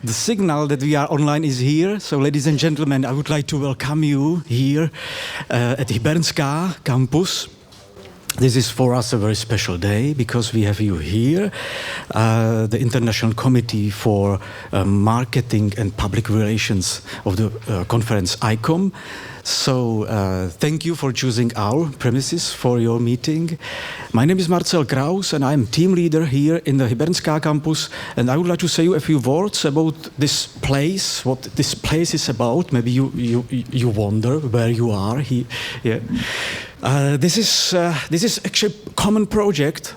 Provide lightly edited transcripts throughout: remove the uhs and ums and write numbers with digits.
the signal that we are online is here. So, ladies and gentlemen, I would like to welcome you here at Hybernská campus. This is for us a very special day because we have you here, the International Committee for Marketing and Public Relations of the conference ICOM. So thank you for choosing our premises for your meeting. My name is Marcel Kraus and I'm team leader here in the Hybernská campus, and I would like to say you a few words about this place, what this place is about. Maybe you wonder where you are here. Yeah. This is actually a common project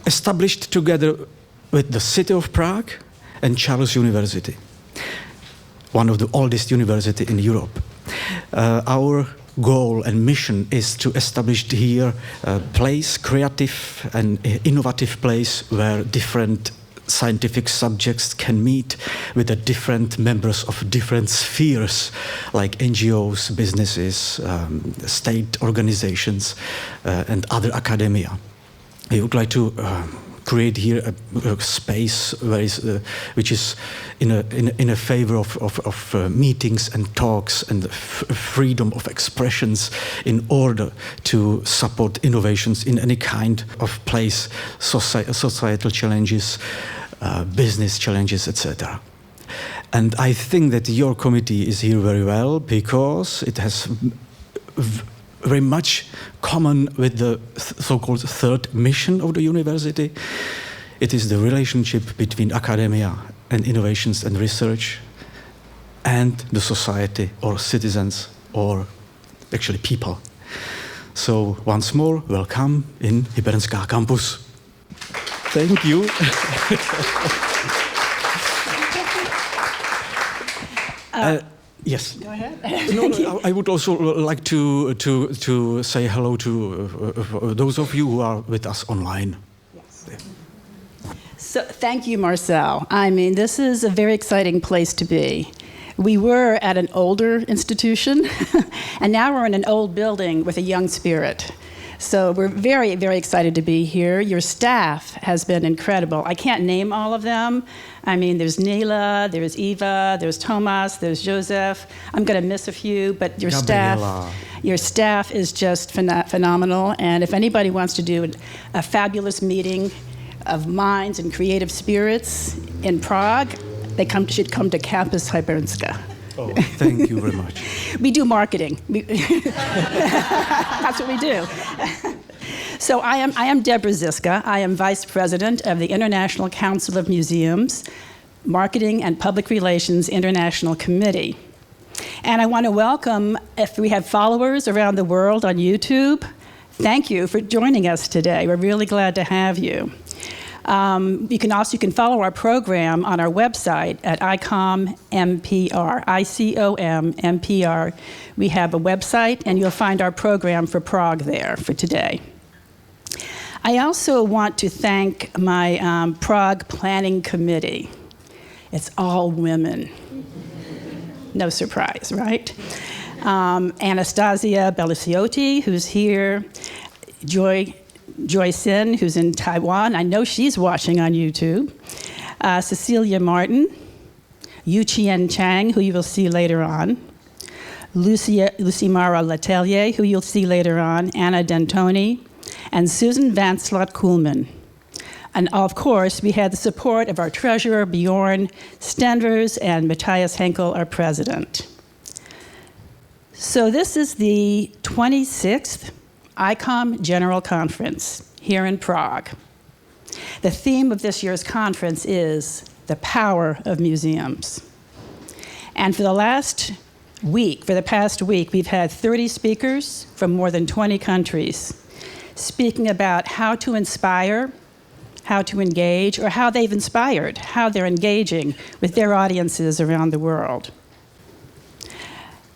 established together with the city of Prague and Charles University, one of the oldest universities in Europe. Our goal and mission is to establish here a place, creative and innovative place where different scientific subjects can meet with the different members of different spheres, like NGOs, businesses, state organizations, and other academia. I would like to create here a space which is in a favor of meetings and talks and freedom of expressions in order to support innovations in any kind of place, societal challenges, business challenges, etc. And I think that your committee is here very well because it has very much common with the so-called third mission of the university. It is the relationship between academia and innovations and research and the society or citizens or actually people. So once more, welcome in Hybernská campus. Thank you. Yes. Go ahead. No, I would also like to say hello to those of you who are with us online. Yes. So, thank you, Marcel. I mean, this is a very exciting place to be. We were at an older institution, and now we're in an old building with a young spirit. So we're very, very excited to be here. Your staff has been incredible. I can't name all of them. I mean, there's Nela, there's Eva, there's Thomas, there's Joseph. I'm going to miss a few, but your staff is just phenomenal. And if anybody wants to do a fabulous meeting of minds and creative spirits in Prague, they should come to Campus Hybernská. Oh, thank you very much. We do marketing. That's what we do. So I am Deborah Ziska. I am Vice President of the International Council of Museums, Marketing and Public Relations International Committee. And I want to welcome, if we have followers around the world on YouTube, thank you for joining us today. We're really glad to have you. You can follow our program on our website at ICOM-MPR, ICOM-MPR. We have a website, and you'll find our program for Prague there for today. I also want to thank my Prague Planning Committee. It's all women. No surprise, right? Anastasia Beliciotti, who's here, Joy Sin, who's in Taiwan. I know she's watching on YouTube. Cecilia Martin, Yuchien Chang, who you will see later on. Lucimara Letelier, who you'll see later on. Anna Dentoni, and Susan Vanslot-Kuhlman. And of course, we had the support of our treasurer, Bjorn Stenvers, and Matthias Henkel, our president. So this is the 26th ICOM General Conference here in Prague. The theme of this year's conference is the power of museums. And for the past week, we've had 30 speakers from more than 20 countries speaking about how to inspire, how to engage, or how they've inspired, how they're engaging with their audiences around the world.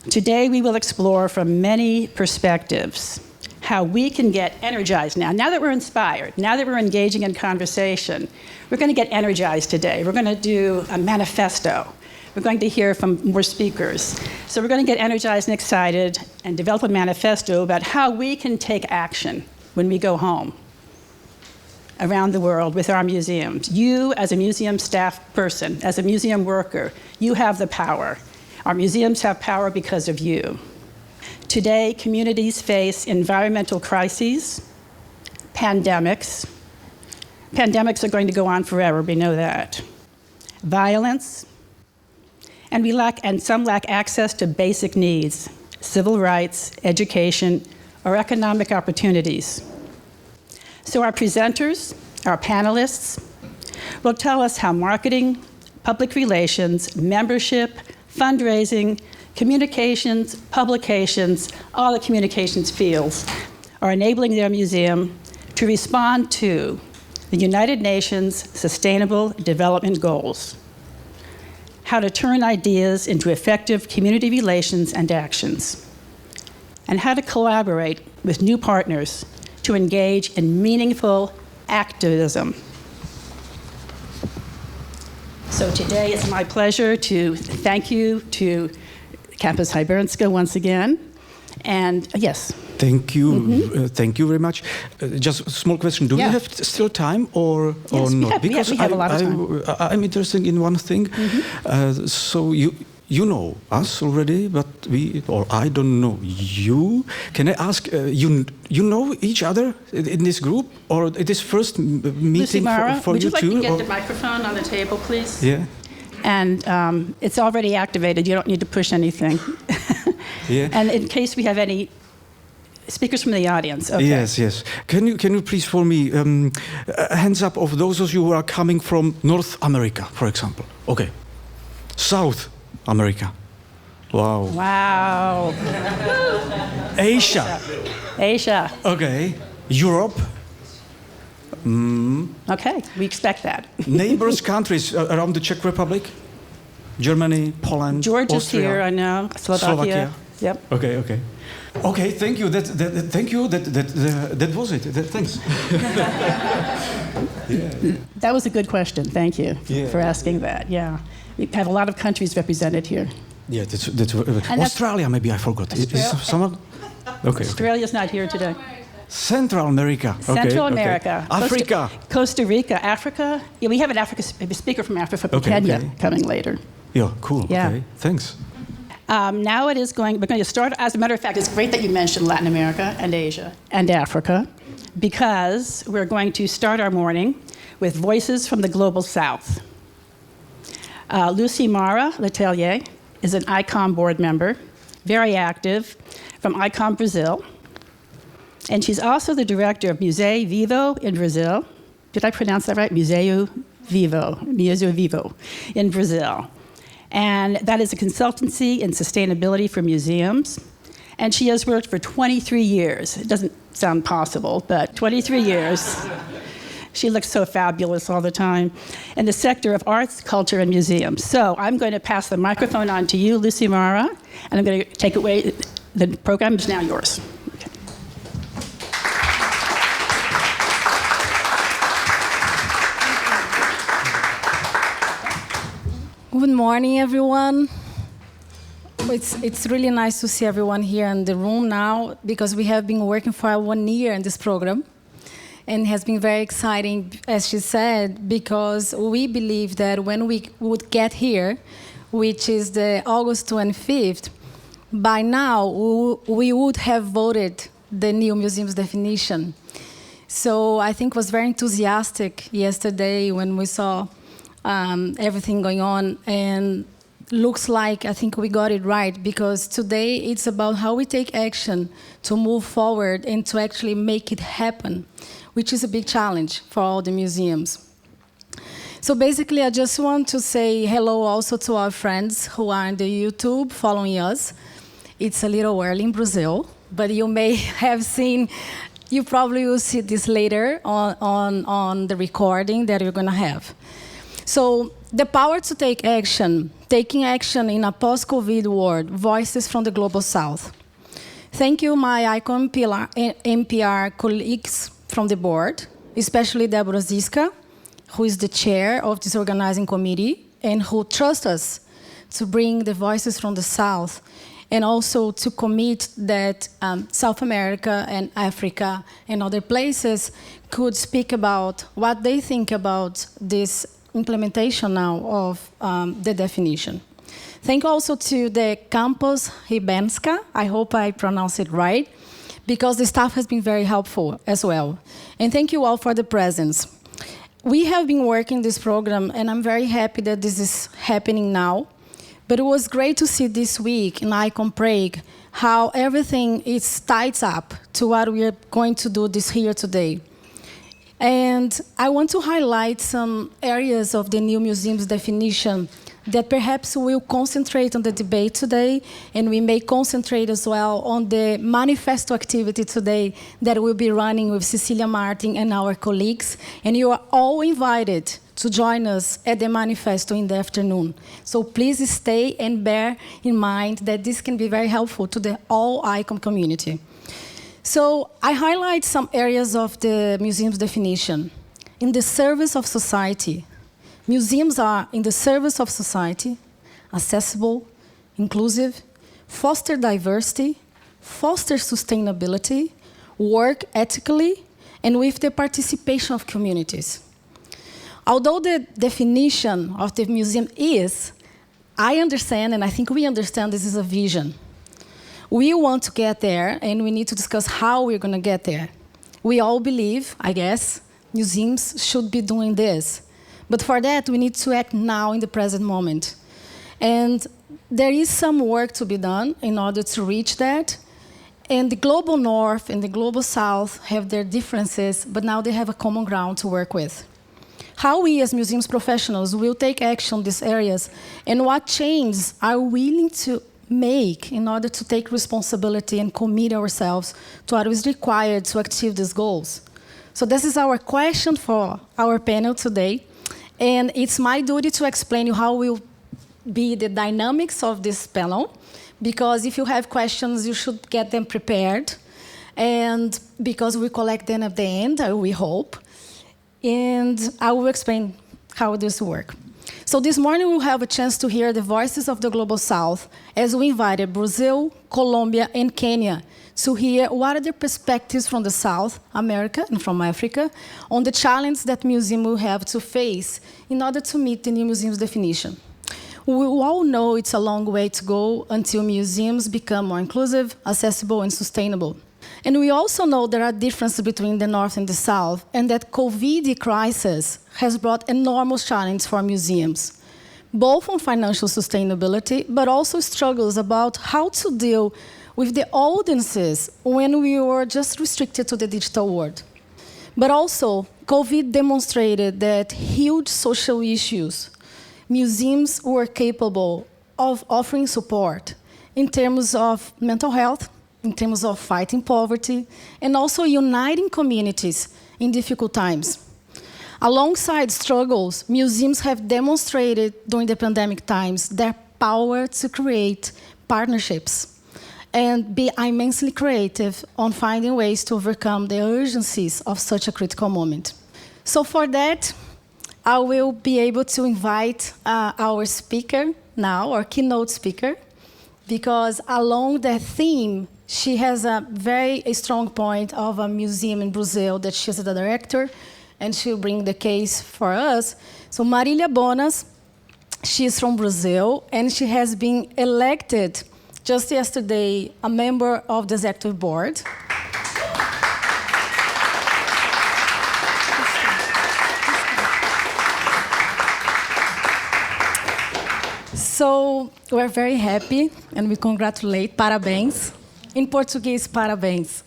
Today, we will explore from many perspectives how we can get energized now that we're inspired, now that we're engaging in conversation. We're going to get energized today. We're going to do a manifesto. We're going to hear from more speakers. So we're going to get energized and excited and develop a manifesto about how we can take action when we go home. around the world with our museums. You, as a museum staff person, as a museum worker, you have the power. Our museums have power because of you. Today, communities face environmental crises, pandemics. Pandemics are going to go on forever, we know that. Violence, and some lack access to basic needs, civil rights, education, or economic opportunities. So our presenters, our panelists, will tell us how marketing, public relations, membership, fundraising, communications, publications, all the communications fields are enabling their museum to respond to the United Nations Sustainable Development Goals, how to turn ideas into effective community relations and actions, and how to collaborate with new partners to engage in meaningful activism. So today it's my pleasure to thank you to Campus Hibernska once again. And yes. Thank you. Thank you very much. Just a small question. Do we have still time or not? Because we have a lot of time. I'm interested in one thing. So you know us already, but I don't know you. Can I ask, you know each other in this group? Or it is first meeting Lucimara, for you two? would you like to get the microphone on the table, please? Yeah. And it's already activated. You don't need to push anything. Yeah. And in case we have any speakers from the audience. Okay. Yes. Can you please for me hands up of those of you who are coming from North America, for example? Okay. South America. Wow. Asia. Okay. Europe. Okay, we expect that. Neighbors countries around the Czech Republic, Germany, Poland, Georgia's Austria, here, I know. Slovakia. Yep. Okay. Thank you. Thank you. That was it. Thanks. That was a good question. Thank you for asking that. Yeah, we have a lot of countries represented here. Yeah, that's Australia. Maybe I forgot. Is someone? Okay. Australia's not here today. Central America. Central America. Africa. Costa Rica. Africa. Yeah, we have a speaker from Africa, from Kenya, coming later. Yeah, cool. Yeah. Okay, thanks. Now we're going to start, as a matter of fact, it's great that you mentioned Latin America and Asia and Africa, because we're going to start our morning with Voices from the Global South. Lucimara Letelier is an ICOM board member, very active, from ICOM Brazil. And she's also the director of Museu Vivo in Brazil. Did I pronounce that right? Museu Vivo in Brazil. And that is a consultancy in sustainability for museums. And she has worked for 23 years. It doesn't sound possible, but 23 years. She looks so fabulous all the time. In the sector of arts, culture, and museums. So I'm going to pass the microphone on to you, Lucimara, and I'm going to take away. The program is now yours. Good morning, everyone. It's really nice to see everyone here in the room now, because we have been working for 1 year in this program. And it has been very exciting, as she said, because we believe that when we would get here, which is the August 25th, by now we would have voted the new museum's definition. So I think it was very enthusiastic yesterday when we saw everything going on, and looks like I think we got it right, because today it's about how we take action to move forward and to actually make it happen, which is a big challenge for all the museums. So basically, I just want to say hello also to our friends who are on the YouTube following us. It's a little early in Brazil, but you may have seen, you probably will see this later on the recording that you're going to have. So the power to take action, taking action in a post-COVID world, Voices from the Global South. Thank you, my ICOM-MPR colleagues from the board, especially Deborah Ziska, who is the chair of this organizing committee and who trust us to bring the Voices from the South and also to commit that South America and Africa and other places could speak about what they think about this implementation now of the definition. Thank you also to the Campus Rybenska, I hope I pronounced it right, because the staff has been very helpful as well. And thank you all for the presence. We have been working this program, and I'm very happy that this is happening now. But it was great to see this week in ICOM Prague how everything is tied up to what we are going to do this here today. And I want to highlight some areas of the new museum's definition that perhaps will concentrate on the debate today, and we may concentrate as well on the manifesto activity today that we'll be running with Cecilia Martin and our colleagues. And you are all invited to join us at the manifesto in the afternoon. So please stay and bear in mind that this can be very helpful to the all ICOM community. So I highlight some areas of the museum's definition. In the service of society. Museums are in the service of society, accessible, inclusive, foster diversity, foster sustainability, work ethically, and with the participation of communities. Although the definition of the museum is, I understand, and I think we understand this is a vision. We want to get there, and we need to discuss how we're going to get there. We all believe, I guess, museums should be doing this. But for that, we need to act now in the present moment. And there is some work to be done in order to reach that. And the global north and the global south have their differences, but now they have a common ground to work with. How we as museums professionals will take action in these areas, and what changes are we willing to make in order to take responsibility and commit ourselves to what is required to achieve these goals. So this is our question for our panel today. And it's my duty to explain you how will be the dynamics of this panel, because if you have questions, you should get them prepared. And because we collect them at the end, we hope. And I will explain how this works. So this morning, we'll have a chance to hear the voices of the Global South as we invited Brazil, Colombia, and Kenya to hear what are the perspectives from the South America and from Africa on the challenge that museum will have to face in order to meet the new museum's definition. We all know it's a long way to go until museums become more inclusive, accessible, and sustainable. And we also know there are differences between the North and the South, and that COVID crisis has brought enormous challenges for museums, both on financial sustainability, but also struggles about how to deal with the audiences when we were just restricted to the digital world. But also, COVID demonstrated that huge social issues, museums were capable of offering support in terms of mental health, in terms of fighting poverty, and also uniting communities in difficult times. Alongside struggles, museums have demonstrated during the pandemic times their power to create partnerships and be immensely creative on finding ways to overcome the urgencies of such a critical moment. So for that, I will be able to invite our speaker now, our keynote speaker, because along that theme, she has a very strong point of a museum in Brazil that she's the director, and she'll bring the case for us. So Marilia Bonas, she's from Brazil, and she has been elected just yesterday a member of the executive board. So we're very happy, and we congratulate, parabéns. In Portuguese, parabéns.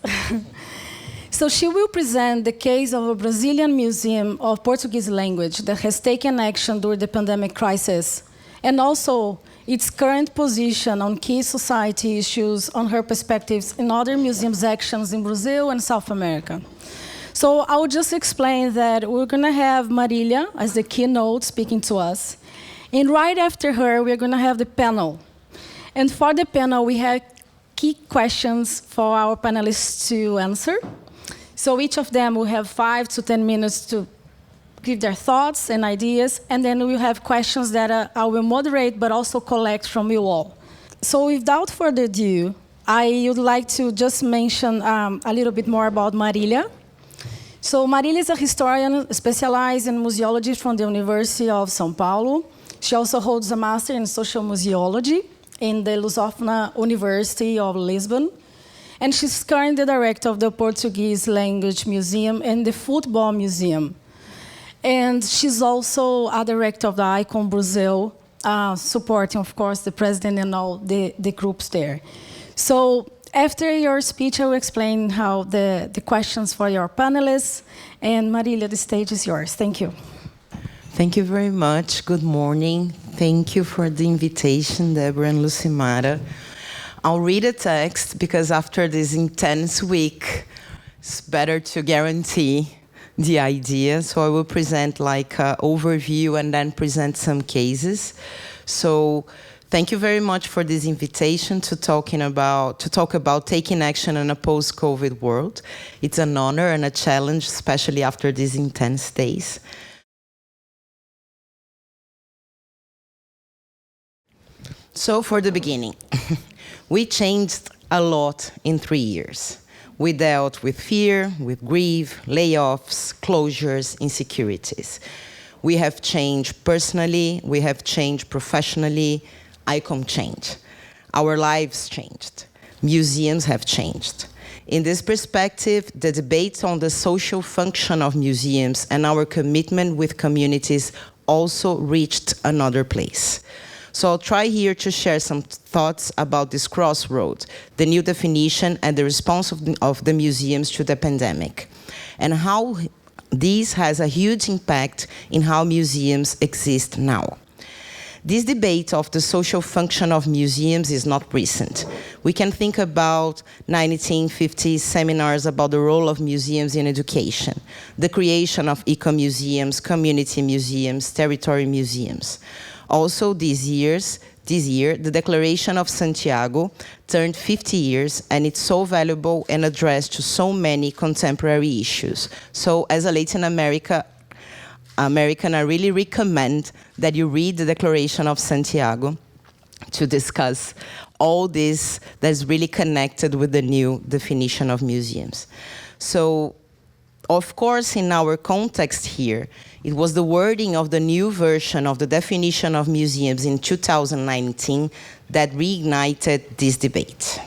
So she will present the case of a Brazilian museum of Portuguese language that has taken action during the pandemic crisis, and also its current position on key society issues, on her perspectives in other museums' actions in Brazil and South America. So I will just explain that we're going to have Marilia as the keynote speaking to us. And right after her, we're going to have the panel. And for the panel, we have key questions for our panelists to answer. So each of them will have 5 to 10 minutes to give their thoughts and ideas, and then we'll have questions that I will moderate, but also collect from you all. So without further ado, I would like to just mention a little bit more about Marilia. So Marilia is a historian specialized in museology from the University of São Paulo. She also holds a master in social museology in the Lusófona University of Lisbon. And she's currently the director of the Portuguese Language Museum and the Football Museum. And she's also a director of the ICOM-Museu, supporting, of course, the president and all the groups there. So after your speech, I will explain how the questions for your panelists. And Marilia, the stage is yours. Thank you. Thank you very much. Good morning. Thank you for the invitation, Deborah and Lucimara. I'll read a text because after this intense week, it's better to guarantee the idea. So I will present like an overview and then present some cases. So thank you very much for this invitation to talk about taking action in a post-COVID world. It's an honor and a challenge, especially after these intense days. So for the beginning, we changed a lot in 3 years. We dealt with fear, with grief, layoffs, closures, insecurities. We have changed personally, we have changed professionally, ICOM changed. Our lives changed. Museums have changed. In this perspective, the debate on the social function of museums and our commitment with communities also reached another place. So I'll try here to share some thoughts about this crossroad, the new definition and the response of the museums to the pandemic, and how this has a huge impact in how museums exist now. This debate of the social function of museums is not recent. We can think about 1950s seminars about the role of museums in education, the creation of eco-museums, community museums, territory museums. Also this year, the Declaration of Santiago turned 50 years, and it's so valuable and addressed to so many contemporary issues. So as a Latin American, I really recommend that you read the Declaration of Santiago to discuss all this that's really connected with the new definition of museums. So, of course, in our context here, it was the wording of the new version of the definition of museums in 2019 that reignited this debate.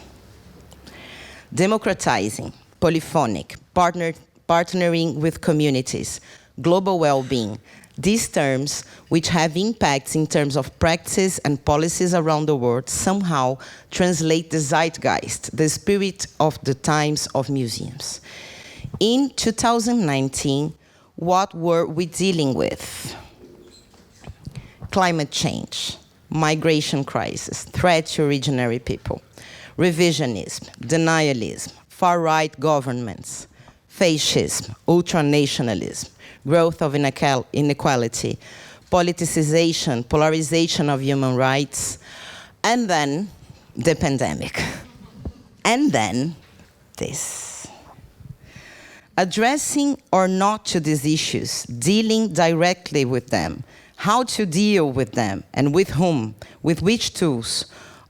Democratizing, polyphonic, partnering with communities, global well-being, these terms, which have impacts in terms of practice and policies around the world, somehow translate the zeitgeist, the spirit of the times of museums. In 2019, what were we dealing with? Climate change, migration crisis, threat to originary people, revisionism, denialism, far-right governments, fascism, ultranationalism, growth of inequality, politicization, polarization of human rights, and then the pandemic. And then this. Addressing or not to these issues, dealing directly with them, how to deal with them, and with whom, with which tools,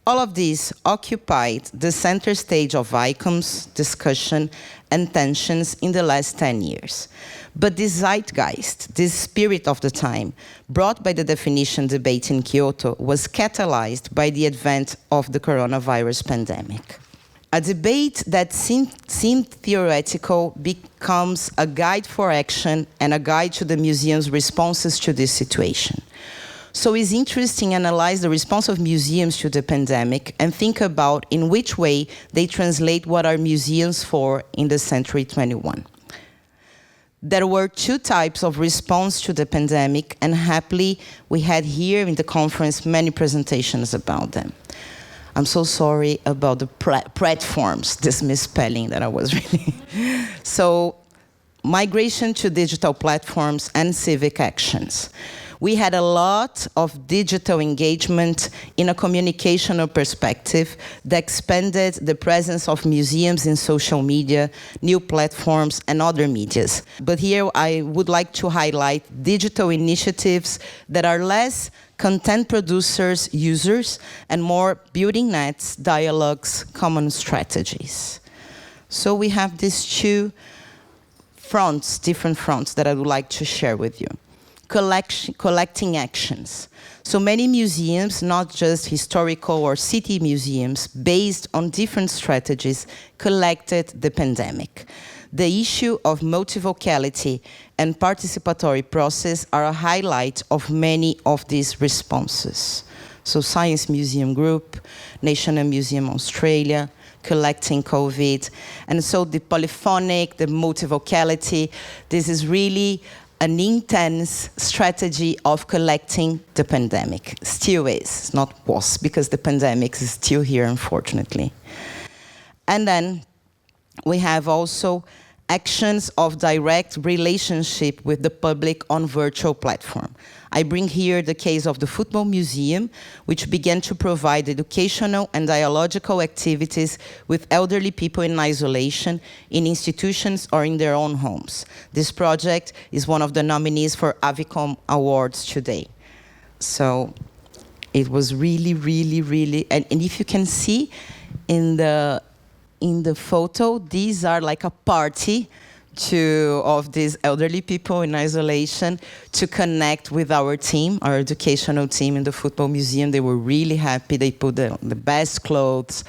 all of these occupied the center stage of ICOM's discussion and tensions in the last 10 years. But this zeitgeist, this spirit of the time, brought by the definition debate in Kyoto, was catalyzed by the advent of the coronavirus pandemic. A debate that seemed theoretical becomes a guide for action and a guide to the museum's responses to this situation. So it's interesting to analyze the response of museums to the pandemic and think about in which way they translate what are museums for in the century 21. There were two types of response to the pandemic, and happily we had here in the conference many presentations about them. I'm so sorry about the platforms, this misspelling that I was reading. So, migration to digital platforms and civic actions. We had a lot of digital engagement in a communicational perspective that expanded the presence of museums in social media, new platforms, and other medias. But here I would like to highlight digital initiatives that are less content producers, users, and more building nets, dialogues, common strategies. So we have these two fronts, different fronts that I would like to share with you. Collecting actions. So many museums, not just historical or city museums, based on different strategies, collected the pandemic. The issue of multivocality and participatory process are a highlight of many of these responses. So Science Museum Group, National Museum Australia, collecting COVID. And so the polyphonic, the multivocality, this is really an intense strategy of collecting the pandemic. Still is, not was, because the pandemic is still here, unfortunately. And then we have also actions of direct relationship with the public on virtual platform. I bring here the case of the Football Museum, which began to provide educational and dialogical activities with elderly people in isolation, in institutions or in their own homes. This project is one of the nominees for ICOM Awards today. So it was really, really, really, and if you can see in the photo, these are like a party of these elderly people in isolation to connect with our team, our educational team in the Football Museum. They were really happy. They put the best clothes.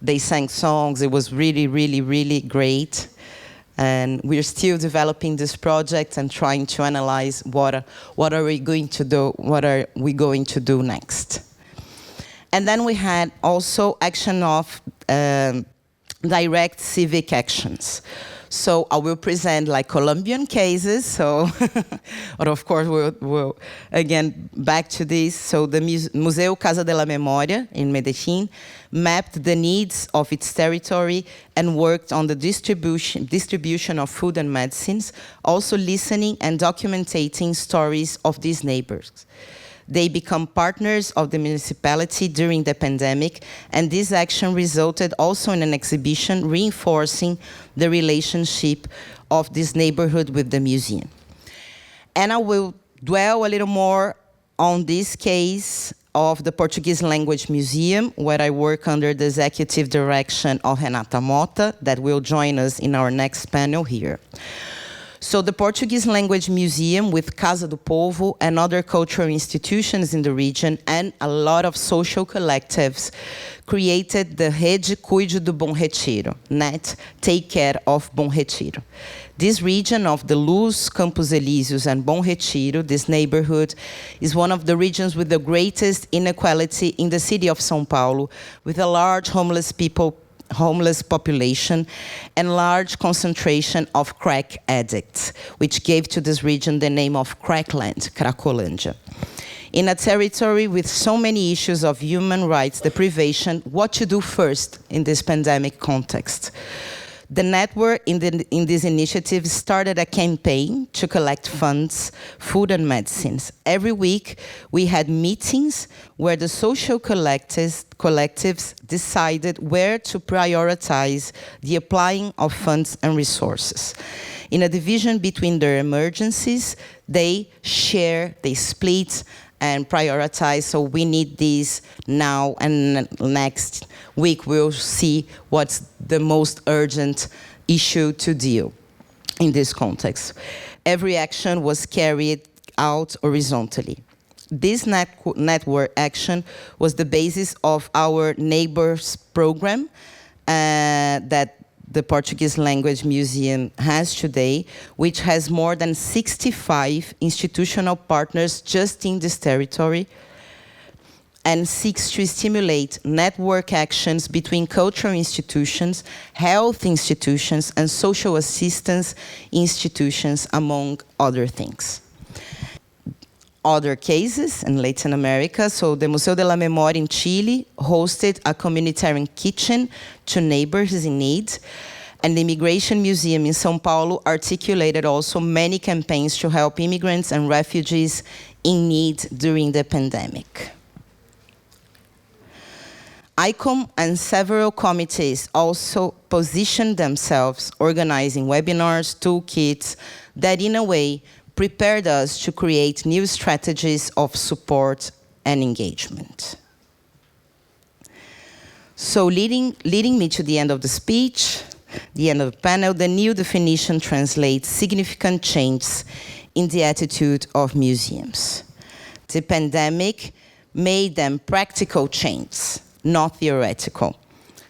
They sang songs. It was really, really, really great. And we're still developing this project and trying to analyze what are we going to do, what are we going to do next. And then we had also action of direct civic actions. So I will present like Colombian cases. So, but of course we'll again back to this. So the Museu Casa de la Memoria in Medellín mapped the needs of its territory and worked on the distribution of food and medicines, also listening and documenting stories of these neighbors. They become partners of the municipality during the pandemic, and this action resulted also in an exhibition reinforcing the relationship of this neighborhood with the museum. And I will dwell a little more on this case of the Portuguese Language Museum, where I work under the executive direction of Renata Mota, that will join us in our next panel here. So the Portuguese Language Museum, with Casa do Povo and other cultural institutions in the region and a lot of social collectives, created the Rede Cuide do Bom Retiro, net Take Care of Bom Retiro. This region of the Luz, Campos Elíseos, and Bom Retiro, this neighborhood, is one of the regions with the greatest inequality in the city of São Paulo, with a large homeless population and large concentration of crack addicts, which gave to this region the name of Crackland, Cracolândia. In a territory with so many issues of human rights deprivation, what to do first in this pandemic context? The network in this initiative started a campaign to collect funds, food and medicines. Every week, we had meetings where the social collectives decided where to prioritize the applying of funds and resources. In a division between their emergencies, they share, they split, and prioritize. So we need this now, and next week we'll see what's the most urgent issue to deal in this context. Every action was carried out horizontally. This network action was the basis of our Neighbors program that the Portuguese Language Museum has today, which has more than 65 institutional partners just in this territory, and seeks to stimulate network actions between cultural institutions, health institutions, and social assistance institutions, among other things. Other cases in Latin America, so the Museu de la Memoria in Chile hosted a communitarian kitchen to neighbors in need, and the Immigration Museum in São Paulo articulated also many campaigns to help immigrants and refugees in need during the pandemic. ICOM and several committees also positioned themselves, organizing webinars, toolkits, that in a way prepared us to create new strategies of support and engagement. So leading me to the end of the speech, the end of the panel, the new definition translates significant changes in the attitude of museums. The pandemic made them practical changes, not theoretical.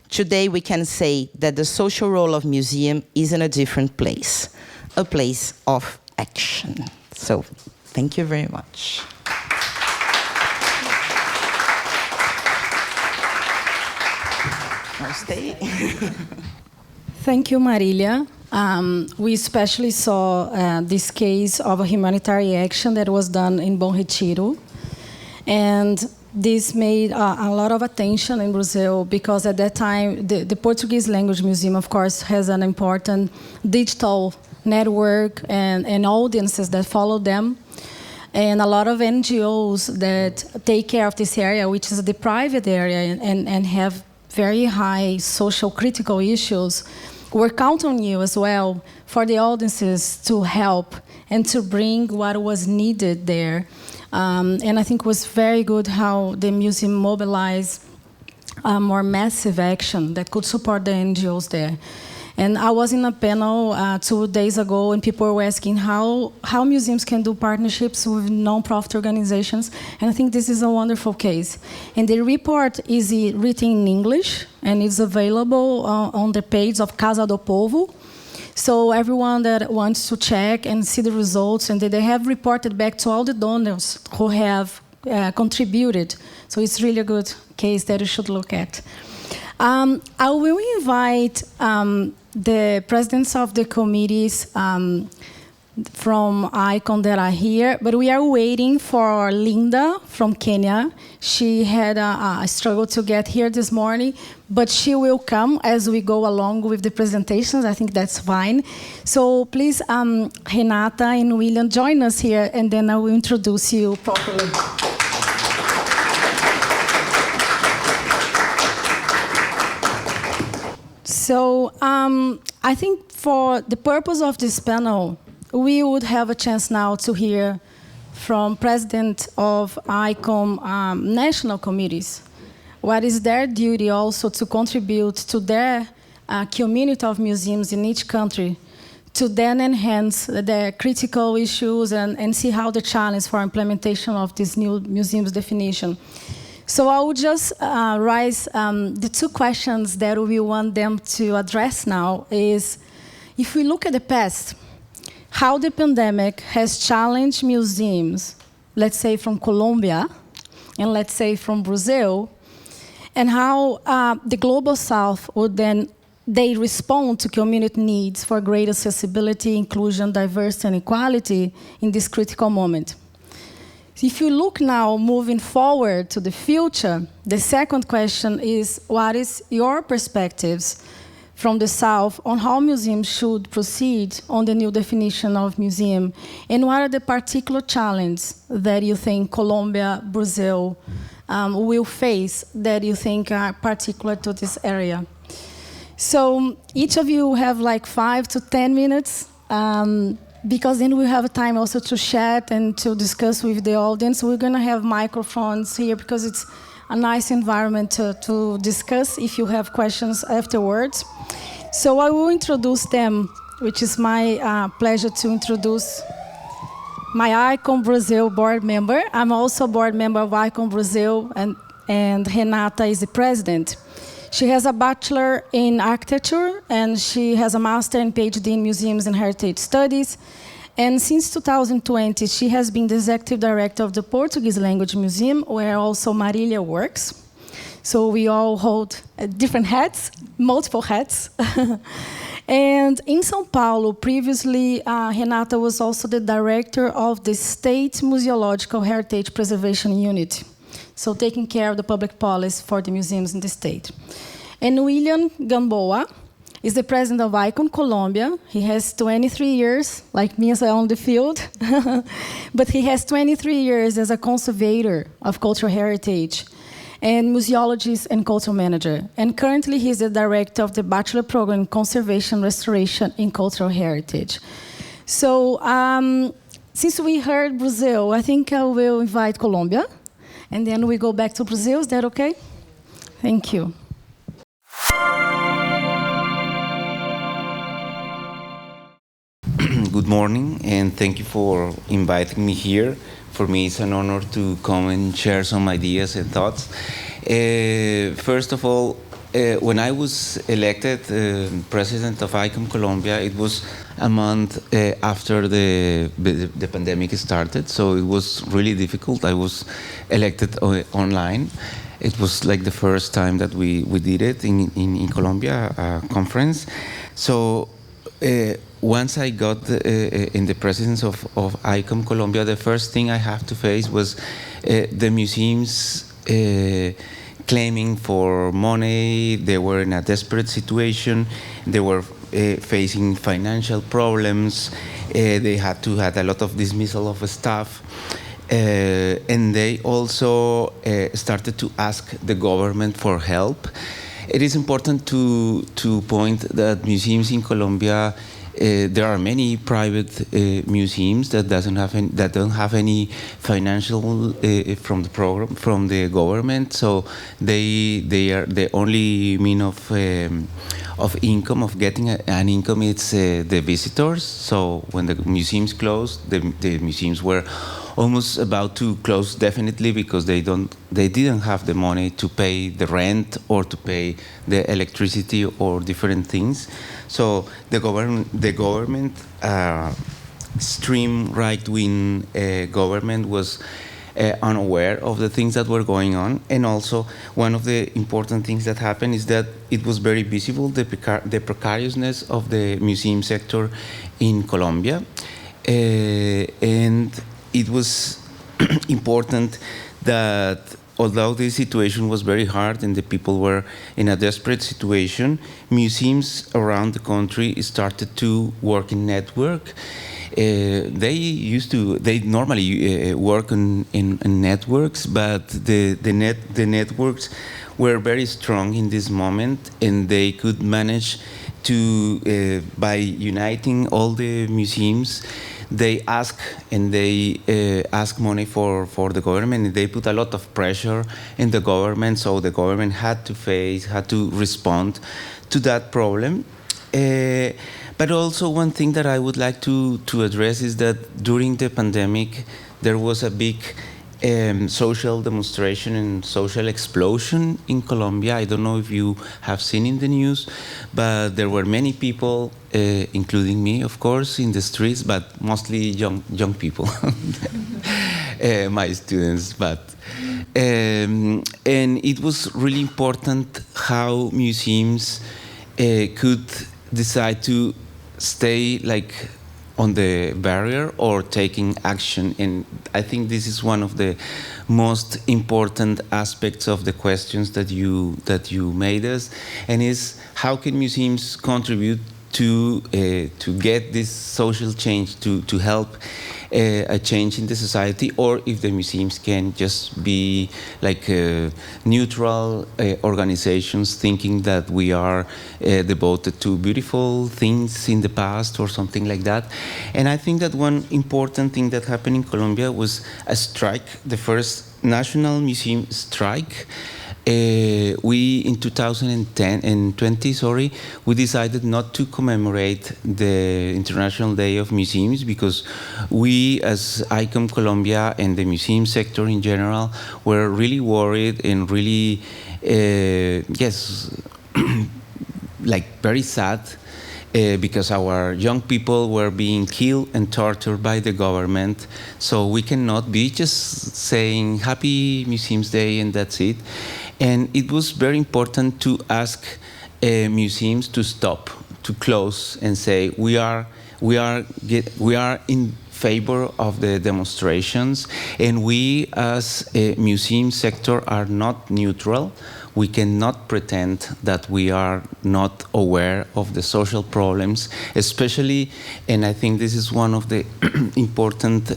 Today we can say that the social role of museum is in a different place, a place of action. So thank you very much. Now stay. Thank you, Marilia. We especially saw this case of a humanitarian action that was done in Bom Retiro. And this made a lot of attention in Brazil because at that time, the Portuguese Language Museum, of course, has an important digital network and audiences that follow them. And a lot of NGOs that take care of this area, which is the private area, and have very high social critical issues, we're counting on you as well for the audiences to help and to bring what was needed there. And I think it was very good how the museum mobilized a more massive action that could support the NGOs there. And I was in a panel 2 days ago, and people were asking how museums can do partnerships with non-profit organizations. And I think this is a wonderful case. And the report is written in English, and it's available on the page of Casa do Povo. So everyone that wants to check and see the results, and they have reported back to all the donors who have contributed. So it's really a good case that you should look at. I will invite the presidents of the committees from ICOM that are here, but we are waiting for Linda from Kenya. She had a struggle to get here this morning, but she will come as we go along with the presentations. I think that's fine. So please, Renata and William, join us here, and then I will introduce you properly. So I think for the purpose of this panel, we would have a chance now to hear from president of ICOM national committees. What is their duty also to contribute to their community of museums in each country to then enhance the critical issues and see how the challenge for implementation of this new museums definition. So I will just raise the 2 questions that we want them to address now is, if we look at the past, how the pandemic has challenged museums, let's say from Colombia, and let's say from Brazil, and how the Global South would then, they respond to community needs for greater accessibility, inclusion, diversity, and equality in this critical moment. If you look now, moving forward to the future, the second question is, what is your perspectives from the South on how museums should proceed on the new definition of museum, and what are the particular challenges that you think Colombia, Brazil will face that you think are particular to this area? So each of you have like 5 to 10 minutes. Because then we have time also to chat and to discuss with the audience. We're going to have microphones here because it's a nice environment to discuss if you have questions afterwards. So I will introduce them, which is my pleasure to introduce my ICOM Brazil board member. I'm also a board member of ICOM Brazil, and Renata is the president. She has a bachelor in architecture, and she has a master and PhD in museums and heritage studies. And since 2020, she has been the executive director of the Portuguese Language Museum, where also Marilia works. So we all hold different hats, multiple hats. And in São Paulo, previously, Renata was also the director of the State Museological Heritage Preservation Unit. So taking care of the public policy for the museums in the state. And William Gamboa is the president of ICOM Colombia. He has 23 years, like me as I own the field, but he has 23 years as a conservator of cultural heritage and museologist and cultural manager. And currently he's the director of the bachelor program in conservation, restoration, and cultural heritage. So since we heard Brazil, I think I will invite Colombia. and then we go back to Brazil. Is that okay? Thank you. Good morning, and thank you for inviting me here. For me, it's an honor to come and share some ideas and thoughts. First of all, when I was elected president of ICOM Colombia, it was a month after the pandemic started, so it was really difficult. I was elected online. It was like the first time that we did it in Colombia, a conference. So once I got in the presence of ICOM Colombia, the first thing I have to face was the museums claiming for money. They were in a desperate situation. They were facing financial problems. They had a lot of dismissal of staff. And they also started to ask the government for help. It is important to point that museums in Colombia, there are many private museums that don't have any financial from the program from the government. So they are the only mean of income, of getting an income. It's the visitors. So when the museums closed, the museums were almost about to close definitely because they didn't have the money to pay the rent or to pay the electricity or different things. So the government extreme right-wing government was unaware of the things that were going on. And also one of the important things that happened is that it was very visible, the precariousness of the museum sector in Colombia. And it was important that although the situation was very hard and the people were in a desperate situation, museums around the country started to work in network. They normally work in networks, but the networks were very strong in this moment, and they could manage to, by uniting all the museums, they ask money for the government, and they put a lot of pressure in the government, so the government had to respond to that problem. But also one thing that I would like to address is that during the pandemic, there was a big social demonstration and social explosion in Colombia. I don't know if you have seen in the news, but there were many people, including me, of course, in the streets, but mostly young people, my students. And it was really important how museums could decide to stay on the barrier or taking action. And I think this is one of the most important aspects of the questions that you made us, and is how can museums contribute to get this social change, to help a change in the society, or if the museums can just be neutral organizations thinking that we are devoted to beautiful things in the past or something like that. And I think that one important thing that happened in Colombia was a strike, the first national museum strike. We in 2020, we decided not to commemorate the International Day of Museums because we, as ICOM Colombia and the museum sector in general, were really worried and really, very sad because our young people were being killed and tortured by the government. So we cannot be just saying Happy Museums Day and that's it. And it was very important to ask museums to stop, to close, and say we are in favor of the demonstrations, and we as a museum sector are not neutral. We cannot pretend that we are not aware of the social problems, especially, and I think this is one of the important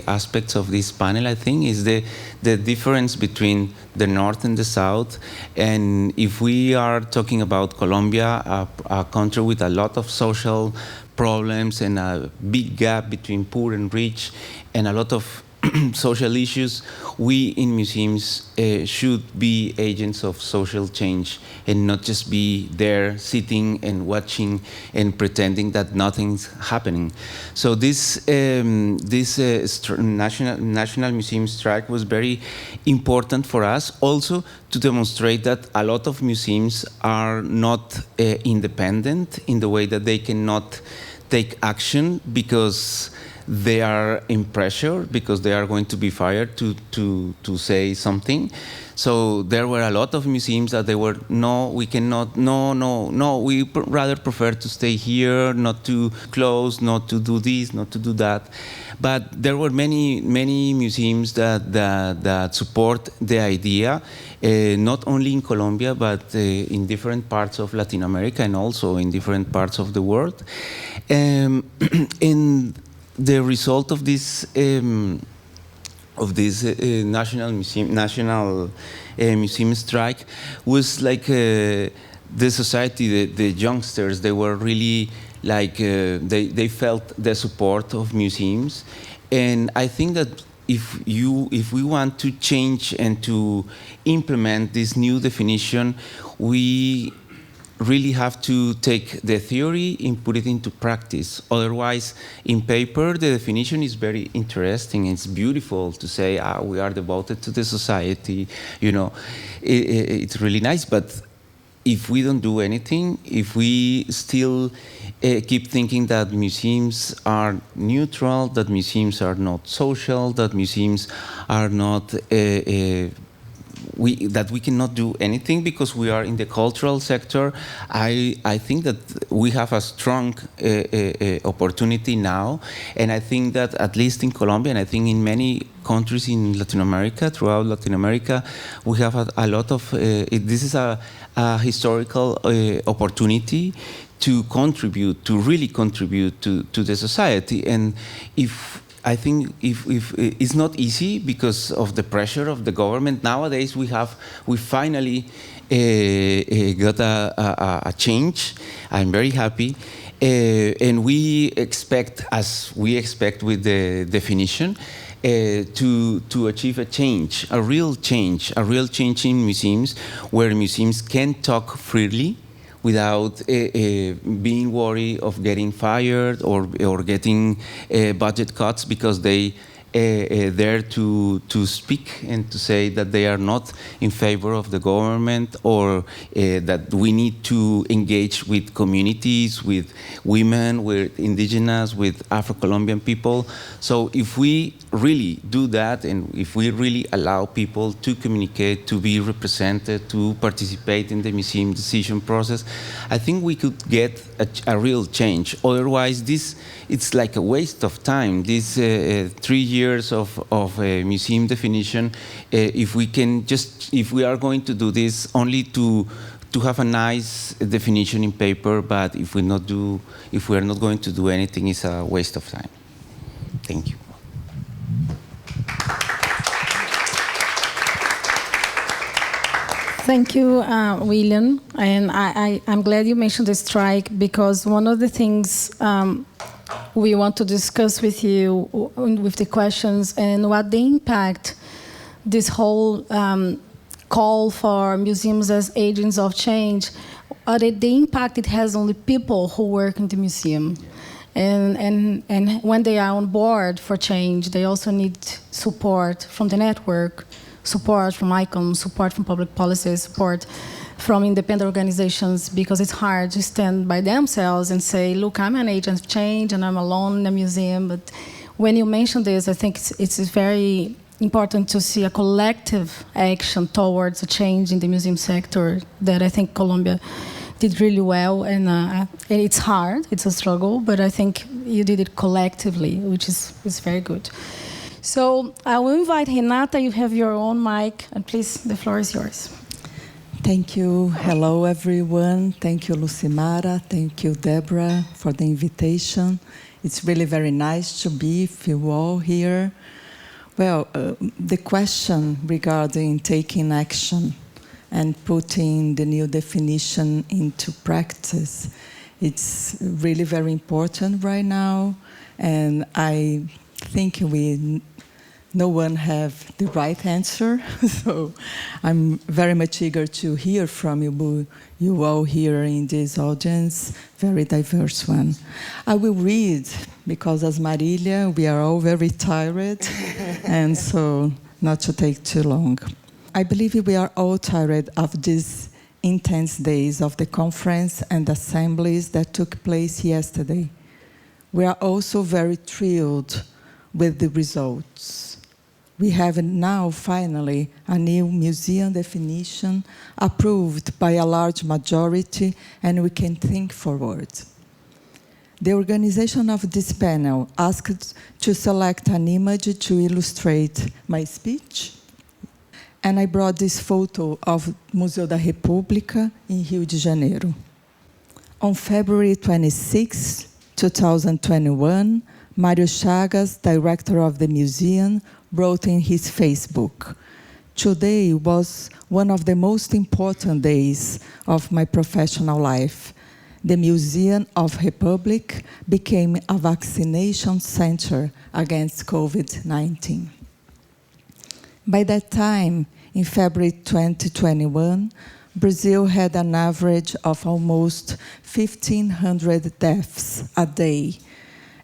aspects of this panel, I think, is the difference between the North and the South. And if we are talking about Colombia, a country with a lot of social problems and a big gap between poor and rich, and a lot of social issues, we in museums should be agents of social change and not just be there sitting and watching and pretending that nothing's happening. So this National Museum strike was very important for us also to demonstrate that a lot of museums are not independent in the way that they cannot take action because they are in pressure, because they are going to be fired to say something. So there were a lot of museums that they were, no, we cannot, no, we rather prefer to stay here, not to close, not to do this, not to do that. But there were many museums that support the idea, not only in Colombia, but in different parts of Latin America and also in different parts of the world. And the result of this national museum strike was like the society, the youngsters, they were really like they felt the support of museums, and I think that if we want to change and to implement this new definition, we really have to take the theory and put it into practice. Otherwise, in paper, the definition is very interesting. It's beautiful to say, we are devoted to the society. You know, it's really nice. But if we don't do anything, if we still keep thinking that museums are neutral, that museums are not social, that museums are not that we cannot do anything because we are in the cultural sector, I think that we have a strong opportunity now, and I think that at least in Colombia, and I think in many countries in Latin America, throughout Latin America, we have a lot of, this is a historical opportunity to contribute, to really contribute to the society. And I think if it's not easy because of the pressure of the government. Nowadays we finally got a change. I'm very happy, and we expect, as we expect with the definition, to achieve a real change in museums, where museums can talk freely without being worried of getting fired or getting budget cuts, because they there to speak and to say that they are not in favor of the government, or that we need to engage with communities, with women, with indigenous, with Afro-Colombian people. So if we really do that, and if we really allow people to communicate, to be represented, to participate in the museum decision process, I think we could get a real change. Otherwise, it's like a waste of time. This 3 years of museum definition, if we are going to do this only to have a nice definition in paper, but if we are not going to do anything, it's a waste of time. Thank you. Thank you, William. And I'm glad you mentioned the strike, because one of the things we want to discuss with you, with the questions, and what the impact this whole call for museums as agents of change, the impact it has on the people who work in the museum. And when they are on board for change, they also need support from the network, support from ICOM, support from public policy, support from independent organizations, because it's hard to stand by themselves and say, look, I'm an agent of change and I'm alone in a museum. But when you mention this, I think it's very important to see a collective action towards a change in the museum sector that I think Colombia did really well. And it's hard, it's a struggle, but I think you did it collectively, which is very good. So I will invite Renata. You have your own mic, and please, the floor is yours. Thank you. Hello, everyone. Thank you, Lucimara. Thank you, Deborah, for the invitation. It's really very nice to be with you all here. Well, the question regarding taking action and putting the new definition into practice, it's really very important right now. And I think we no one have the right answer, so I'm very much eager to hear from you all here in this audience, very diverse one. I will read, because as Marilia, we are all very tired, and so not to take too long. I believe we are all tired of these intense days of the conference and assemblies that took place yesterday. We are also very thrilled with the results. We have now finally a new museum definition approved by a large majority, and we can think forward. The organization of this panel asked to select an image to illustrate my speech, and I brought this photo of Museu da República in Rio de Janeiro. On February 26, 2021, Mário Chagas, director of the museum, wrote in his Facebook, "Today was one of the most important days of my professional life. The Museum of Republic became a vaccination center against COVID-19. By that time, in February 2021, Brazil had an average of almost 1,500 deaths a day,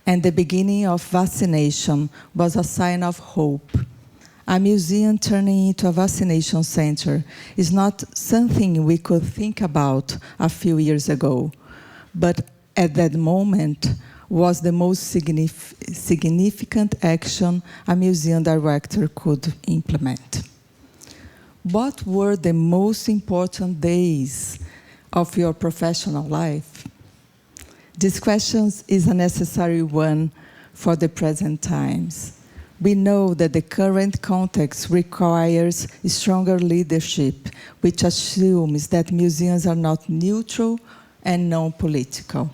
and the beginning of vaccination was a sign of hope. A museum turning into a vaccination center is not something we could think about a few years ago, but at that moment was the most significant action a museum director could implement." What were the most important days of your professional life? This question is a necessary one for the present times. We know that the current context requires stronger leadership, which assumes that museums are not neutral and non-political.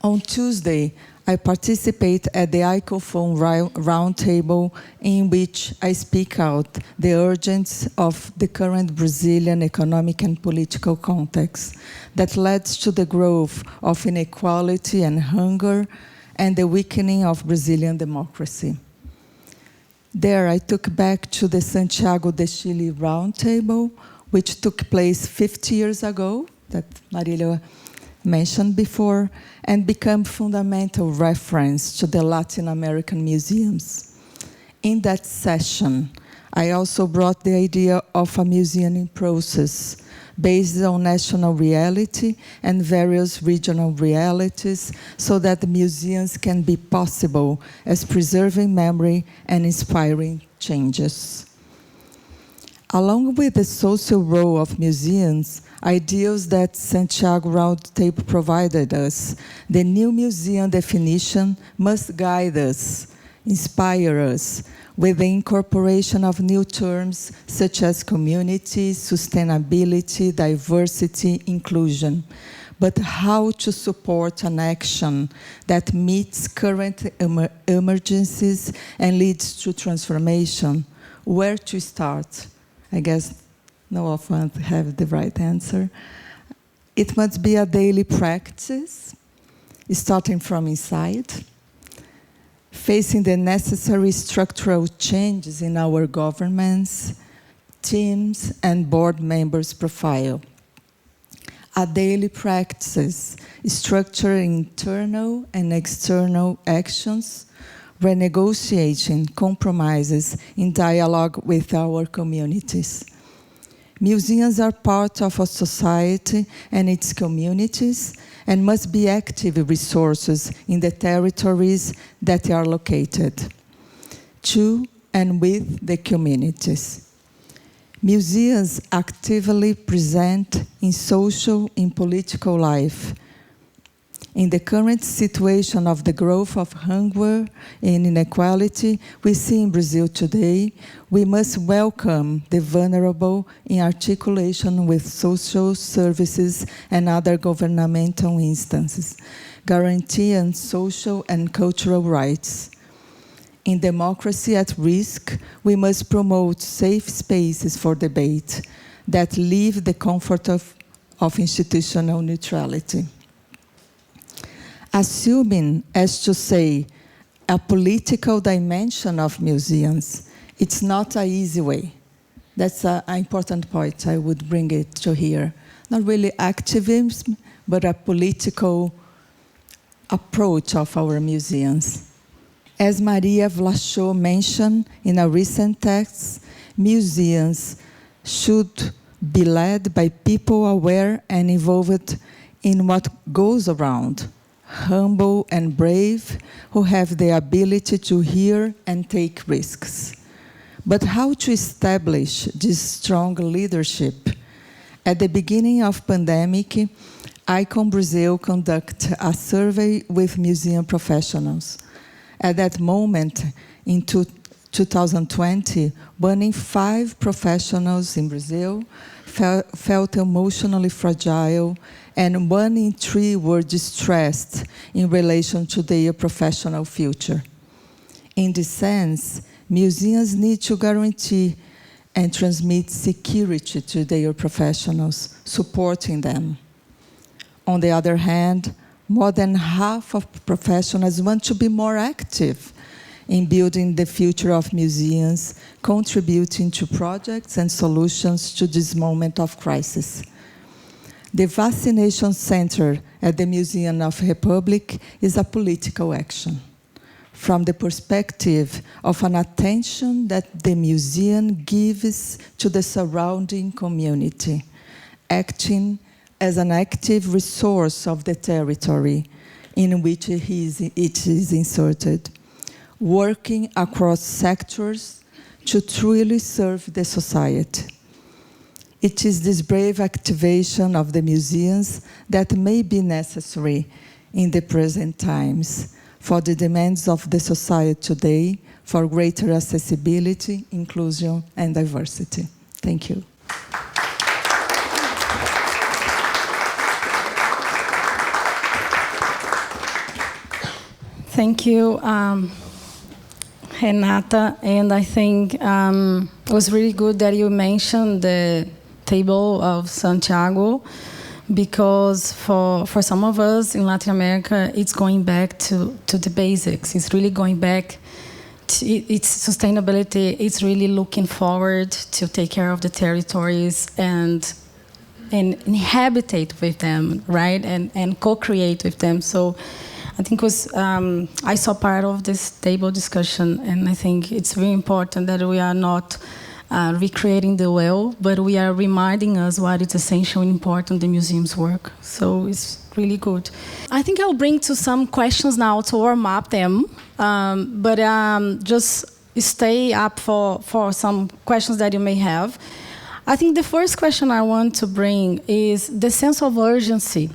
On Tuesday, I participate at the ICOM-MPR roundtable, in which I speak out the urgency of the current Brazilian economic and political context that led to the growth of inequality and hunger and the weakening of Brazilian democracy. There, I took back to the Santiago de Chile roundtable, which took place 50 years ago, that Marilia mentioned before, and become fundamental reference to the Latin American museums. In that session, I also brought the idea of a museum in process, based on national reality and various regional realities, so that the museums can be possible as preserving memory and inspiring changes. Along with the social role of museums, ideas that Santiago Roundtable provided us, the new museum definition must guide us, inspire us, with the incorporation of new terms such as community, sustainability, diversity, inclusion. But how to support an action that meets current emergencies and leads to transformation? Where to start? I guess no of us have the right answer. It must be a daily practice, starting from inside, facing the necessary structural changes in our governments, teams, and board members' profile. A daily practice, structuring internal and external actions, renegotiating compromises in dialogue with our communities. Museums are part of a society and its communities and must be active resources in the territories that they are located, to and with the communities. Museums actively present in social and political life. In the current situation of the growth of hunger and inequality we see in Brazil today, we must welcome the vulnerable in articulation with social services and other governmental instances, guaranteeing social and cultural rights. In democracy at risk, we must promote safe spaces for debate that leave the comfort of institutional neutrality. Assuming, as to say, a political dimension of museums. It's not an easy way. That's an important point I would bring it to here. Not really activism, but a political approach of our museums. As Maria Vlachot mentioned in a recent text, museums should be led by people aware and involved in what goes around, humble and brave, who have the ability to hear and take risks. But how to establish this strong leadership? At the beginning of pandemic, ICOM-Museu conducted a survey with museum professionals. At that moment, in 2020, 1 in 5 professionals in Brazil felt emotionally fragile, and 1 in 3 were distressed in relation to their professional future. In this sense, museums need to guarantee and transmit security to their professionals, supporting them. On the other hand, more than half of professionals want to be more active in building the future of museums, contributing to projects and solutions to this moment of crisis. The vaccination center at the Museum of Republic is a political action, from the perspective of an attention that the museum gives to the surrounding community, acting as an active resource of the territory in which it is inserted, working across sectors to truly serve the society. It is this brave activation of the museums that may be necessary in the present times for the demands of the society today, for greater accessibility, inclusion, and diversity. Thank you. Thank you, Renata, and I think it was really good that you mentioned the table of Santiago, because for some of us in Latin America, it's going back to the basics. It's really going back to its sustainability. It's really looking forward to take care of the territories and inhabit with them, right? And co-create with them. So I think it was, I saw part of this table discussion, and I think it's very important that we are not recreating the wheel, but we are reminding us what is essential and important in museum's work. So it's really good. I think I'll bring to some questions now to warm up them, but just stay up for some questions that you may have. I think the first question I want to bring is the sense of urgency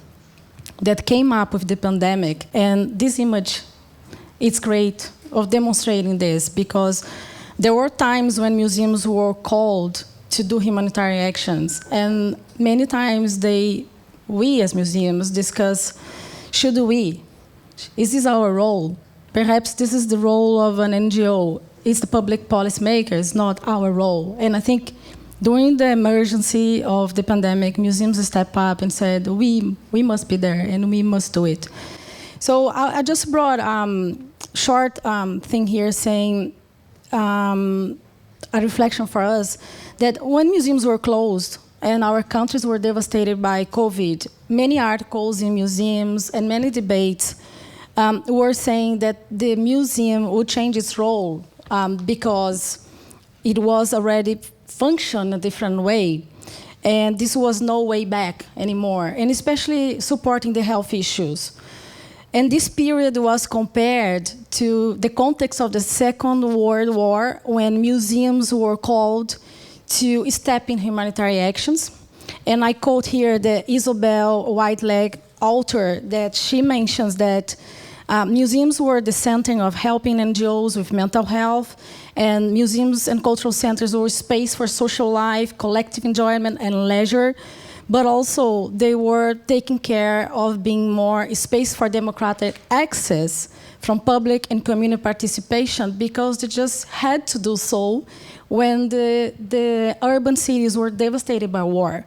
that came up with the pandemic, and this image, it's great of demonstrating this, because there were times when museums were called to do humanitarian actions, and many times we as museums discuss, should we? Is this our role? Perhaps this is the role of an NGO. It's the public policymakers, not our role. And I think during the emergency of the pandemic, museums stepped up and said, we must be there and we must do it. So I just brought a short thing here saying, a reflection for us, that when museums were closed and our countries were devastated by COVID, many articles in museums and many debates were saying that the museum would change its role because it was already function a different way, and this was no way back anymore, and especially supporting the health issues. And this period was compared to the context of the Second World War, when museums were called to step in humanitarian actions. And I quote here the Isabel Whiteleg author, that she mentions that museums were the center of helping NGOs with mental health, and museums and cultural centers were space for social life, collective enjoyment, and leisure. But also, they were taking care of being more space for democratic access from public and community participation, because they just had to do so when the urban cities were devastated by war.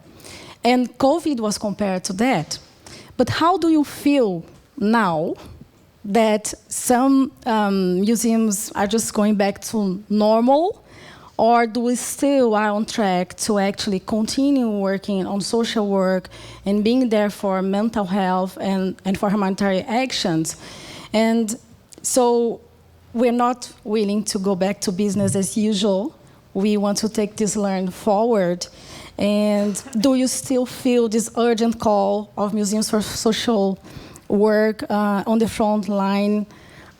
And COVID was compared to that. But how do you feel now that some museums are just going back to normal, or do we still are on track to actually continue working on social work and being there for mental health and for humanitarian actions? And so we're not willing to go back to business as usual. We want to take this learn forward. And do you still feel this urgent call of museums for social work on the front line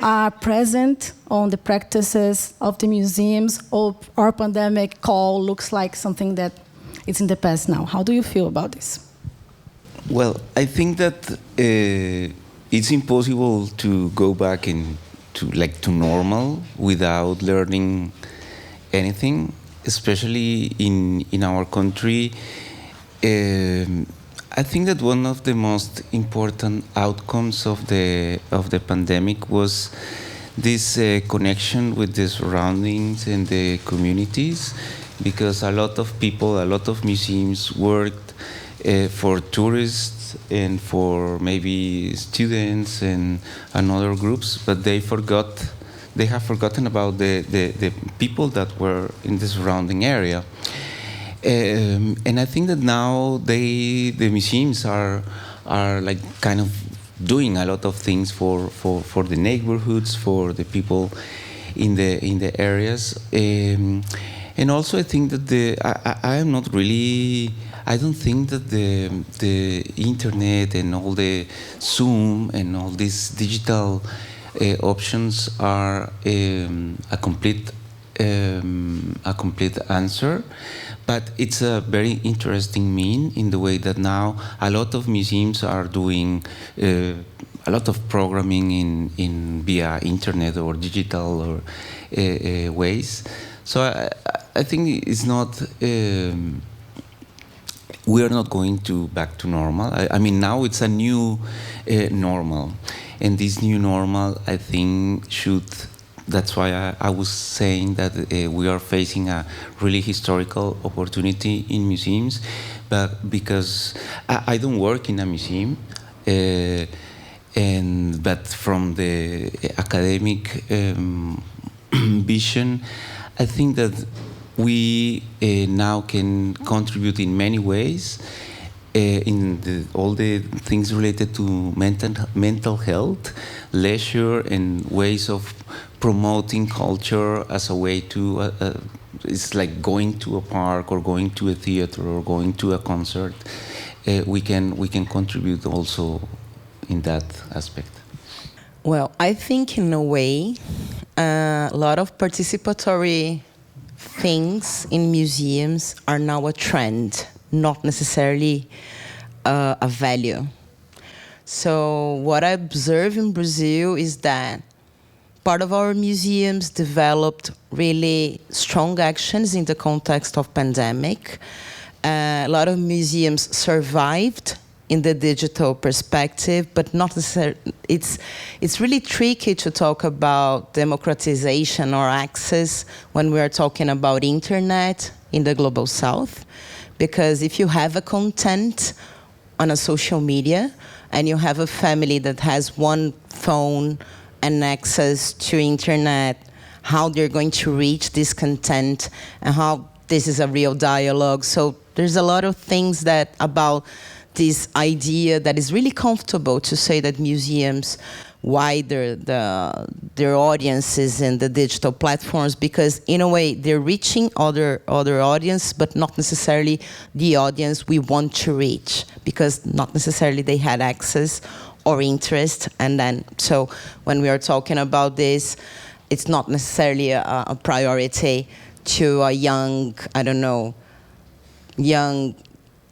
are present on the practices of the museums, or our pandemic call looks like something that is in the past now? How do you feel about this? Well, I think that it's impossible to go back to normal without learning anything, especially in our country. I think that one of the most important outcomes of the pandemic was this connection with the surroundings and the communities, because a lot of people, a lot of museums worked for tourists and for maybe students and other groups, but they have forgotten about the people that were in the surrounding area. And I think that now the museums are like kind of doing a lot of things for the neighborhoods, for the people in the areas. And also I think that I don't think that the internet and all the Zoom and all these digital options are a complete answer. But it's a very interesting mean in the way that now a lot of museums are doing a lot of programming in via internet or digital or ways. So I think it's not. We are not going back to normal. I mean, now it's a new normal, and this new normal, I think, should. That's why I was saying that we are facing a really historical opportunity in museums, but because I don't work in a museum, but from the academic vision, I think that we now can contribute in many ways in all the things related to mental health, leisure, and ways of promoting culture as a way to, it's like going to a park or going to a theater or going to a concert. We can contribute also in that aspect. Well, I think in a way, a lot of participatory things in museums are now a trend, not necessarily a value. So what I observe in Brazil is that part of our museums developed really strong actions in the context of pandemic. A lot of museums survived in the digital perspective, but not necessarily. It's really tricky to talk about democratization or access when we are talking about internet in the global south, because if you have a content on a social media and you have a family that has one phone and access to internet, how they're going to reach this content and how this is a real dialogue. So there's a lot of things that about this idea that is really comfortable to say that museums widen their audiences in the digital platforms, because in a way they're reaching other audience, but not necessarily the audience we want to reach, because not necessarily they had access or interest. And then, so when we are talking about this, it's not necessarily a priority to a young, young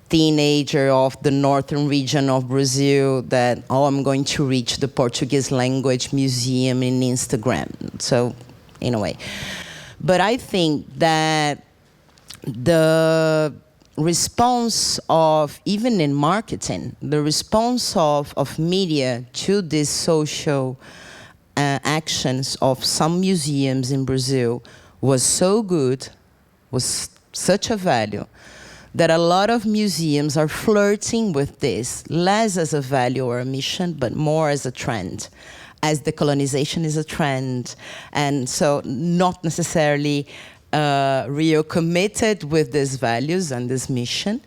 teenager of the northern region of Brazil that, I'm going to reach the Portuguese language museum in Instagram. So, in a way. But I think that the response of, even in marketing, the response of media to these social actions of some museums in Brazil was so good, was such a value, that a lot of museums are flirting with this, less as a value or a mission, but more as a trend. as decolonization is a trend. And so not necessarily real committed with these values and this mission.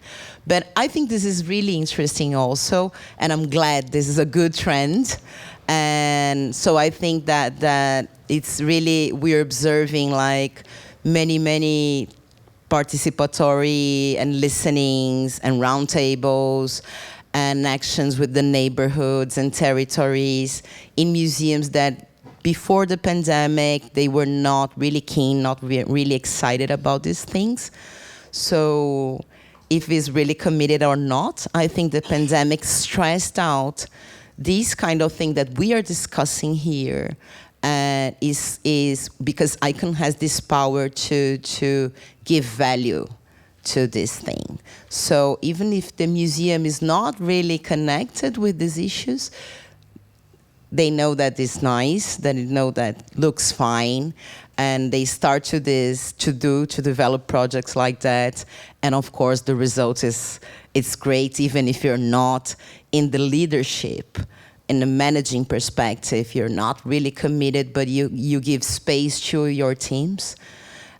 But I think this is really interesting also, and I'm glad this is a good trend. And so I think that it's really, we're observing like many participatory and listenings and roundtables and actions with the neighborhoods and territories in museums that before the pandemic, they were not really keen, not really excited about these things. So if it's really committed or not, I think the pandemic stressed out this kind of thing that we are discussing here, is because ICOM has this power to give value to this thing. So even if the museum is not really connected with these issues, they know that it's nice, they know that looks fine, and they start to develop projects like that. And of course, the result is, it's great, even if you're not in the leadership, in the managing perspective, you're not really committed, but you give space to your teams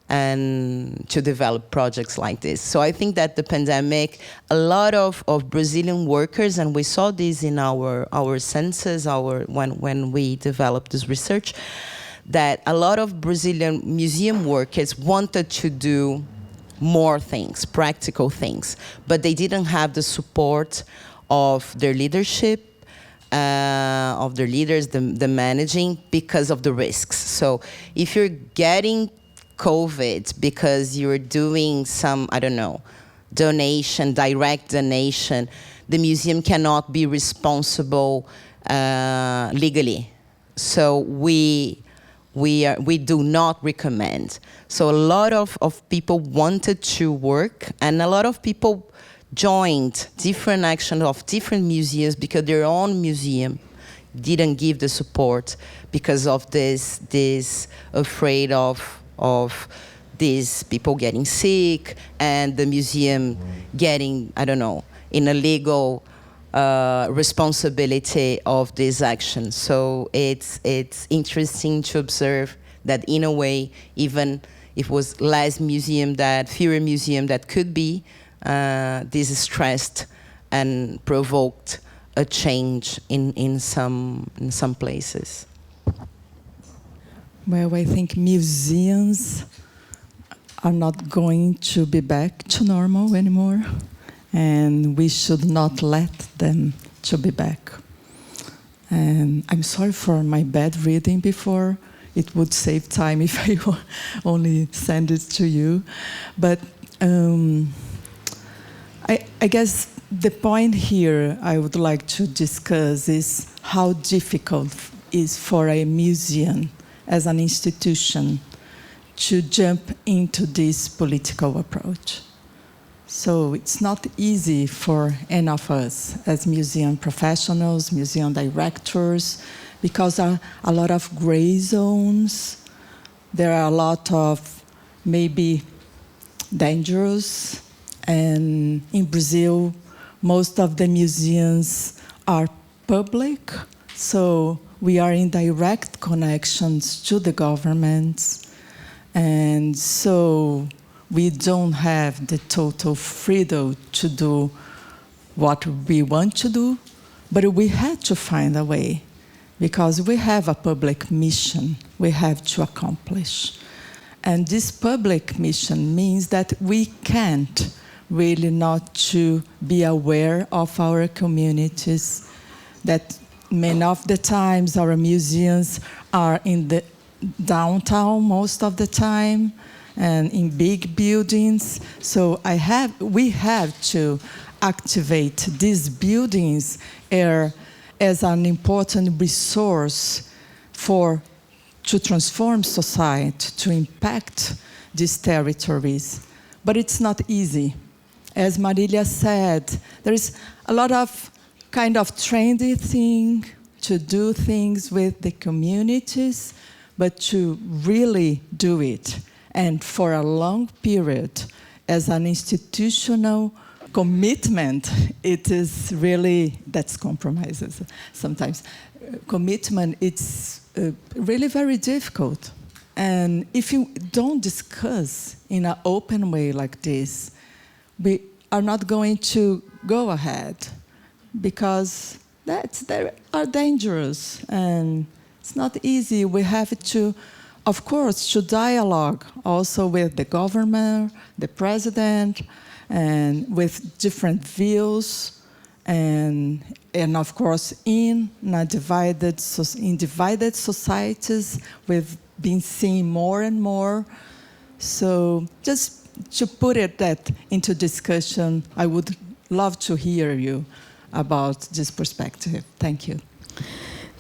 and to develop projects like this. So I think that the pandemic, a lot of Brazilian workers, and we saw this in our census, when we developed this research, that a lot of Brazilian museum workers wanted to do more things, practical things, but they didn't have the support of their leadership, of their leaders, the managing, because of the risks. So if you're getting COVID because you're doing some, I don't know, donation, direct donation, the museum cannot be responsible legally. So we do not recommend. So a lot of people wanted to work, and a lot of people joined different actions of different museums because their own museum didn't give the support because of this afraid of these people getting sick and the museum getting, I don't know, in a legal responsibility of this action. So it's interesting to observe that in a way, even if it was fewer museum that could be, this stressed and provoked a change in some places. Well, I think museums are not going to be back to normal anymore, and we should not let them to be back. And I'm sorry for my bad reading before. It would save time if I only send it to you. But I guess the point here I would like to discuss is how difficult it is for a museum as an institution to jump into this political approach. So it's not easy for any of us as museum professionals, museum directors, because there are a lot of gray zones. There are a lot of maybe dangerous. And in Brazil, most of the museums are public, so we are in direct connections to the governments, and so we don't have the total freedom to do what we want to do, but we had to find a way, because we have a public mission we have to accomplish. And this public mission means that we can't really not to be aware of our communities, that many of the times our museums are in the downtown most of the time and in big buildings. So we have to activate these buildings as an important resource to transform society, to impact these territories. But it's not easy. As Marilia said, there is a lot of kind of trendy thing to do things with the communities, but to really do it, and for a long period, as an institutional commitment, it is really, that's compromises sometimes. commitment, it's really very difficult. And if you don't discuss in an open way like this, we are not going to go ahead, because they are dangerous and it's not easy. We have to, of course, to dialogue also with the government, the president, and with different views, and of course in divided societies we've been seeing more and more. So just to put that into discussion, I would love to hear you about this perspective. Thank you.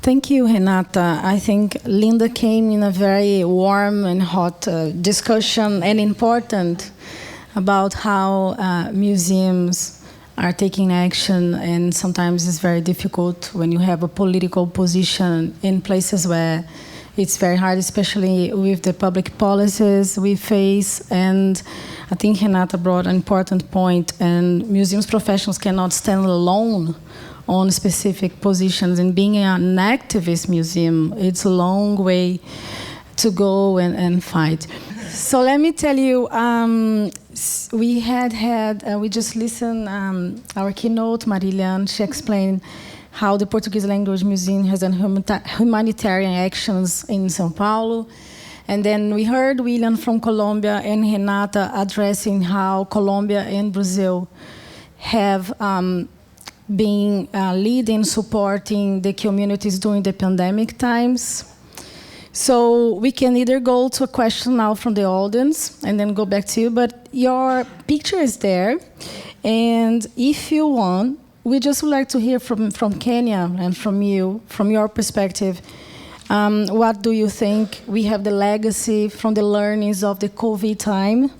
Thank you, Renata. I think Linda came in a very warm and hot discussion, and important, about how museums are taking action, and sometimes it's very difficult when you have a political position in places where it's very hard, especially with the public policies we face. And I think Renata brought an important point, and museums professionals cannot stand alone on specific positions. And being an activist museum, it's a long way to go and fight. So let me tell you, we just listened our keynote, Marilia. She explained how the Portuguese Language Museum has done humanitarian actions in São Paulo. And then we heard William from Colombia and Renata addressing how Colombia and Brazil have been leading, supporting the communities during the pandemic times. So we can either go to a question now from the audience and then go back to you, but your picture is there. And if you want, we just would like to hear from Kenya and from you, from your perspective. What do you think we have the legacy from the learnings of the COVID time?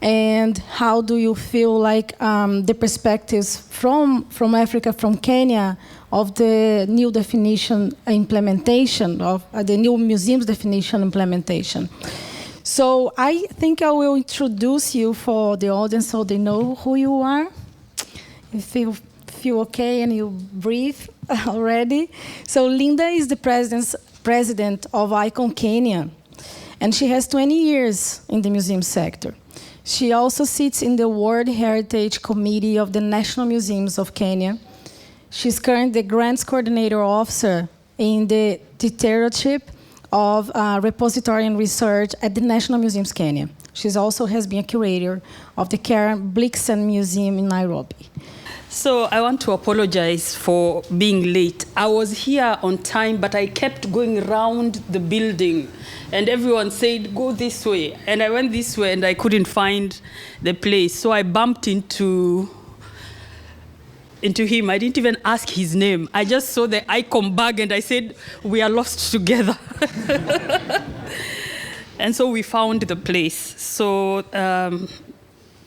And how do you feel like the perspectives from Africa, from Kenya, of the new definition implementation, of the new museum's definition implementation? So I think I will introduce you for the audience so they know who you are. If you feel okay and you breathe already. So Linda is the president of ICOM Kenya, and she has 20 years in the museum sector. She also sits in the World Heritage Committee of the National Museums of Kenya. She's currently the Grants Coordinator Officer in the Tutorship of Repository and Research at the National Museums Kenya. She also has been a curator of the Karen Blixen Museum in Nairobi. So I want to apologize for being late. I was here on time, but I kept going around the building, and everyone said, go this way. And I went this way, and I couldn't find the place. So I bumped into him. I didn't even ask his name. I just saw the ICOM bag, and I said, we are lost together. And so we found the place. So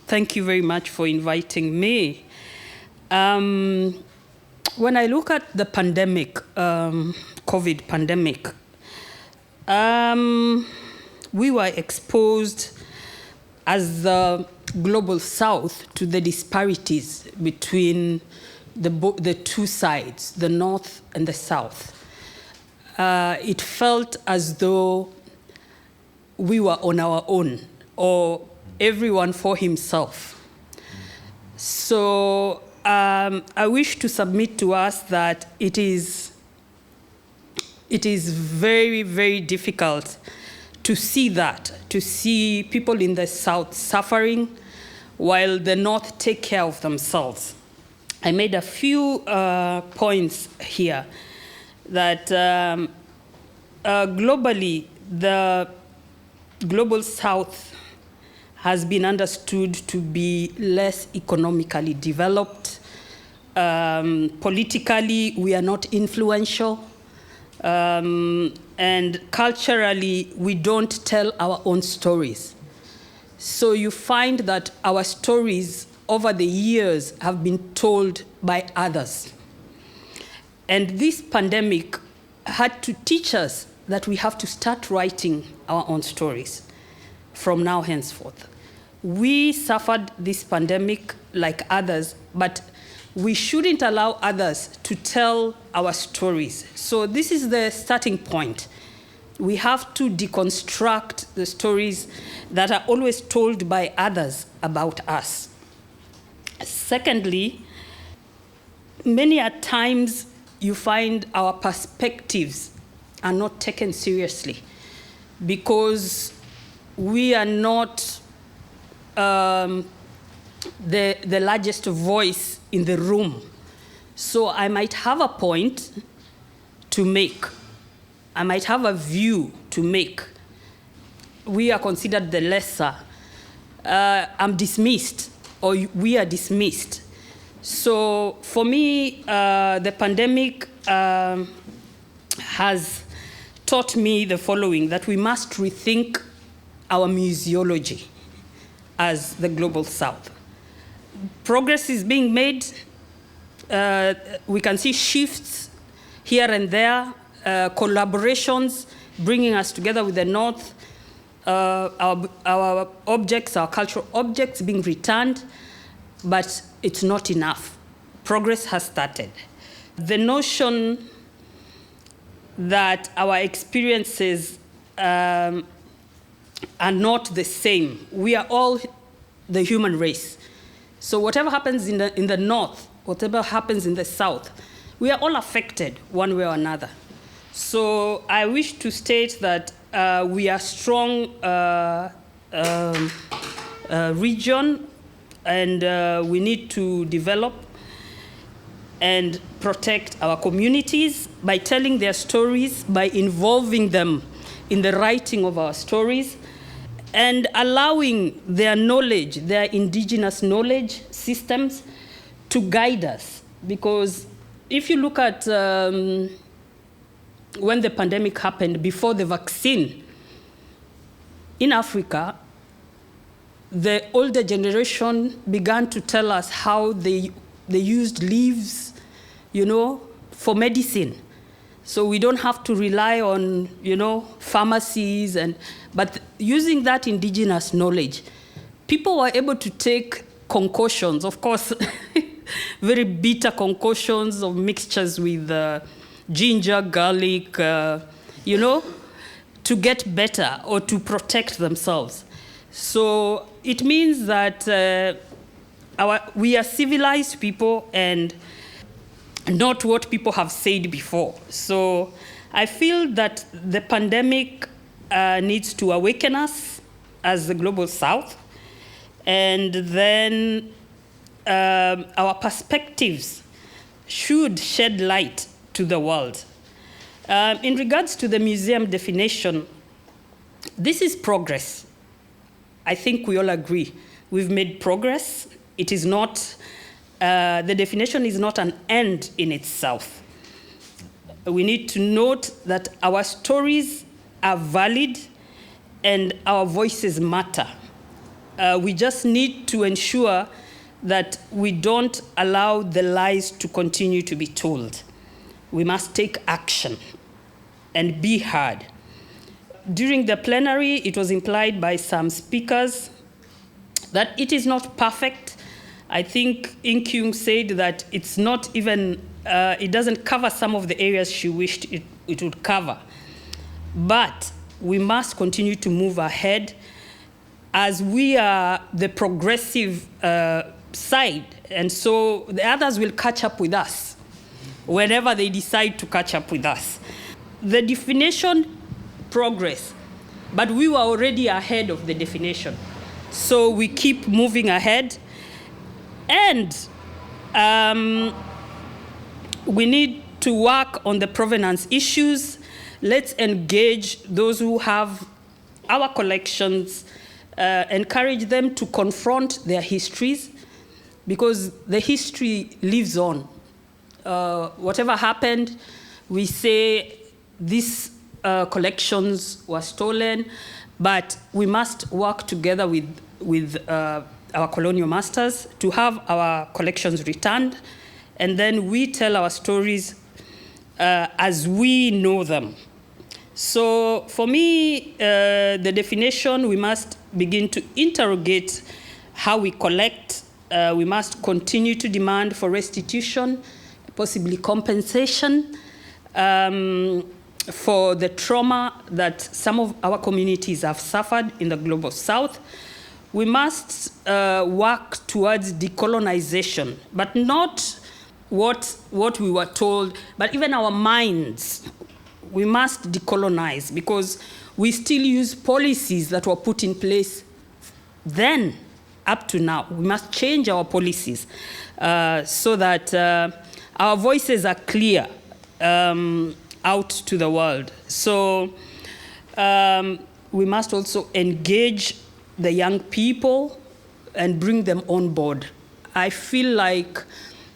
thank you very much for inviting me. When I look at the pandemic, COVID pandemic, we were exposed as the global south to the disparities between the two sides, the north and the south. It felt as though we were on our own, or everyone for himself. So I wish to submit to us that it is very, very difficult to see that, to see people in the south suffering while the north take care of themselves. I made a few points here that globally, the global south has been understood to be less economically developed. Politically, we are not influential. And culturally, we don't tell our own stories. So you find that our stories over the years have been told by others. And this pandemic had to teach us that we have to start writing our own stories from now henceforth. We suffered this pandemic like others, but we shouldn't allow others to tell our stories. So this is the starting point. We have to deconstruct the stories that are always told by others about us. Secondly, many a times you find our perspectives are not taken seriously because we are not the largest voice in the room. So I might have a point to make. I might have a view to make. We are considered the lesser. I'm dismissed, or we are dismissed. So for me, the pandemic has taught me the following, that we must rethink our museology as the Global South. Progress is being made. We can see shifts here and there, collaborations bringing us together with the North, our objects, our cultural objects being returned, but it's not enough. Progress has started. The notion that our experiences are not the same. We are all the human race. So whatever happens in the North, whatever happens in the South, we are all affected one way or another. So I wish to state that we are a strong region, and we need to develop and protect our communities by telling their stories, by involving them in the writing of our stories, and allowing their knowledge, their indigenous knowledge systems to guide us. Because if you look at when the pandemic happened, before the vaccine, in Africa, the older generation began to tell us how they used leaves, for medicine. So we don't have to rely on, pharmacies, but using that indigenous knowledge, people were able to take concoctions, of course, very bitter concoctions of mixtures with ginger, garlic, to get better or to protect themselves. So it means that we are civilized people and not what people have said before. So I feel that the pandemic needs to awaken us as the Global South, and then our perspectives should shed light to the world. In regards to the museum definition, this is progress. I think we all agree. We've made progress. It is not, the definition is not an end in itself. We need to note that our stories are valid and our voices matter. We just need to ensure that we don't allow the lies to continue to be told. We must take action and be heard. During the plenary, it was implied by some speakers that it is not perfect. I think Inkyung said that it's not even, it doesn't cover some of the areas she wished it would cover. But we must continue to move ahead as we are the progressive side. And so the others will catch up with us whenever they decide to catch up with us. The definition, progress, but we were already ahead of the definition. So we keep moving ahead, and we need to work on the provenance issues. Let's engage those who have our collections, encourage them to confront their histories, because the history lives on. Whatever happened, we say these collections were stolen, but we must work together with our colonial masters to have our collections returned, and then we tell our stories as we know them. So for me, the definition, we must begin to interrogate how we collect, we must continue to demand for restitution, possibly compensation, for the trauma that some of our communities have suffered in the Global South. We must work towards decolonization, but not what we were told, but even our minds. We must decolonize because we still use policies that were put in place then up to now. We must change our policies so that our voices are clear out to the world. So we must also engage the young people and bring them on board. I feel like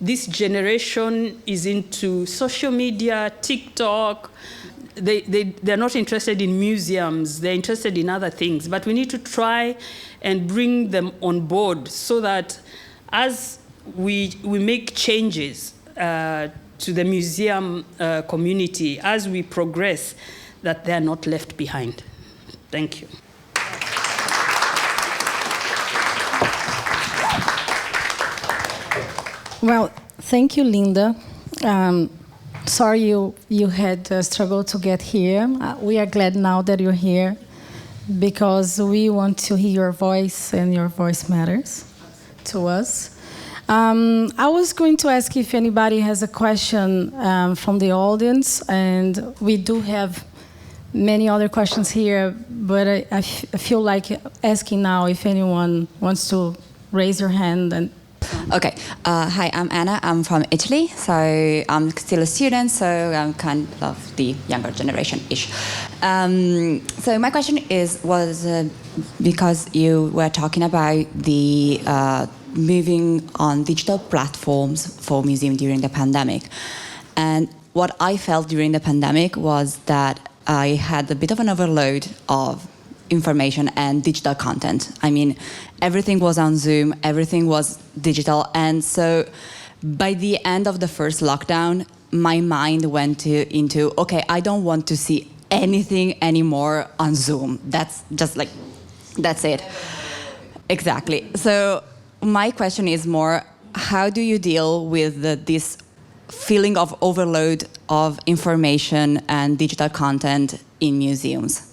this generation is into social media, TikTok. They're not interested in museums. They're interested in other things. But we need to try and bring them on board so that as we make changes to the museum community, as we progress, that they're not left behind. Thank you. Well, thank you, Linda. Sorry you had struggled to get here. We are glad now that you're here because we want to hear your voice, and your voice matters to us. I was going to ask if anybody has a question from the audience, and we do have many other questions here, but I feel like asking now if anyone wants to raise your hand. And Okay. Hi, I'm Anna. I'm from Italy, so I'm still a student, so I'm kind of the younger generation-ish. So my question was because you were talking about the moving on digital platforms for museum during the pandemic. And what I felt during the pandemic was that I had a bit of an overload of information and digital content. I mean, everything was on Zoom, everything was digital, and so by the end of the first lockdown, my mind went into, okay, I don't want to see anything anymore on Zoom. That's just like, that's it. Exactly. So my question is more, how do you deal with this feeling of overload of information and digital content in museums?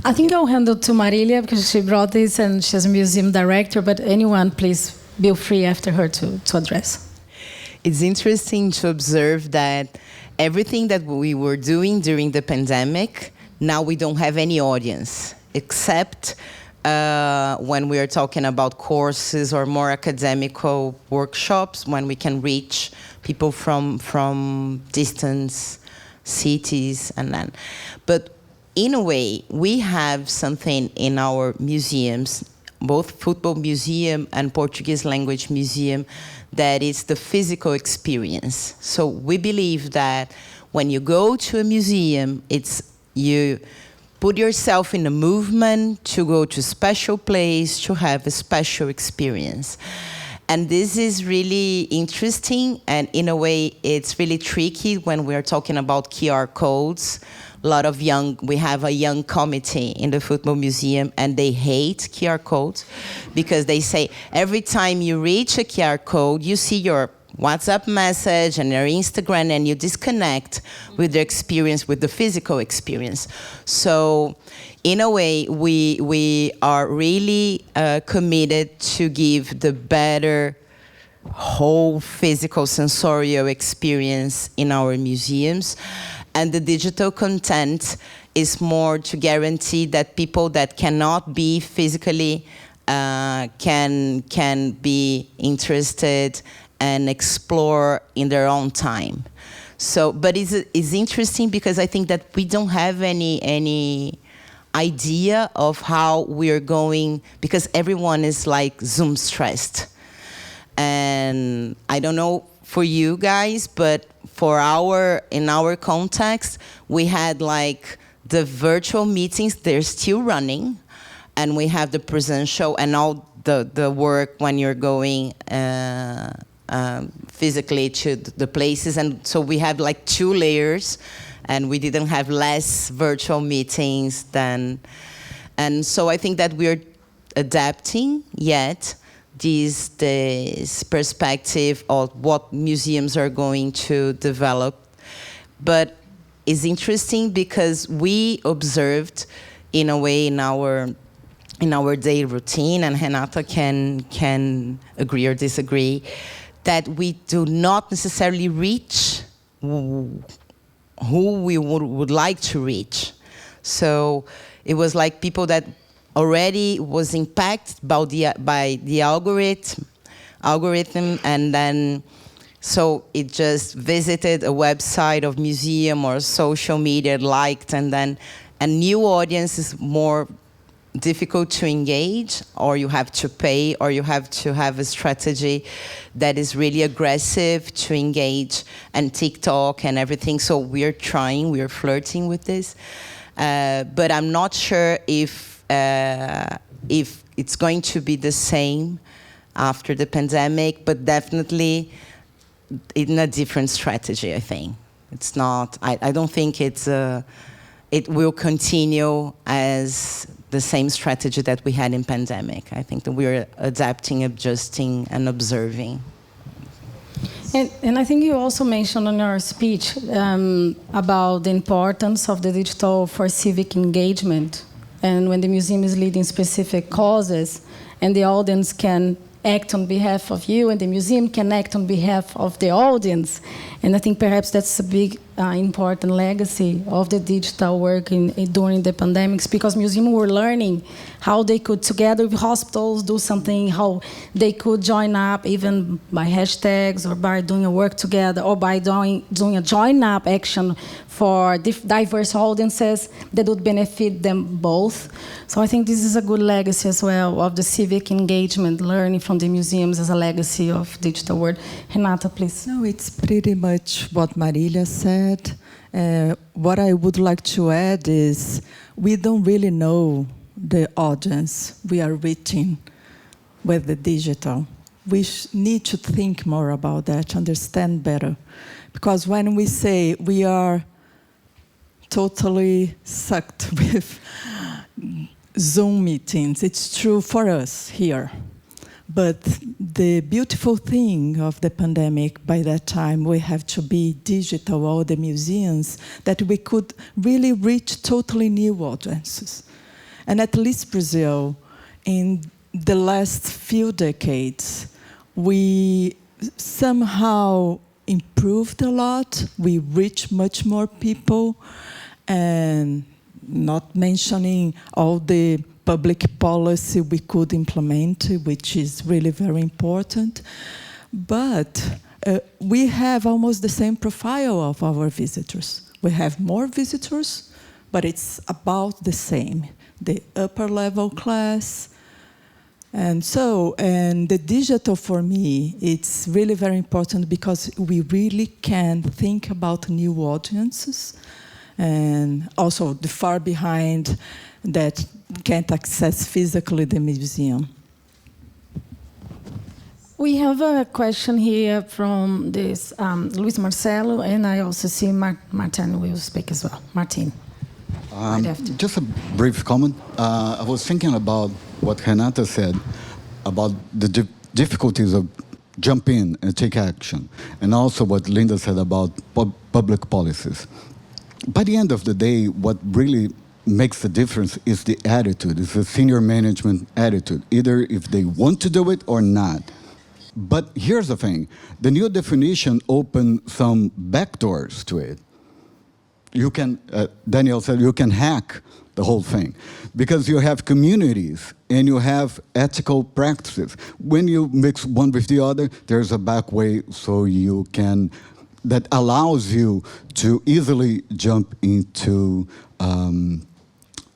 I think I'll hand it to Marilia because she brought this and she's a museum director, but anyone, please feel free after her to address. It's interesting to observe that everything that we were doing during the pandemic, now we don't have any audience, except when we are talking about courses or more academical workshops, when we can reach people from distant cities and then. But in a way, we have something in our museums, both Football Museum and Portuguese Language Museum, that is the physical experience. So we believe that when you go to a museum, it's you put yourself in a movement to go to a special place, to have a special experience. And this is really interesting, and in a way, it's really tricky when we're talking about QR codes. We have a young committee in the Football Museum, and they hate QR codes because they say every time you reach a QR code, you see your WhatsApp message and your Instagram, and you disconnect with the experience, with the physical experience. So in a way, we are really committed to give the better whole physical sensorial experience in our museums. And the digital content is more to guarantee that people that cannot be physically can be interested and explore in their own time. So, but it's interesting because I think that we don't have any idea of how we're going, because everyone is like Zoom stressed. And I don't know for you guys, but in our context, we had like the virtual meetings, they're still running, and we have the presential and all the work when you're going physically to the places. And so we have like 2 layers, and we didn't have less virtual meetings than, and so I think that we're adapting yet. this perspective of what museums are going to develop. But it's interesting because we observed, in a way, in our daily routine, and Renata can agree or disagree, that we do not necessarily reach who we would like to reach. So it was like people that already was impacted by the algorithm, and then so it just visited a website of museum or social media, liked, and then a new audience is more difficult to engage, or you have to pay, or you have to have a strategy that is really aggressive to engage, and TikTok and everything. So we're flirting with this. But I'm not sure if it's going to be the same after the pandemic, but definitely in a different strategy, I think. It's not, I don't think it will continue as the same strategy that we had in pandemic. I think that we're adapting, adjusting, and observing. And I think you also mentioned in your speech about the importance of the digital for civic engagement. And when the museum is leading specific causes, and the audience can act on behalf of you, and the museum can act on behalf of the audience. And I think perhaps that's a big, important legacy of the digital work during the pandemics, because museums were learning how they could, together with hospitals, do something, how they could join up even by hashtags or by doing a work together, or by doing a join-up action for diverse audiences that would benefit them both. So I think this is a good legacy as well of the civic engagement, learning from the museums as a legacy of digital work. Renata, please. No, it's pretty much what Marilia said. What I would like to add is we don't really know the audience we are reaching with the digital. We need to think more about that, understand better. Because when we say we are totally sucked with Zoom meetings, it's true for us here. But the beautiful thing of the pandemic, by that time, we have to be digital, all the museums, that we could really reach totally new audiences. And at least Brazil, in the last few decades, we somehow improved a lot. We reached much more people, and not mentioning all the public policy we could implement, which is really very important. But we have almost the same profile of our visitors. We have more visitors, but it's about the same. The upper level class. And the digital for me, it's really very important because we really can think about new audiences, and also the far behind that can't access physically the museum. We have a question here from this Luis Marcelo, and I also see Martin will speak as well. Martin. Just a brief comment. I was thinking about what Renata said about the difficulties of jump in and take action, and also what Linda said about public policies. By the end of the day, what really makes the difference is the attitude, it's the senior management attitude, either if they want to do it or not. But here's the thing, the new definition opened some backdoors to it. You can, Daniel said, you can hack the whole thing, because you have communities and you have ethical practices. When you mix one with the other, there's a back way so you can, that allows you to easily jump into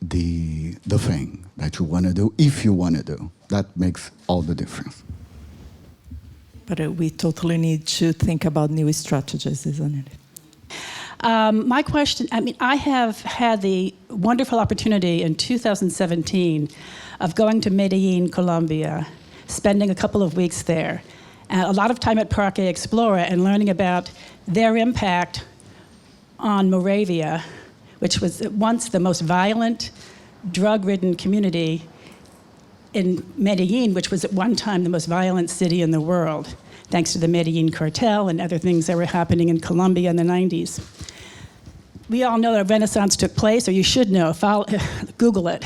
the thing that you want to do, if you want to do. That makes all the difference. But we totally need to think about new strategies, isn't it? My question, I have had the wonderful opportunity in 2017 of going to Medellin, Colombia, spending a couple of weeks there, and a lot of time at Parque Explora and learning about their impact on Moravia, which was once the most violent, drug-ridden community in Medellin, which was at one time the most violent city in the world, thanks to the Medellin cartel and other things that were happening in Colombia in the 90s. We all know a Renaissance took place, or you should know, Google it.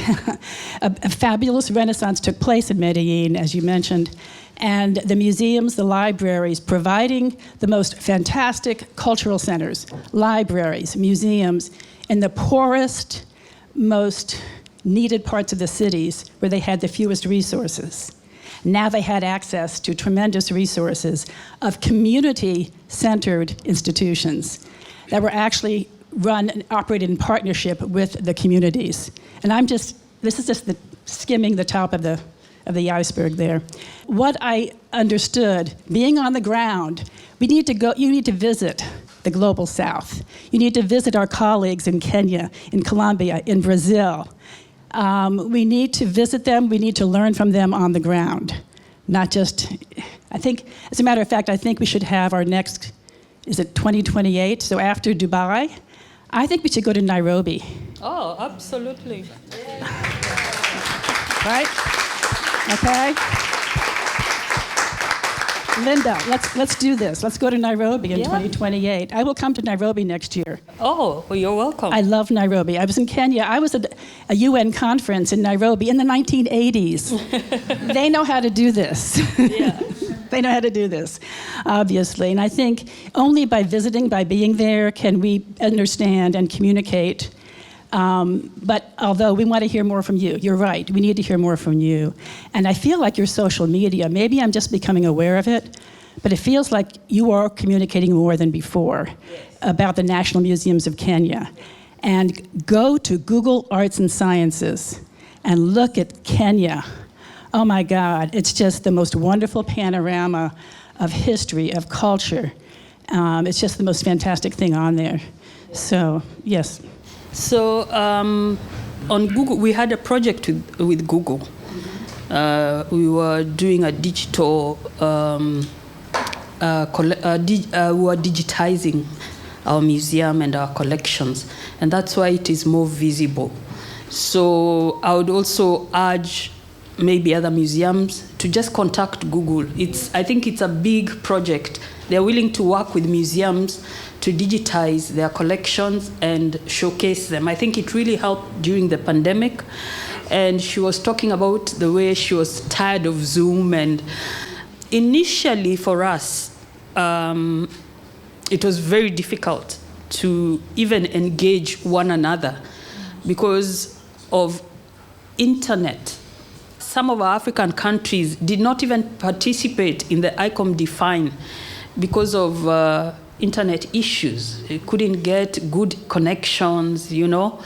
A fabulous Renaissance took place in Medellin, as you mentioned, and the museums, the libraries, providing the most fantastic cultural centers, libraries, museums, in the poorest, most needed parts of the cities where they had the fewest resources. Now they had access to tremendous resources of community-centered institutions that were actually run and operated in partnership with the communities. And this is just skimming the top of the iceberg there. What I understood, being on the ground, you need to visit the Global South. You need to visit our colleagues in Kenya, in Colombia, in Brazil. We need to visit them, we need to learn from them on the ground. Not just, I think, as a matter of fact, I think we should have our next, is it 2028? So after Dubai, I think we should go to Nairobi. Oh, absolutely. Right? Okay? Linda, let's do this. Let's go to Nairobi in 2028. I will come to Nairobi next year. Oh, well, you're welcome. I love Nairobi. I was in Kenya. I was at a UN conference in Nairobi in the 1980s. They know how to do this. Yeah. They know how to do this, obviously. And I think only by visiting, by being there, can we understand and communicate. But although we want to hear more from you, you're right, we need to hear more from you. And I feel like your social media, maybe I'm just becoming aware of it, but it feels like you are communicating more than before about the National Museums of Kenya. And go to Google Arts and Sciences and look at Kenya. Oh my God, it's just the most wonderful panorama of history, of culture. It's just the most fantastic thing on there. So, yes. So on Google, we had a project with Google. We were doing a digital, we were digitizing our museum and our collections, and that's why it is more visible. So I would also urge maybe other museums to just contact Google. I think it's a big project. They're willing to work with museums to digitize their collections and showcase them. I think it really helped during the pandemic. And she was talking about the way she was tired of Zoom. And initially for us, it was very difficult to even engage one another because of internet. Some of our African countries did not even participate in the ICOM-Define because of internet issues. They couldn't get good connections, you know.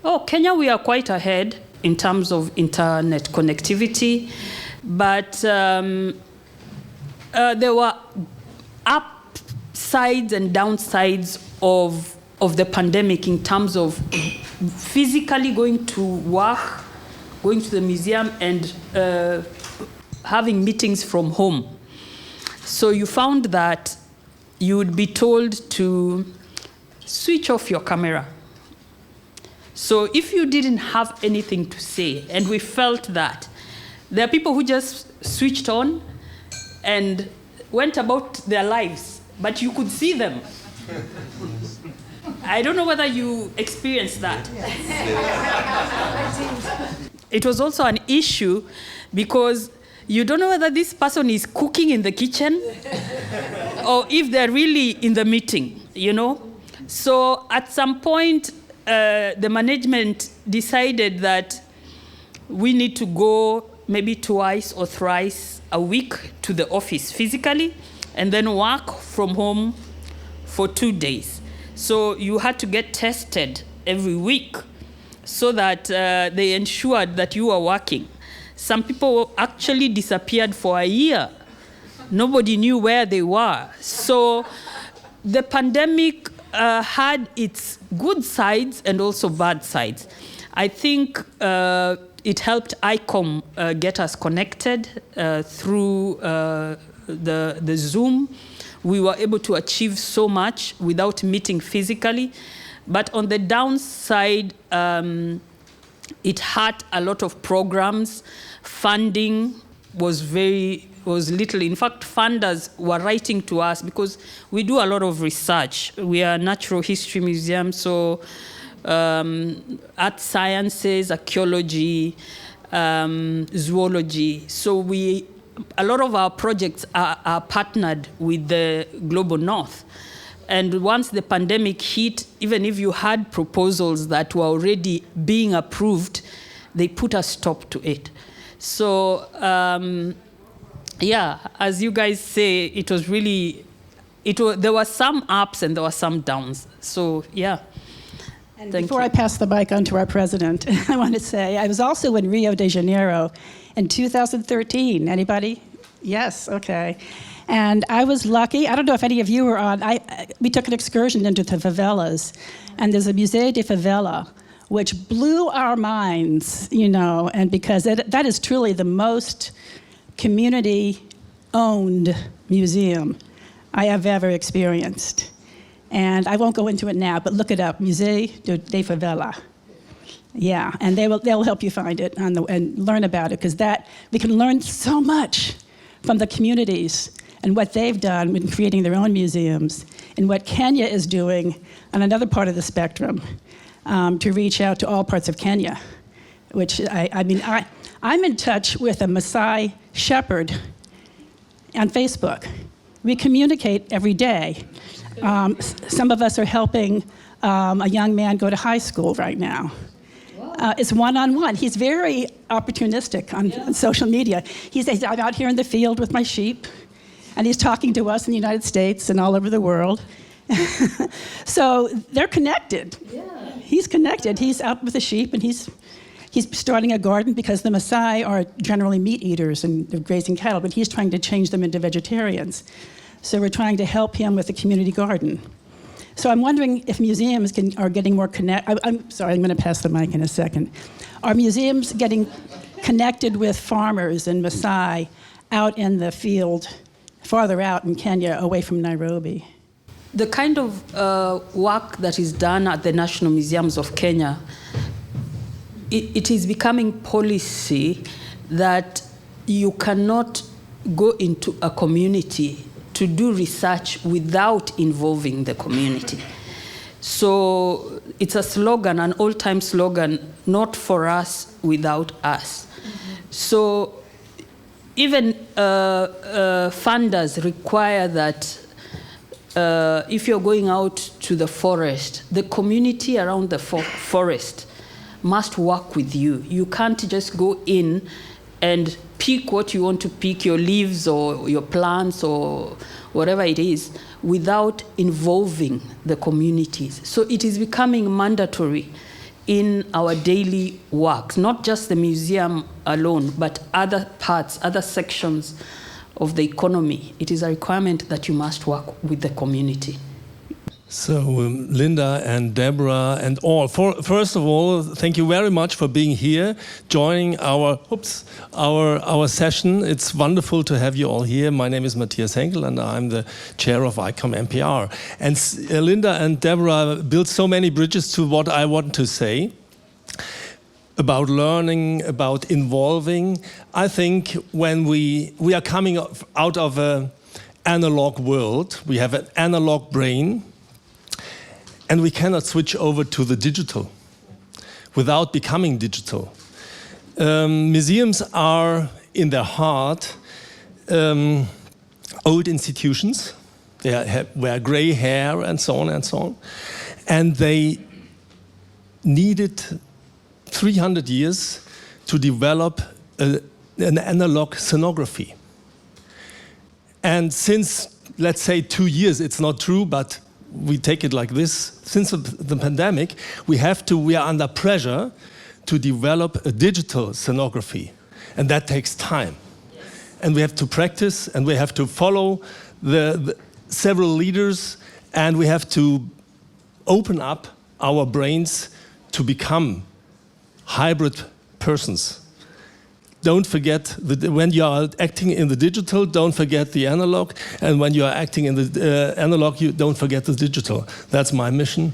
Oh, Kenya, we are quite ahead in terms of internet connectivity, but there were upsides and downsides of the pandemic in terms of physically going to work, going to the museum, and having meetings from home. So you found that you would be told to switch off your camera. So if you didn't have anything to say, and we felt that, there are people who just switched on and went about their lives, but you could see them. I don't know whether you experienced that. It was also an issue because you don't know whether this person is cooking in the kitchen or if they're really in the meeting, you know? So at some point, the management decided that we need to go maybe twice or thrice a week to the office physically and then work from home for 2 days. So you had to get tested every week so that they ensured that you were working. Some people actually disappeared for a year. Nobody knew where they were. So the pandemic had its good sides and also bad sides. I think it helped ICOM get us connected through the Zoom. We were able to achieve so much without meeting physically. But on the downside, it had a lot of programs. Funding was little. In fact, funders were writing to us because we do a lot of research. We are a natural history museum, so art sciences, archaeology, zoology. So a lot of our projects are partnered with the Global North. And once the pandemic hit, even if you had proposals that were already being approved, they put a stop to it. So, yeah, as you guys say, it was really, there were some ups and there were some downs. So, yeah. And before I pass the mic on to our president, I want to say I was also in Rio de Janeiro in 2013. Anybody? Yes, okay. And I was lucky. I don't know if any of you were on. We took an excursion into the favelas, and there's a Museu de Favela, which blew our minds, you know, and because that is truly the most community-owned museum I have ever experienced. And I won't go into it now, but look it up, Museu de Favela. Yeah, and they'll help you find it and learn about it, because we can learn so much from the communities and what they've done in creating their own museums, and what Kenya is doing on another part of the spectrum to reach out to all parts of Kenya, which I'm in touch with a Maasai shepherd on Facebook. We communicate every day. Some of us are helping a young man go to high school right now. It's one-on-one. He's very opportunistic on social media. He says, I'm out here in the field with my sheep, and he's talking to us in the United States and all over the world. So they're connected. Yeah. He's connected. He's out with the sheep, and he's starting a garden, because the Maasai are generally meat eaters and they're grazing cattle, but he's trying to change them into vegetarians. So we're trying to help him with the community garden. So I'm wondering if museums are getting more connected. I'm sorry, I'm going to pass the mic in a second. Are museums getting connected with farmers and Maasai out in the field, farther out in Kenya, away from Nairobi? The kind of work that is done at the National Museums of Kenya, it is becoming policy that you cannot go into a community to do research without involving the community. So it's a slogan, an old-time slogan, not for us, without us. Mm-hmm. So even funders require that if you're going out to the forest, the community around the forest must work with you. You can't just go in and pick what you want to pick, your leaves or your plants or whatever it is, without involving the communities. So it is becoming mandatory in our daily work, not just the museum alone, but other parts, other sections of the economy. It is a requirement that you must work with the community. So, Linda and Deborah and all, first of all, thank you very much for being here, joining our session. It's wonderful to have you all here. My name is Matthias Henkel, and I'm the chair of ICOM-MPR. And Linda and Deborah built so many bridges to what I want to say about learning, about involving. I think when we are coming out of an analog world, we have an analog brain, and we cannot switch over to the digital without becoming digital. Museums are, in their heart, old institutions. They wear gray hair and so on and so on. And they needed 300 years to develop an analog scenography. And since, let's say, 2 years, it's not true, but we take it like this, since the pandemic, we are under pressure to develop a digital scenography. And that takes time. Yes. And we have to practice, and we have to follow the several leaders, and we have to open up our brains to become hybrid persons. Don't forget, when you are acting in the digital, don't forget the analog. And when you are acting in the analog, you don't forget the digital. That's my mission.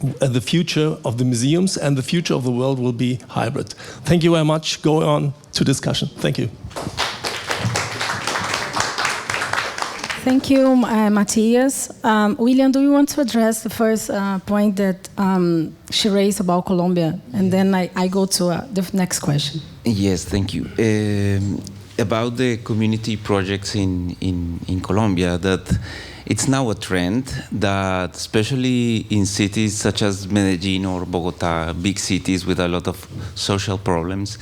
the future of the museums and the future of the world will be hybrid. Thank you very much. Go on to discussion. Thank you. Thank you, Matthias. William, do you want to address the first point that she raised about Colombia? And then I go to the next question. Yes, thank you. About the community projects in Colombia, that it's now a trend that, especially in cities such as Medellin or Bogota, big cities with a lot of social problems,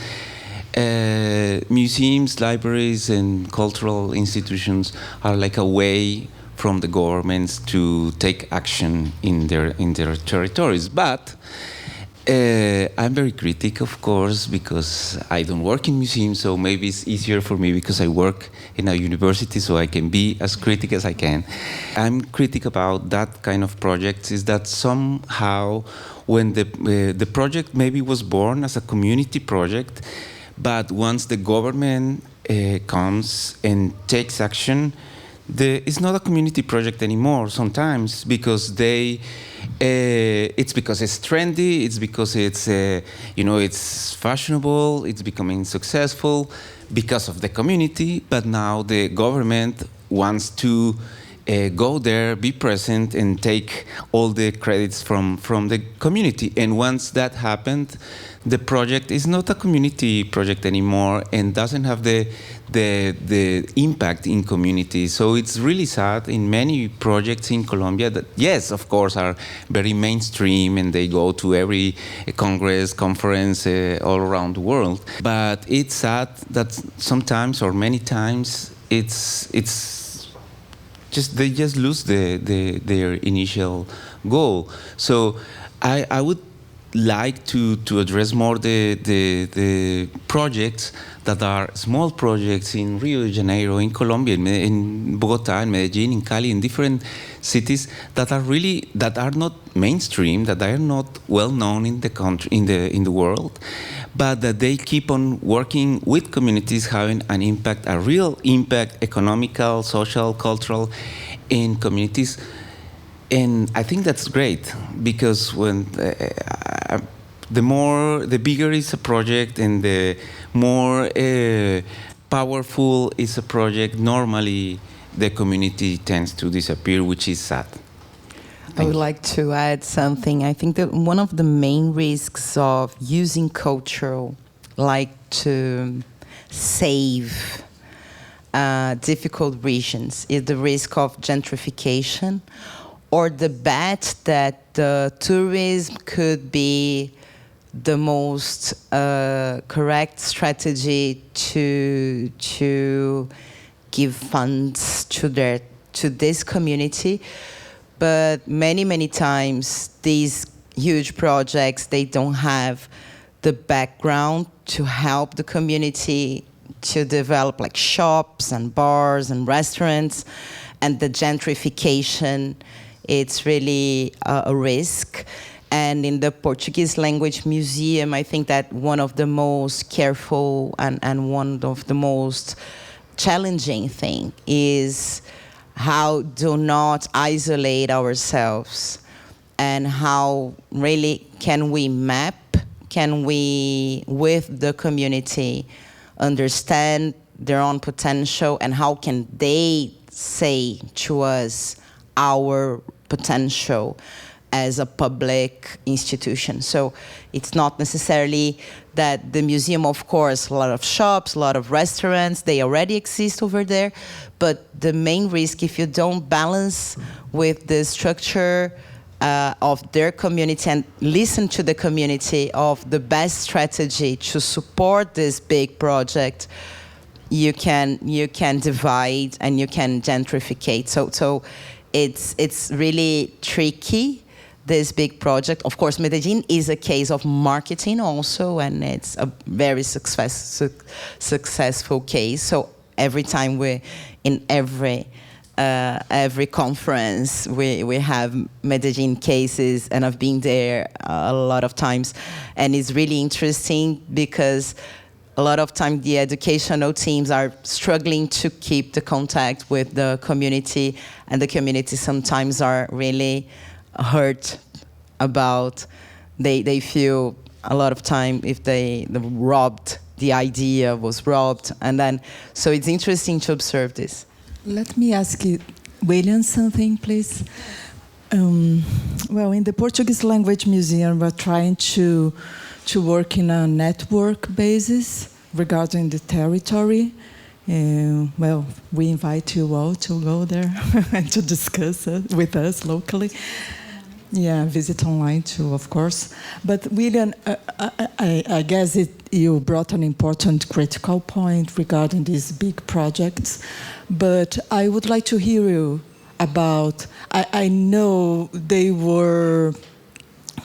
museums, libraries, and cultural institutions are like a way from the governments to take action in their territories. But I'm very critical, of course, because I don't work in museums, so maybe it's easier for me because I work in a university, so I can be as critical as I can. I'm critical about that kind of projects is that somehow when the project maybe was born as a community project, but once the government comes and takes action, it's not a community project anymore sometimes because it's because it's trendy, it's because it's it's fashionable, it's becoming successful because of the community, but now the government wants to go there, be present, and take all the credits from the community. And once that happened, the project is not a community project anymore and doesn't have the impact in community. So it's really sad in many projects in Colombia that, yes, of course, are very mainstream and they go to every conference all around the world. But it's sad that sometimes or many times it's just they just lose their initial goal. So I would like to address more the projects that are small projects in Rio de Janeiro, in Colombia, in Bogota, in Medellin, in Cali, in different cities that are not mainstream, that are not well known in the country, in the world, but that they keep on working with communities, having an impact, a real impact, economical, social, cultural, in communities. And I think that's great because when the bigger is a project and the more powerful is a project, normally the community tends to disappear, which is sad. I would like to add something. I think that one of the main risks of using culture like to save difficult regions is the risk of gentrification, or the bet that tourism could be the most correct strategy to give funds to this community. But many times these huge projects, they don't have the background to help the community to develop like shops and bars and restaurants, and the gentrification, it's really a risk. And in the Portuguese language museum, I think that one of the most careful and one of the most challenging thing is how do not isolate ourselves, and how really can we with the community understand their own potential, and how can they say to us our potential as a public institution. So it's not necessarily that the museum, of course, a lot of shops, a lot of restaurants, they already exist over there, but the main risk, if you don't balance with the structure of their community and listen to the community of the best strategy to support this big project, you can divide and you can gentrificate. So it's really tricky, this big project. Of course, Medellin is a case of marketing also, and it's a very successful case. So every time in every conference, we have Medellin cases, and I've been there a lot of times. And it's really interesting because a lot of time the educational teams are struggling to keep the contact with the community, and the community sometimes are really hurt about they feel a lot of time if the idea was robbed, and then so it's interesting to observe this. Let me ask you, William, something, please. Well, in the Portuguese Language Museum, we're trying to work in a network basis regarding the territory. Well, we invite you all to go there and to discuss with us locally. Yeah, visit online too, of course. But William, I guess you brought an important critical point regarding these big projects. But I would like to hear you about, I know they were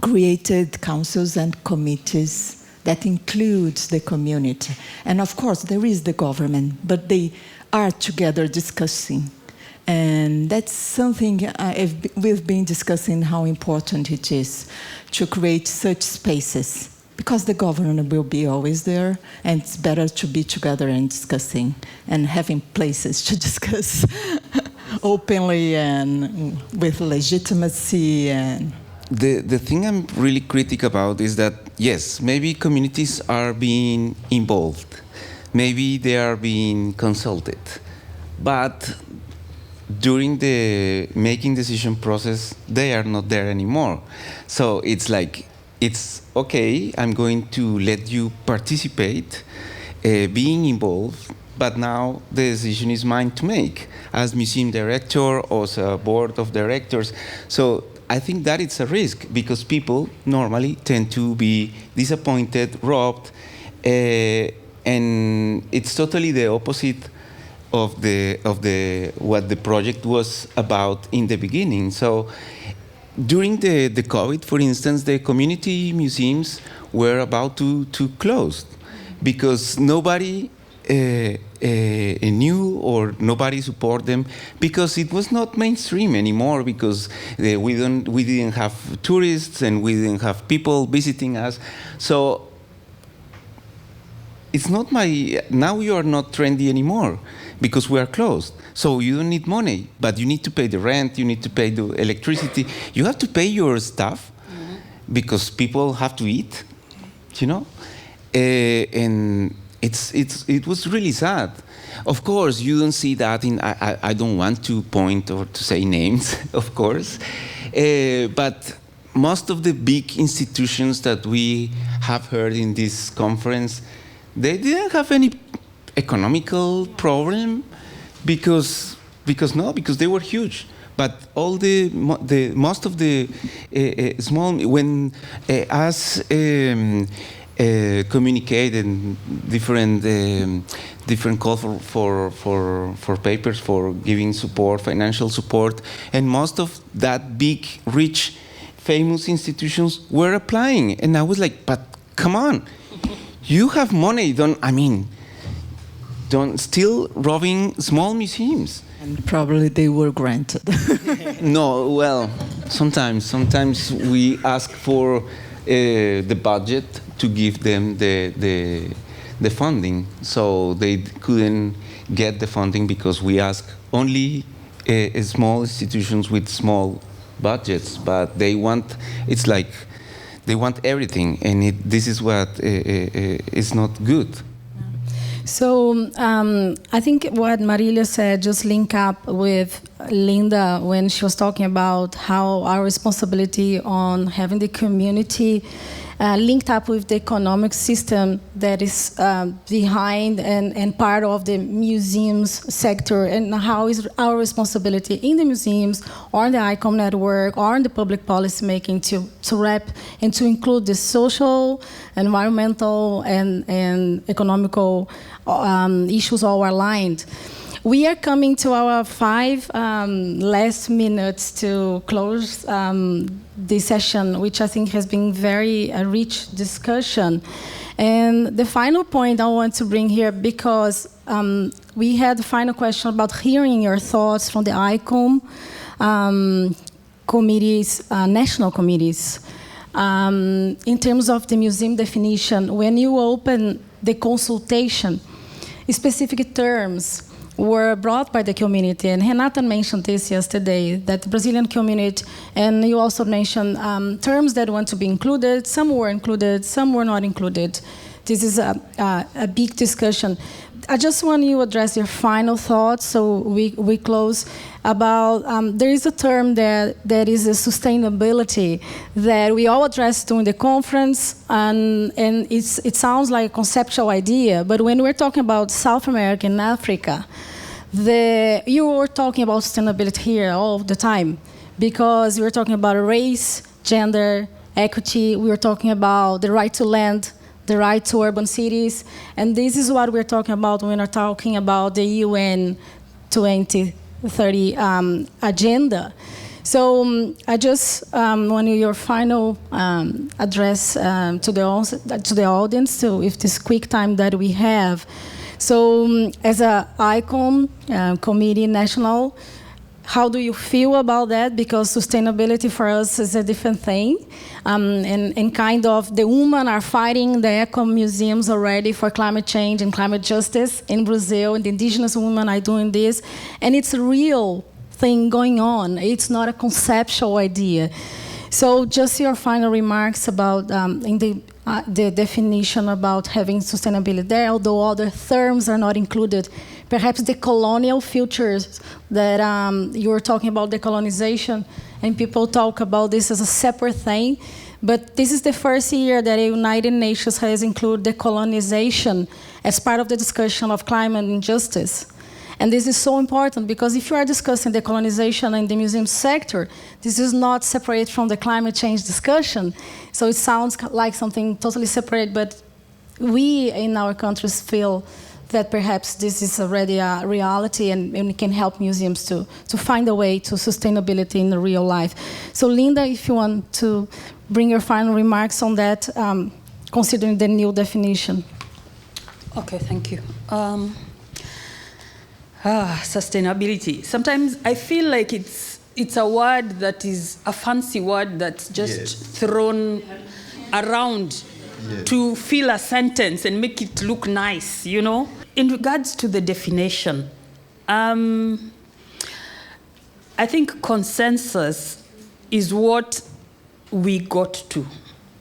created councils and committees that includes the community. And of course, there is the government, but they are together discussing. And that's something we've been discussing, how important it is to create such spaces, because the government will be always there, and it's better to be together and discussing and having places to discuss openly and with legitimacy. And the thing I'm really critical about is that, yes, maybe communities are being involved, maybe they are being consulted, but during the making decision process, they are not there anymore. So it's like, it's okay, I'm going to let you participate, being involved, but now the decision is mine to make as museum director or as a board of directors. So I think that it's a risk, because people normally tend to be disappointed, robbed, and it's totally the opposite of what the project was about in the beginning. So during the COVID, for instance, the community museums were about to close because nobody knew or nobody support them, because it was not mainstream anymore, because we didn't have tourists and we didn't have people visiting us. So it's not now you are not trendy anymore, because we are closed. So you don't need money, but you need to pay the rent, you need to pay the electricity, you have to pay your stuff, because people have to eat, you know? And it was really sad. Of course, you don't see that in, I don't want to point or to say names, of course, but most of the big institutions that we have heard in this conference, they didn't have any economical problem because they were huge. But all most of the small, when us communicated different calls for papers for giving support, financial support, and most of that big, rich, famous institutions were applying, and I was like, but come on, you have money, don't still robbing small museums. And probably they were granted. No, well, sometimes we ask for the budget to give them the funding, so they couldn't get the funding because we ask only small institutions with small budgets, but they want, it's like they want everything, and this is what is not good. So I think what Marilia said just link up with Linda when she was talking about how our responsibility on having the community linked up with the economic system that is behind and part of the museums sector, and how is our responsibility in the museums or in the ICOM network or in the public policy making to wrap and to include the social, environmental, and economical issues all aligned. We are coming to our 5 last minutes to close the session, which I think has been very rich discussion. And the final point I want to bring here, because we had the final question about hearing your thoughts from the ICOM committees, national committees. In terms of the museum definition, when you open the consultation, specific terms were brought by the community. And Renata mentioned this yesterday, that the Brazilian community, and you also mentioned terms that want to be included. Some were included, some were not included. This is a big discussion. I just want you to address your final thoughts, so we close, about, there is a term that is a sustainability that we all addressed during the conference, and it sounds like a conceptual idea, but when we're talking about South America and Africa, you were talking about sustainability here all the time, because we were talking about race, gender, equity, we were talking about the right to land, the right to urban cities, and this is what we're talking about when we're talking about the UN 2030 agenda. So I just want your final address to the audience, with this quick time that we have. So as a ICOM committee national, how do you feel about that? Because sustainability for us is a different thing. And kind of the women are fighting the eco museums already for climate change and climate justice in Brazil, and the indigenous women are doing this. And it's a real thing going on. It's not a conceptual idea. So just your final remarks about the definition about having sustainability there, although other terms are not included. Perhaps the colonial futures that you were talking about, decolonization, and people talk about this as a separate thing. But this is the first year that the United Nations has included decolonization as part of the discussion of climate injustice. And this is so important because if you are discussing decolonization in the museum sector, this is not separate from the climate change discussion. So it sounds like something totally separate, but we in our countries feel that perhaps this is already a reality, and we can help museums to find a way to sustainability in the real life. So Linda, if you want to bring your final remarks on that, considering the new definition. Okay, thank you. Sustainability. Sometimes I feel like it's a word that is a fancy word that's just thrown around to fill a sentence and make it look nice, you know? In regards to the definition, I think consensus is what we got to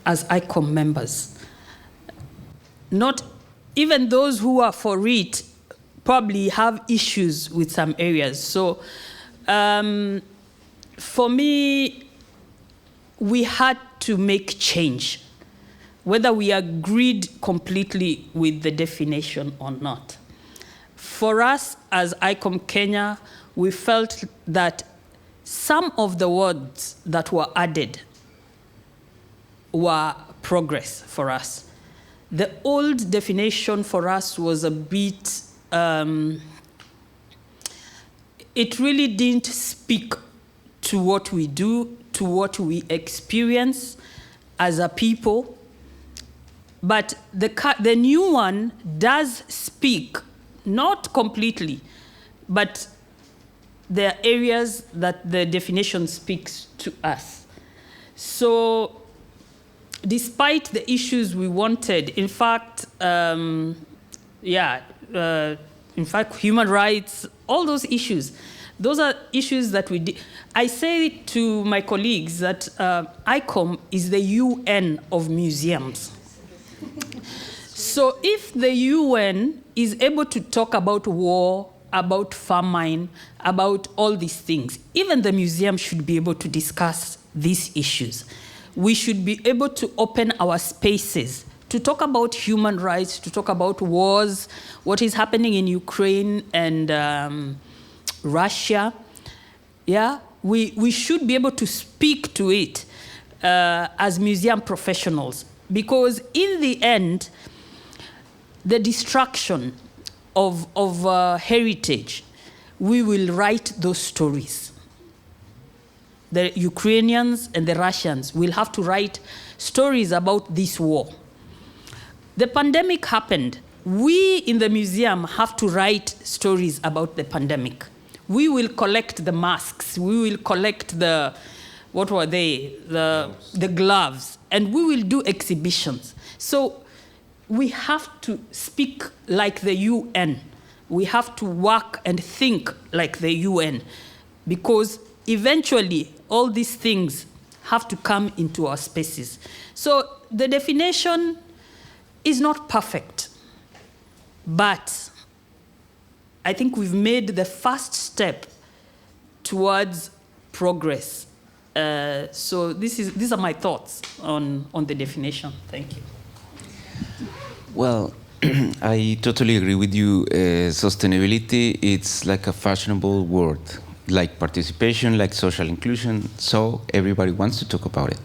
as ICOM members. Not even those who are for it probably have issues with some areas. So for me, we had to make change, whether we agreed completely with the definition or not. For us as ICOM Kenya, we felt that some of the words that were added were progress for us. The old definition for us was a bit, it really didn't speak to what we do, to what we experience as a people. But the new one does speak, not completely, but there are areas that the definition speaks to us. So despite the issues we wanted, in fact, human rights, all those issues, those are issues that we did. I say to my colleagues that ICOM is the UN of museums. So if the UN is able to talk about war, about famine, about all these things, even the museum should be able to discuss these issues. We should be able to open our spaces to talk about human rights, to talk about wars, what is happening in Ukraine and Russia. Yeah, we should be able to speak to it as museum professionals, because in the end, the destruction of heritage, we will write those stories. The Ukrainians and the Russians will have to write stories about this war. The pandemic happened. We in the museum have to write stories about the pandemic. We will collect the masks. We will collect the gloves, and we will do exhibitions. So we have to speak like the UN we have to work and think like the UN, because eventually all these things have to come into our spaces. So the definition is not perfect, but I think we've made the first step towards progress. So these are my thoughts on the definition. Thank you. Well, I totally agree with you. Sustainability, it's like a fashionable word, like participation, like social inclusion, so everybody wants to talk about it.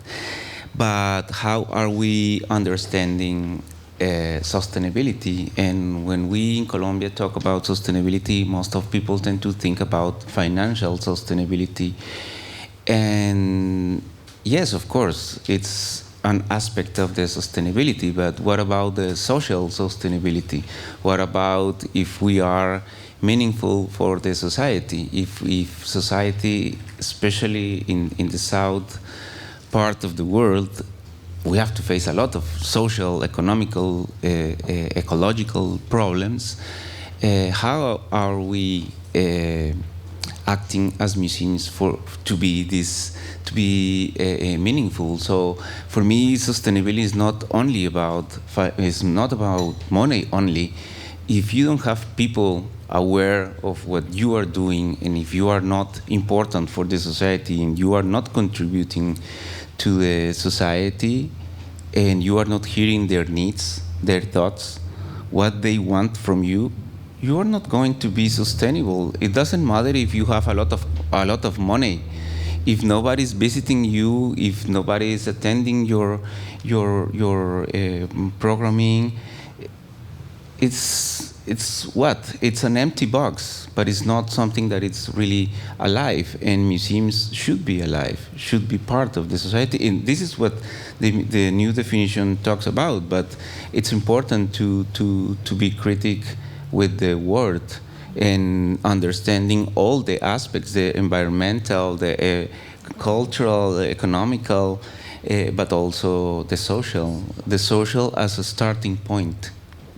But how are we understanding sustainability? And when we in Colombia talk about sustainability, most of people tend to think about financial sustainability. And yes, of course, it's an aspect of the sustainability, but what about the social sustainability? What about if we are meaningful for the society? If society, especially in the south part of the world, we have to face a lot of social, economical, ecological problems. How are we acting as museums to be meaningful? So for me, sustainability is not only about money only. If you don't have people aware of what you are doing, and if you are not important for the society and you are not contributing to the society, and you are not hearing their needs, their thoughts, what they want from you, you are not going to be sustainable. It doesn't matter if you have a lot of money. If nobody's visiting you, if nobody is attending your programming, it's what? It's an empty box, but it's not something that it's really alive. And museums should be alive, should be part of the society. And this is what the new definition talks about. But it's important to be critic with the word and understanding all the aspects, the environmental, the cultural, the economical, but also the social as a starting point,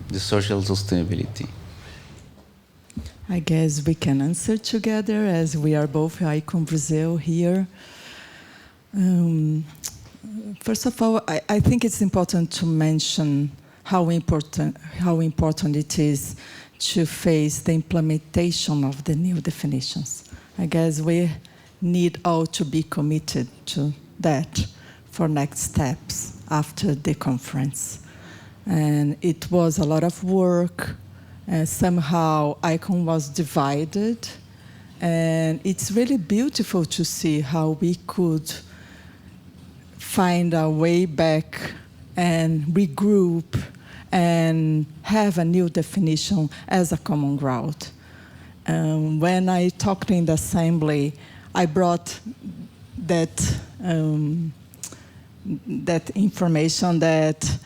the social sustainability. I guess we can answer together, as we are both ICOM Brazil here. First of all, I think it's important to mention how important it is to face the implementation of the new definitions. I guess we need all to be committed to that for next steps after the conference. And it was a lot of work, and somehow ICOM was divided. And it's really beautiful to see how we could find our way back and regroup and have a new definition as a common ground. When I talked in the assembly, I brought that information that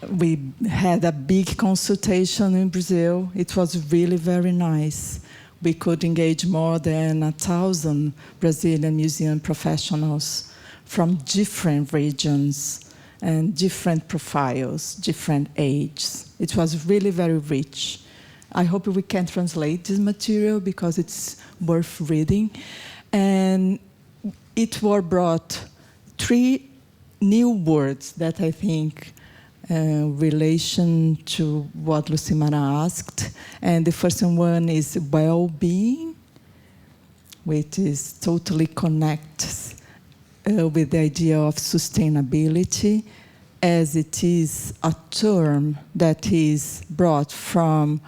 we had a big consultation in Brazil. It was really very nice. We could engage more than 1,000 Brazilian museum professionals from different regions and different profiles, different ages. It was really very rich. I hope we can translate this material because it's worth reading. And it was brought 3 new words that I think relation to what Lucimara asked. And the first one is well-being, which is totally connects with the idea of sustainability, as it is a term that is brought from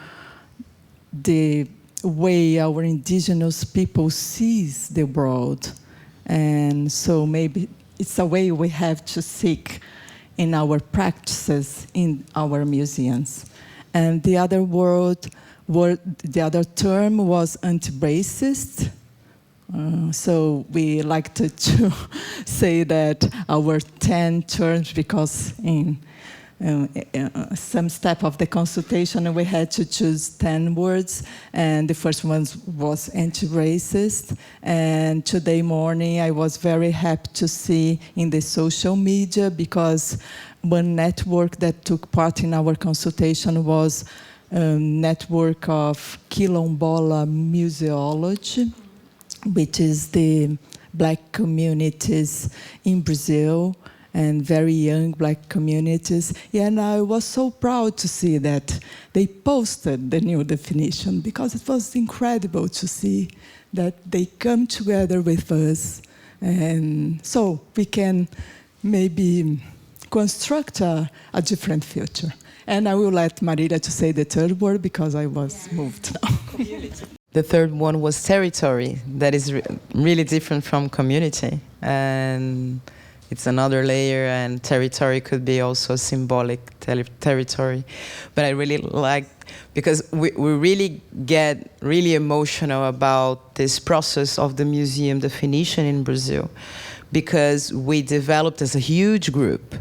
the way our indigenous people sees the world. And so maybe it's a way we have to seek in our practices in our museums. And the other the other term was anti-racist. So we like to say that our 10 terms, because in some step of the consultation we had to choose 10 words, and the first one was anti-racist. And today morning I was very happy to see in the social media, because one network that took part in our consultation was network of Quilombola Museology, which is the black communities in Brazil and very young black communities. Yeah, and I was so proud to see that they posted the new definition, because it was incredible to see that they come together with us. And so we can maybe construct a different future. And I will let Marilia to say the third word, because I was moved now. The third one was territory. That is really different from community. And it's another layer, and territory could be also symbolic territory. But I really like, because we really get really emotional about this process of the museum definition in Brazil, because we developed as a huge group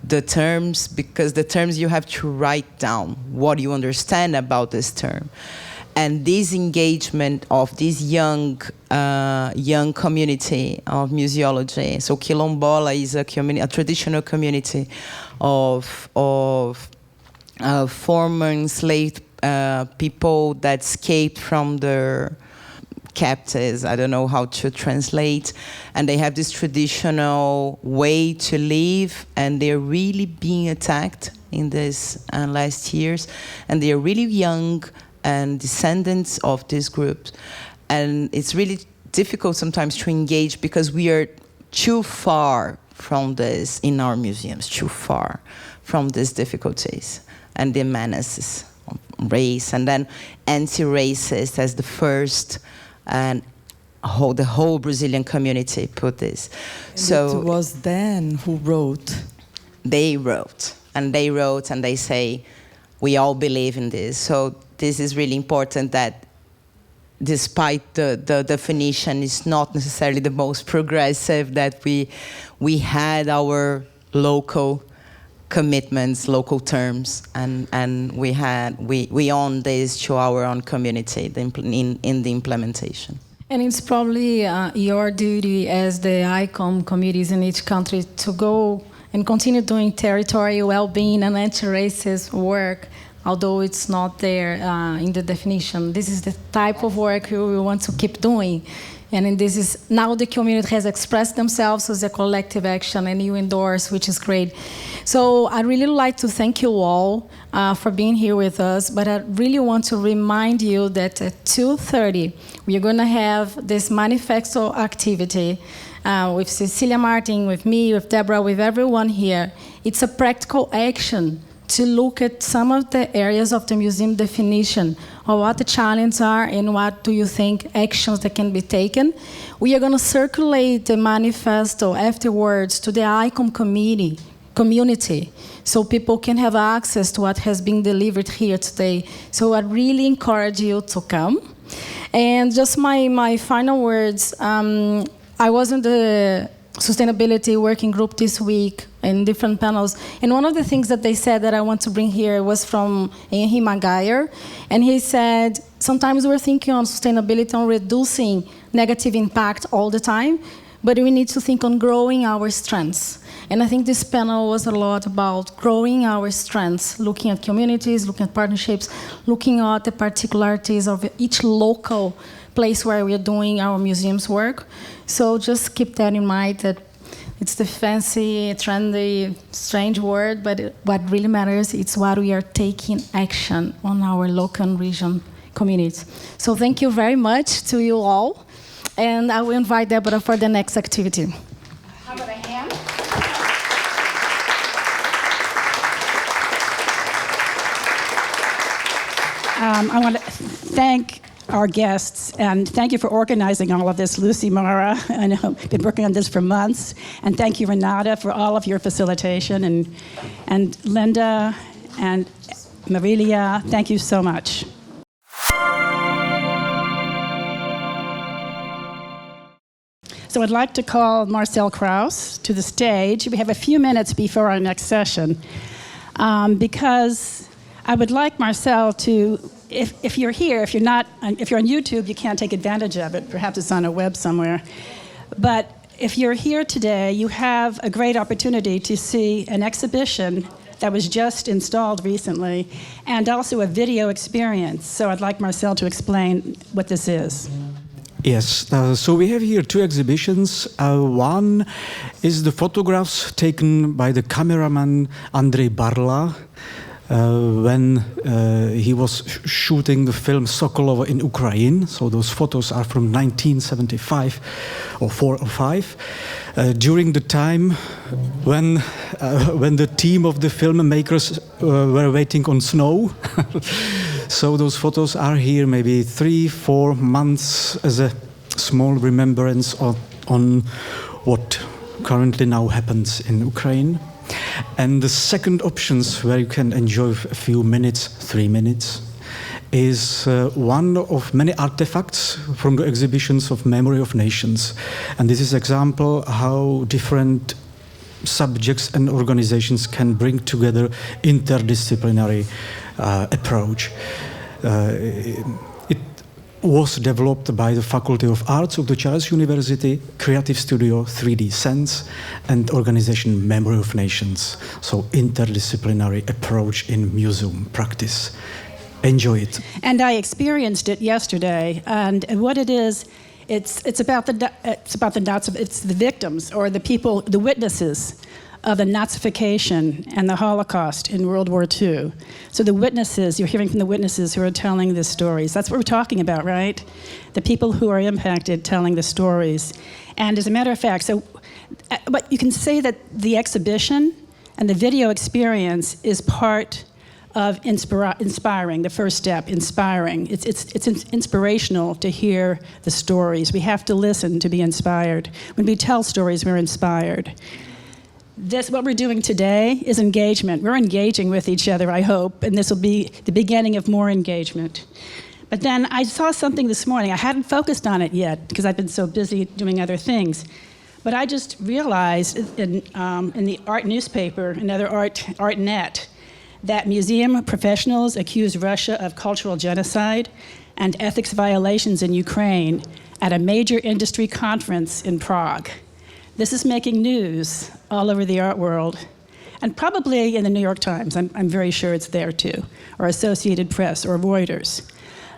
the terms, because the terms you have to write down what you understand about this term. And this engagement of this young community of museology. So Quilombola is a traditional community of former enslaved people that escaped from their captives. I don't know how to translate. And they have this traditional way to live, and they're really being attacked in these last years. And they're really young and descendants of these groups. And it's really difficult sometimes to engage, because we are too far from this in our museums, too far from these difficulties and the menaces of race, and then anti-racist as the first, and the whole Brazilian community put this. And so it was then who wrote? They wrote, and they say, we all believe in this. So this is really important, that despite the definition is not necessarily the most progressive, that we had our local commitments, local terms, and we own this to our own community in the implementation. And it's probably your duty as the ICOM committees in each country to go and continue doing territory, well-being, and anti-racist work, although it's not there in the definition. This is the type of work we want to keep doing. And this is, now the community has expressed themselves as a collective action, and you endorse, which is great. So I really like to thank you all for being here with us, but I really want to remind you that at 2:30, we are going to have this manifesto activity with Cecilia Martin, with me, with Deborah, with everyone here. It's a practical action to look at some of the areas of the museum definition, or what the challenges are, and what do you think actions that can be taken. We are going to circulate the manifesto afterwards to the ICOM community, so people can have access to what has been delivered here today. So I really encourage you to come. And just my final words, I was in the sustainability working group this week in different panels, and one of the things that they said that I want to bring here was from Henry Maguire, and he said, sometimes we're thinking on sustainability, on reducing negative impact all the time, but we need to think on growing our strengths. And I think this panel was a lot about growing our strengths, looking at communities, looking at partnerships, looking at the particularities of each local place where we are doing our museum's work. So just keep that in mind, that it's the fancy, trendy, strange word, but what really matters is what we are taking action on our local and region communities. So thank you very much to you all, and I will invite Deborah for the next activity. How about a hand? I want to thank our guests, and thank you for organizing all of this, Lucimara. I know you've been working on this for months. And thank you, Renata, for all of your facilitation, and Linda and Marilia. Thank you so much. So I'd like to call Marcel Kraus to the stage. We have a few minutes before our next session, because I would like Marcel to, if you're here, if you're on YouTube, you can't take advantage of it. Perhaps it's on a web somewhere. But if you're here today, you have a great opportunity to see an exhibition that was just installed recently, and also a video experience. So I'd like Marcel to explain what this is. Yes, so we have here two exhibitions. One is the photographs taken by the cameraman Andrej Barla when he was shooting the film Sokolovo in Ukraine. So those photos are from 1975 or 4 or 5, during the time when the team of the filmmakers were waiting on snow. So those photos are here maybe 3-4 months as a small remembrance on what currently now happens in Ukraine. And the second options where you can enjoy a few minutes, 3 minutes, is one of many artifacts from the exhibitions of Memory of Nations. And this is an example how different subjects and organizations can bring together interdisciplinary approach. It was developed by the Faculty of Arts of the Charles University, Creative Studio 3D Sense, and organization Memory of Nations. So interdisciplinary approach in museum practice. Enjoy it. And I experienced it yesterday, and what it is, it's about the victims or the people, the witnesses of the Nazification and the Holocaust in World War II. So the witnesses, you're hearing from the witnesses who are telling the stories. That's what we're talking about, right? The people who are impacted telling the stories. And as a matter of fact, but you can say that the exhibition and the video experience is part of inspiring, the first step, inspiring. It's inspirational to hear the stories. We have to listen to be inspired. When we tell stories, we're inspired. What we're doing today is engagement. We're engaging with each other, I hope, and this will be the beginning of more engagement. But then I saw something this morning. I hadn't focused on it yet because I've been so busy doing other things. But I just realized in the art newspaper, another ArtNet, that museum professionals accuse Russia of cultural genocide and ethics violations in Ukraine at a major industry conference in Prague. This is making news all over the art world, and probably in the New York Times. I'm very sure it's there too, or Associated Press, or Reuters.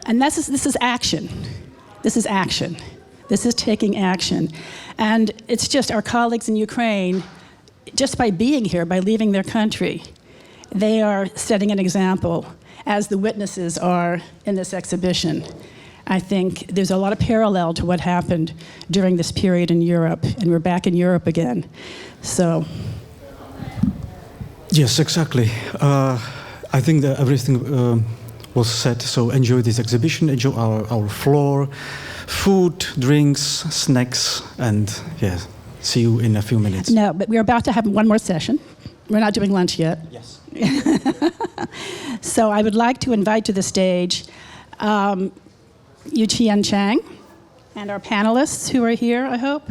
And this is action. This is action. This is taking action. And it's just our colleagues in Ukraine, just by being here, by leaving their country, they are setting an example, as the witnesses are in this exhibition. I think there's a lot of parallel to what happened during this period in Europe, and we're back in Europe again. So. Yes, exactly. I think that everything was said, so enjoy this exhibition, enjoy our floor, food, drinks, snacks, and yeah, see you in a few minutes. No, but we're about to have one more session. We're not doing lunch yet. Yes. So I would like to invite to the stage Yu-Chien Chang and our panelists who are here, I hope.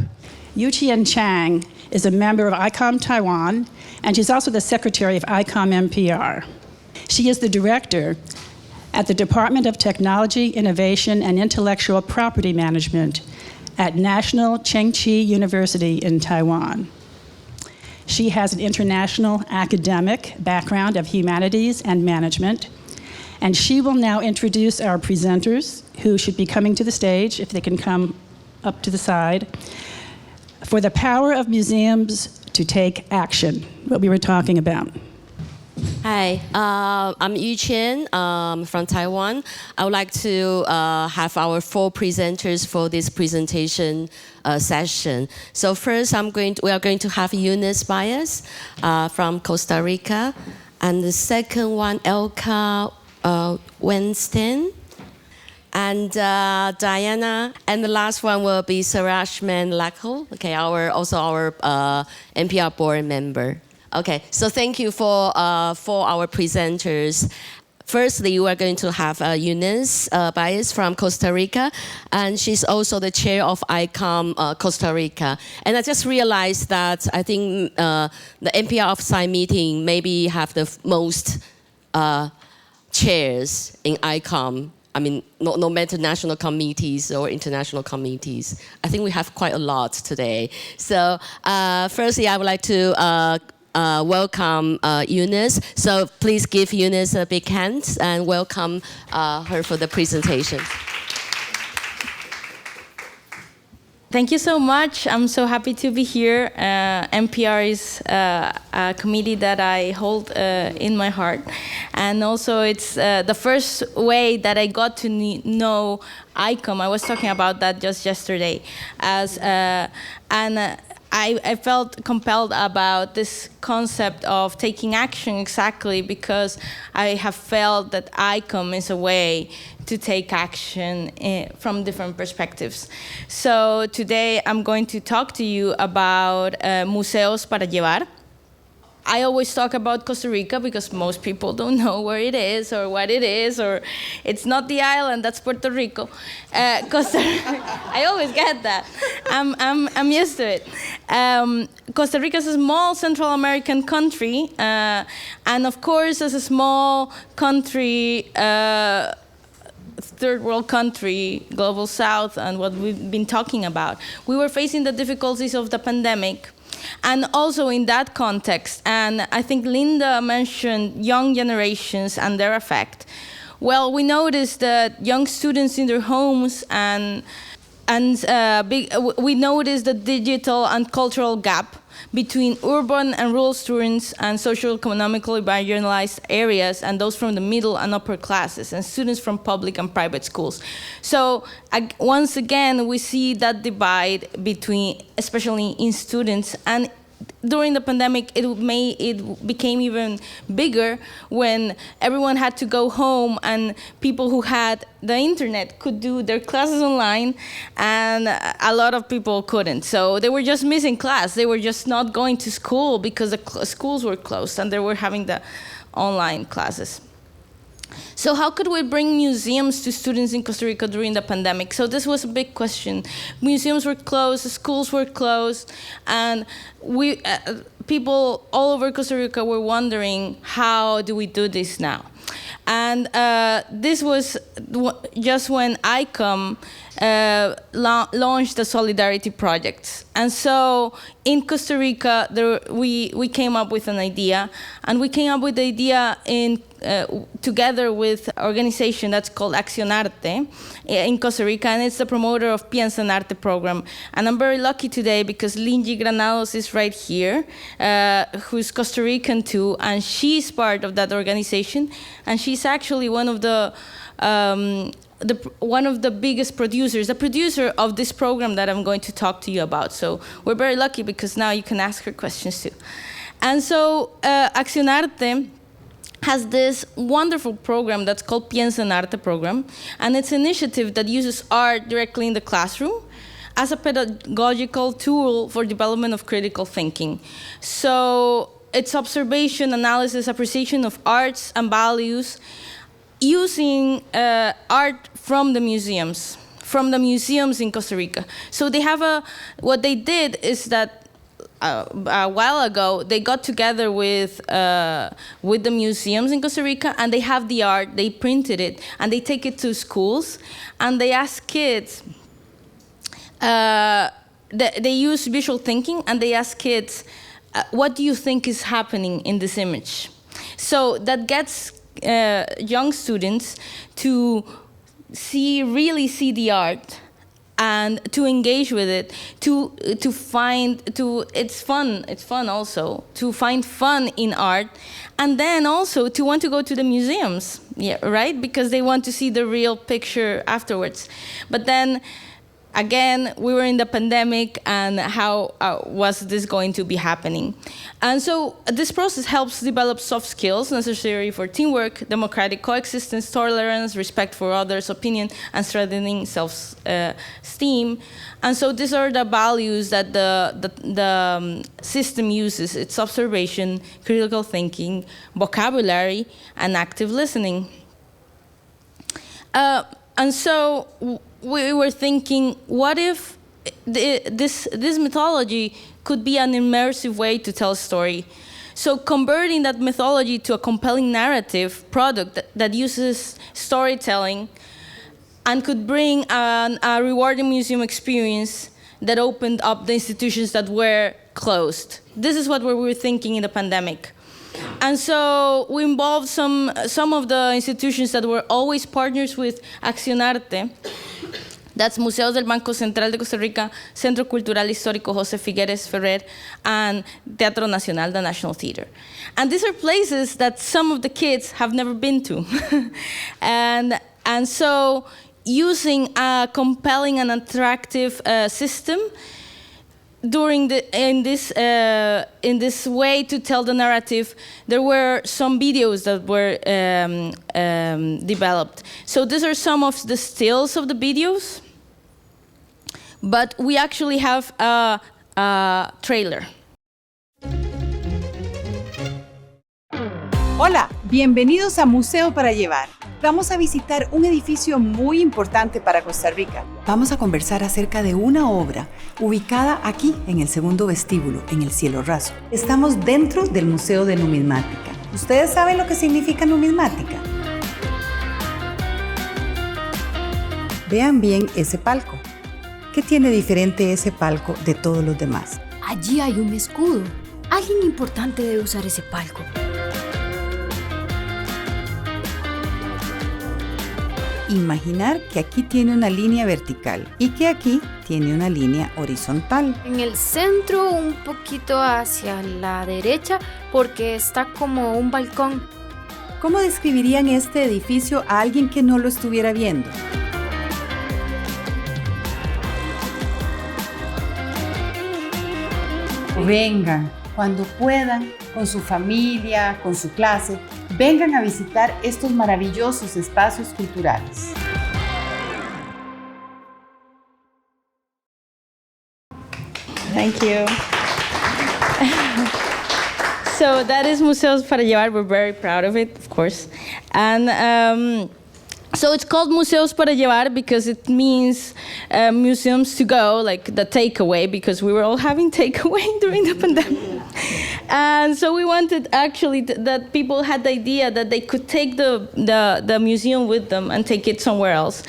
Yu-Chien Chang is a member of ICOM Taiwan, and she's also the secretary of ICOM-MPR. She is the director at the Department of Technology, Innovation, and Intellectual Property Management at National Chengchi University in Taiwan. She has an international academic background of humanities and management, and she will now introduce our presenters, who should be coming to the stage, if they can come up to the side, for the power of museums to take action, what we were talking about. Hi, I'm Yu-Chien from Taiwan. I would like to have our 4 presenters for this presentation session. So first, we are going to have Eunice Baez from Costa Rica, and the second one, Elka Weinstein, and Diana, and the last one will be Sarashman Lakhel, okay, our MPR board member. Okay, so thank you for our presenters. Firstly, we are going to have Eunice Baez from Costa Rica, and she's also the chair of ICOM Costa Rica. And I just realized that I think the MPR off-site meeting maybe have the most chairs in ICOM. I mean, no matter national committees or international committees. I think we have quite a lot today. So firstly, I would like to welcome Eunice. So please give Eunice a big hand and welcome her for the presentation. Thank you so much. I'm so happy to be here. MPR is a committee that I hold in my heart. And also it's the first way that I got to know ICOM. I was talking about that just yesterday. I felt compelled about this concept of taking action exactly because I have felt that ICOM is a way to take action from different perspectives. So today I'm going to talk to you about museos para llevar. I always talk about Costa Rica because most people don't know where it is or what it is, or it's not the island, that's Puerto Rico. I always get that. I'm used to it. Costa Rica is a small Central American country, and of course, as a small country, third world country, global south, and what we've been talking about, we were facing the difficulties of the pandemic. And also in that context, and I think Linda mentioned young generations and their effect. Well, we noticed that young students in their homes we noticed the digital and cultural gap between urban and rural students and socio-economically marginalized areas and those from the middle and upper classes and students from public and private schools. So once again, we see that divide between, especially in students, and during the pandemic, it became even bigger when everyone had to go home and people who had the internet could do their classes online and a lot of people couldn't. So they were just missing class. They were just not going to school because the schools were closed and they were having the online classes. So how could we bring museums to students in Costa Rica during the pandemic? So this was a big question. Museums were closed, schools were closed, and people all over Costa Rica were wondering, how do we do this now? And this was just when ICOM launched the Solidarity Project. And so in Costa Rica, we came up with an idea, and we came up with the idea together with an organization that's called Accionarte in Costa Rica, and it's the promoter of Piensa en Arte program. And I'm very lucky today because Lingy Granados is right here, who's Costa Rican too, and she's part of that organization, and she's actually one of the biggest producers, the producer of this program that I'm going to talk to you about. So we're very lucky because now you can ask her questions too. And so Accionarte has this wonderful program that's called Piensa en Arte program, and it's an initiative that uses art directly in the classroom as a pedagogical tool for development of critical thinking. So it's observation, analysis, appreciation of arts and values using art from the museums in Costa Rica. So they have what they did is that a while ago, they got together with the museums in Costa Rica, and they have the art, they printed it, and they take it to schools, and they ask kids, they use visual thinking, and they ask kids, what do you think is happening in this image? So that gets young students to really see the art, and to engage with it, it's fun also to find fun in art, and then also to want to go to the museums, yeah, right? Because they want to see the real picture afterwards. But then again, we were in the pandemic, and how was this going to be happening? And so this process helps develop soft skills necessary for teamwork, democratic coexistence, tolerance, respect for others' opinion, and strengthening self-esteem. And so these are the values that the system uses. It's observation, critical thinking, vocabulary, and active listening. And so we were thinking, what if this mythology could be an immersive way to tell a story? So converting that mythology to a compelling narrative product that uses storytelling and could bring a rewarding museum experience that opened up the institutions that were closed. This is what we were thinking in the pandemic. And so we involved some of the institutions that were always partners with Accionarte. That's Museos del Banco Central de Costa Rica, Centro Cultural Histórico José Figueres Ferrer, and Teatro Nacional, the National Theater. And these are places that some of the kids have never been to. and so using a compelling and attractive system in this way to tell the narrative, there were some videos that were developed. So these are some of the stills of the videos, but we actually have a trailer. Hola, bienvenidos a Museo para Llevar. Vamos a visitar un edificio muy importante para Costa Rica. Vamos a conversar acerca de una obra ubicada aquí en el segundo vestíbulo, en el cielo raso. Estamos dentro del Museo de Numismática. ¿Ustedes saben lo que significa numismática? Vean bien ese palco. ¿Qué tiene diferente ese palco de todos los demás? Allí hay un escudo. Alguien importante debe usar ese palco. Imaginar que aquí tiene una línea vertical y que aquí tiene una línea horizontal. En el centro, un poquito hacia la derecha, porque está como un balcón. ¿Cómo describirían este edificio a alguien que no lo estuviera viendo? Vengan, cuando puedan, con su familia, con su clase, vengan a visitar estos maravillosos espacios culturales. Thank you. So that is Museos para Llevar. We're very proud of it, of course. And so it's called Museos para Llevar because it means museums to go, like the takeaway, because we were all having takeaway during the pandemic. And so we wanted actually that people had the idea that they could take the museum with them and take it somewhere else,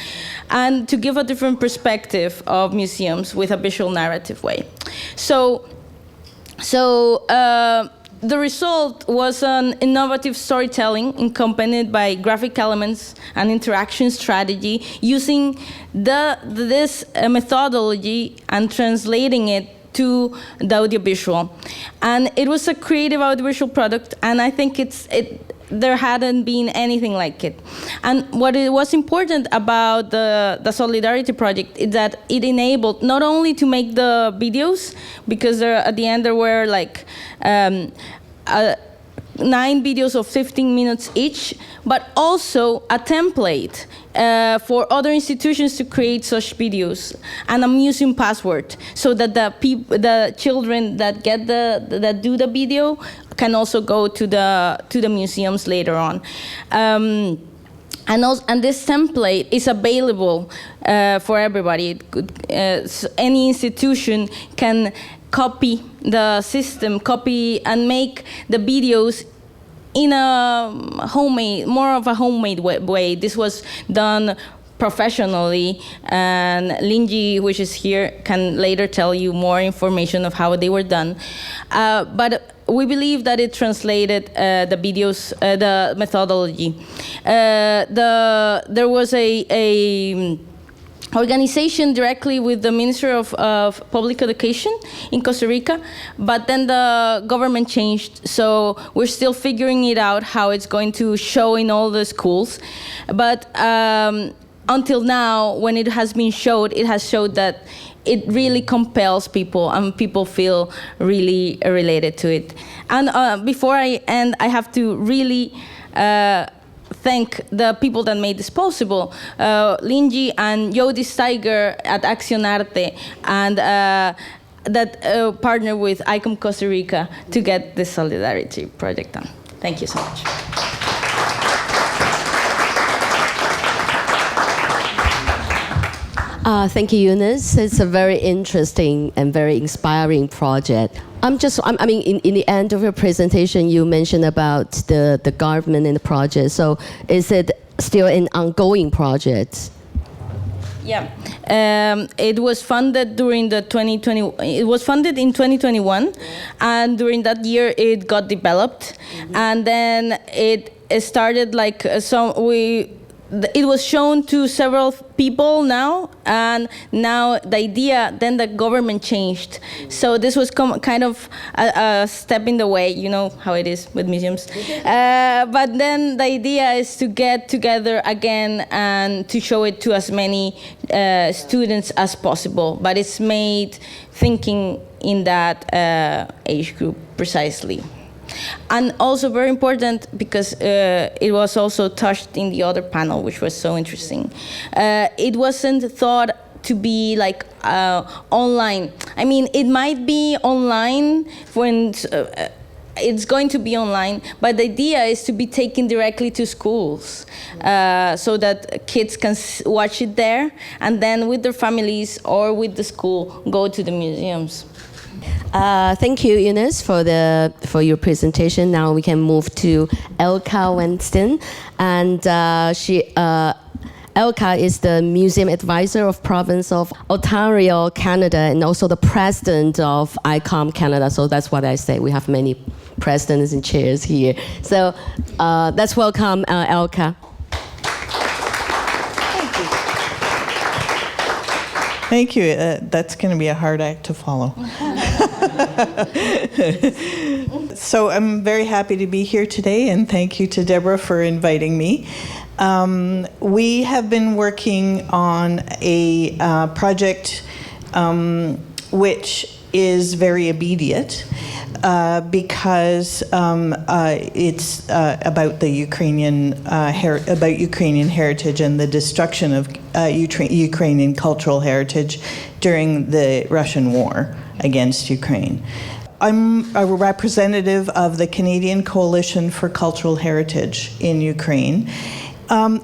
and to give a different perspective of museums with a visual narrative way. So the result was an innovative storytelling accompanied by graphic elements and interaction strategy, using this methodology and translating it to the audiovisual. And it was a creative audiovisual product, and I think there hadn't been anything like it. And what was important about the Solidarity Project is that it enabled not only to make the videos, because at the end there were like 9 videos of 15 minutes each, but also a template for other institutions to create such videos, and a museum password, so that the children that do the video can also go to the museums later on. And this template is available for everybody. Any institution can copy the system, and make the videos in a more of a homemade way. This was done professionally, and Língua, which is here, can later tell you more information of how they were done. But we believe that it translated the videos, the methodology. There was a organization directly with the Minister of Public Education in Costa Rica, but then the government changed, so we're still figuring it out how it's going to show in all the schools. But until now, when it has been showed, it has showed that it really compels people, and people feel really related to it. And before I end, I have to really thank the people that made this possible, Língua and Yodis Tiger at Accionarte, and that partner with ICOM Costa Rica to get this Solidarity project done. Thank you so much. Thank you, Eunice. It's a very interesting and very inspiring project. In the end of your presentation, you mentioned about the government and the project. So is it still an ongoing project? Yeah, it was funded during the 2020. It was funded in 2021, and during that year it got developed, and then it started like it was shown to several people now, and now the idea, then the government changed. So this was kind of a step in the way, you know how it is with museums. But then the idea is to get together again and to show it to as many students as possible. But it's made thinking in that age group precisely. And also very important because it was also touched in the other panel, which was so interesting. It wasn't thought to be like online. I mean, it might be online when it's going to be online, but the idea is to be taken directly to schools so that kids can watch it there, and then with their families or with the school go to the museums. Thank you, Eunice, for your presentation. Now we can move to Elka Wenston, and Elka is the museum advisor of province of Ontario, Canada, and also the president of ICOM Canada. So that's what I say. We have many presidents and chairs here. So let's welcome Elka. Thank you. That's going to be a hard act to follow. So I'm very happy to be here today, and thank you to Deborah for inviting me. We have been working on a project which is very immediate because it's about the Ukrainian Ukrainian heritage and the destruction of Ukrainian cultural heritage during the Russian war against Ukraine. I'm a representative of the Canadian Coalition for Cultural Heritage in Ukraine.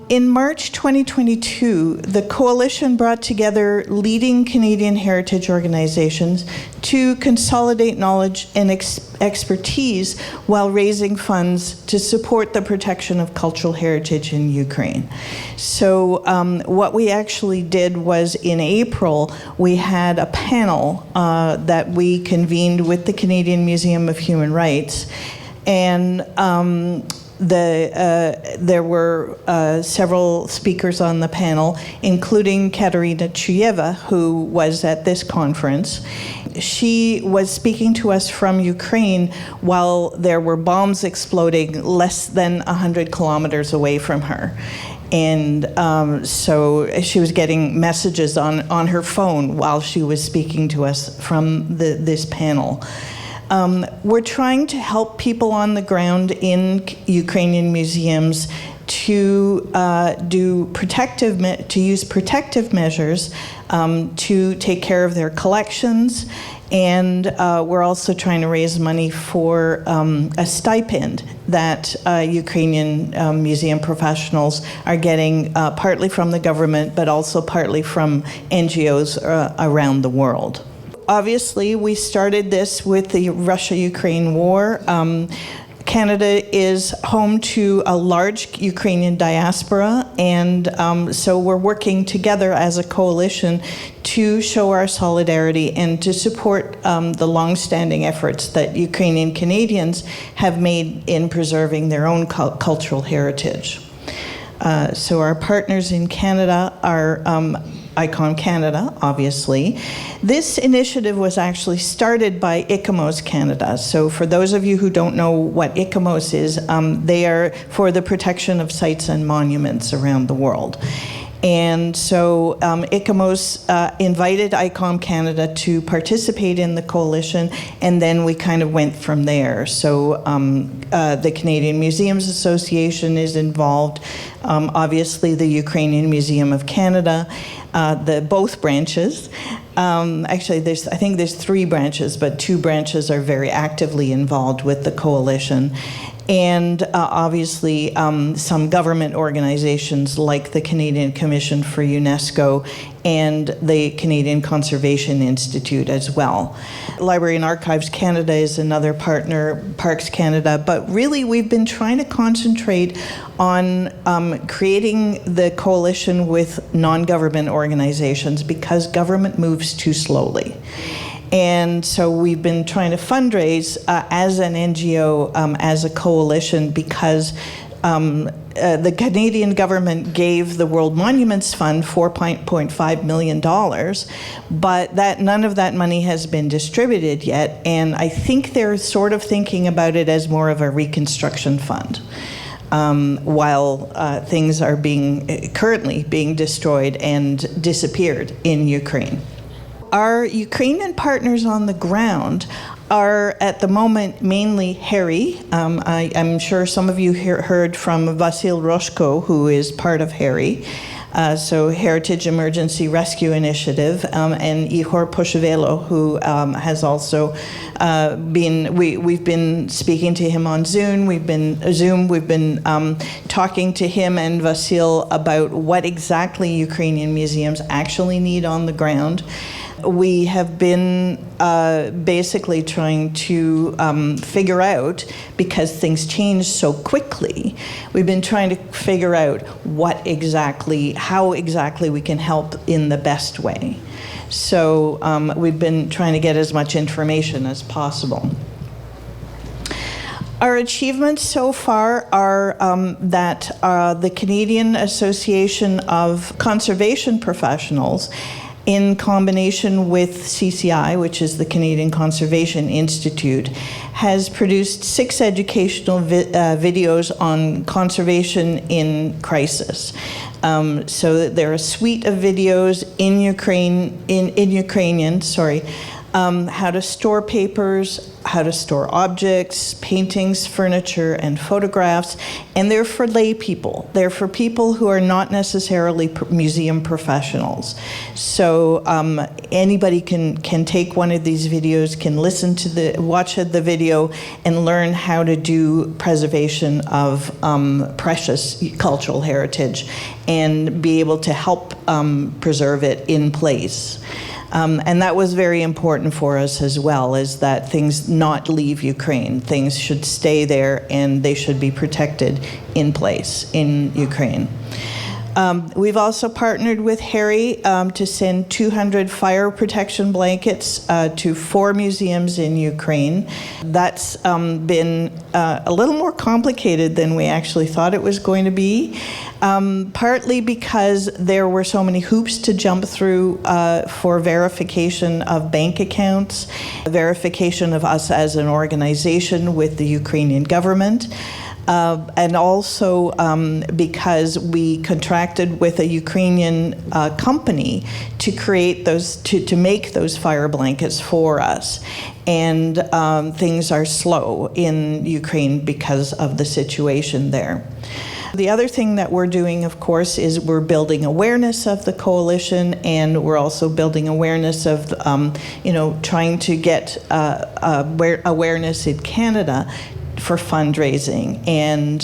In March 2022, the coalition brought together leading Canadian heritage organizations to consolidate knowledge and expertise while raising funds to support the protection of cultural heritage in Ukraine. So what we actually did was in April, we had a panel that we convened with the Canadian Museum of Human Rights, and there were several speakers on the panel, including Katerina Chuyeva, who was at this conference. She was speaking to us from Ukraine while there were bombs exploding less than 100 kilometers away from her. And so she was getting messages on her phone while she was speaking to us from this panel. We're trying to help people on the ground in Ukrainian museums to use protective measures to take care of their collections, and we're also trying to raise money for a stipend that Ukrainian museum professionals are getting partly from the government, but also partly from NGOs around the world. Obviously, we started this with the Russia-Ukraine war. Canada is home to a large Ukrainian diaspora, and so we're working together as a coalition to show our solidarity and to support the long-standing efforts that Ukrainian Canadians have made in preserving their own cultural heritage. So our partners in Canada are ICOM Canada, obviously. This initiative was actually started by ICOMOS Canada. So for those of you who don't know what ICOMOS is, they are for the protection of sites and monuments around the world. And so ICOMOS invited ICOM Canada to participate in the coalition, and then we kind of went from there. So the Canadian Museums Association is involved, obviously the Ukrainian Museum of Canada, both branches. Actually, I think there's 3 branches, but 2 branches are very actively involved with the coalition. And obviously some government organizations like the Canadian Commission for UNESCO and the Canadian Conservation Institute as well. Library and Archives Canada is another partner, Parks Canada, but really we've been trying to concentrate on creating the coalition with non-government organizations because government moves too slowly. And so we've been trying to fundraise as an NGO, as a coalition, because the Canadian government gave the World Monuments Fund $4.5 million, but none of that money has been distributed yet, and I think they're sort of thinking about it as more of a reconstruction fund. While things are currently being destroyed and disappeared in Ukraine. Our Ukrainian partners on the ground are at the moment mainly HARI. I'm sure some of you heard from Vasil Roshko, who is part of HARI, so Heritage Emergency Rescue Initiative, and Ihor Poshevelo, who has also we've been speaking to him on Zoom. We've been talking to him and Vasil about what exactly Ukrainian museums actually need on the ground. We have been basically trying to figure out, because things change so quickly, we've been trying to figure out how exactly we can help in the best way. So we've been trying to get as much information as possible. Our achievements so far are that the Canadian Association of Conservation Professionals, in combination with CCI, which is the Canadian Conservation Institute, has produced 6 educational videos on conservation in crisis. So there are a suite of videos in Ukrainian, how to store papers, how to store objects, paintings, furniture, and photographs, and they're for lay people. They're for people who are not necessarily museum professionals. So anybody can take one of these videos, can watch the video, and learn how to do preservation of precious cultural heritage, and be able to help preserve it in place. And that was very important for us as well, is that things not leave Ukraine. Things should stay there and they should be protected in place in Ukraine. We've also partnered with HARI to send 200 fire protection blankets to 4 museums in Ukraine. That's been a little more complicated than we actually thought it was going to be, partly because there were so many hoops to jump through for verification of bank accounts, verification of us as an organization with the Ukrainian government. And also because we contracted with a Ukrainian company to create to make those fire blankets for us. And things are slow in Ukraine because of the situation there. The other thing that we're doing, of course, is we're building awareness of the coalition, and we're also building awareness of, trying to get awareness in Canada for fundraising. And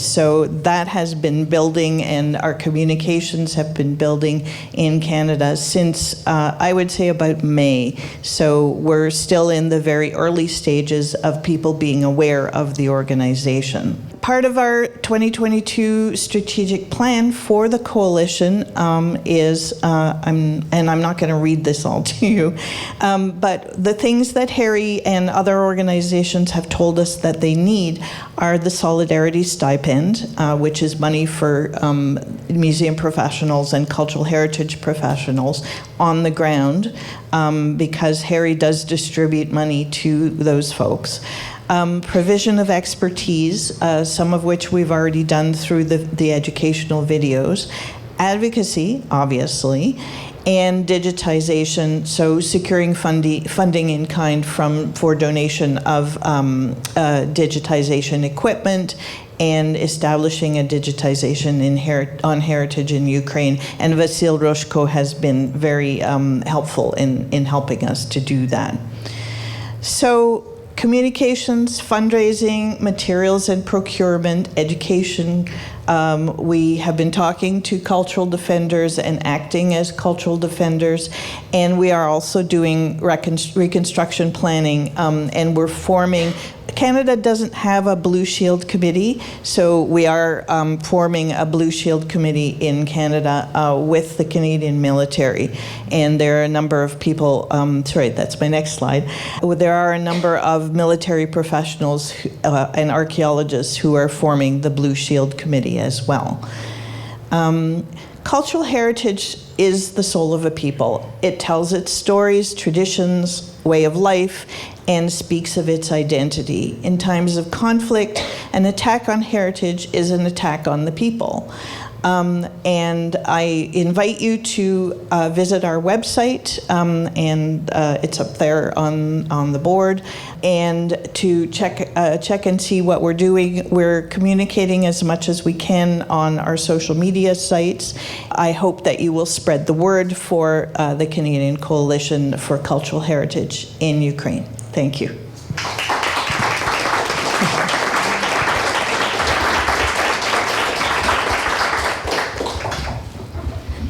so that has been building, and our communications have been building in Canada since, I would say, about May. So we're still in the very early stages of people being aware of the organization. Part of our 2022 strategic plan for the coalition is, I'm not going to read this all to you, but the things that HARI and other organizations have told us that they need are the Solidarity Stipend, which is money for museum professionals and cultural heritage professionals on the ground, because HARI does distribute money to those folks. Provision of expertise, some of which we've already done through the educational videos. Advocacy, obviously, and digitization, so securing funding in kind for donation of digitization equipment, and establishing a digitization on heritage in Ukraine. And Vasil Roshko has been very helpful in helping us to do that. So communications, fundraising, materials and procurement, education. We have been talking to cultural defenders and acting as cultural defenders, and we are also doing reconstruction planning, and we're forming. Canada doesn't have a Blue Shield committee, so we are forming a Blue Shield committee in Canada with the Canadian military. And there are a number of people, sorry, that's my next slide. There are a number of military professionals and archaeologists who are forming the Blue Shield committee as well. Cultural heritage is the soul of a people. It tells its stories, traditions, way of life, and speaks of its identity. In times of conflict, an attack on heritage is an attack on the people. And I invite you to visit our website, and it's up there on the board, and to check and see what we're doing. We're communicating as much as we can on our social media sites. I hope that you will spread the word for the Canadian Coalition for Cultural Heritage in Ukraine. Thank you.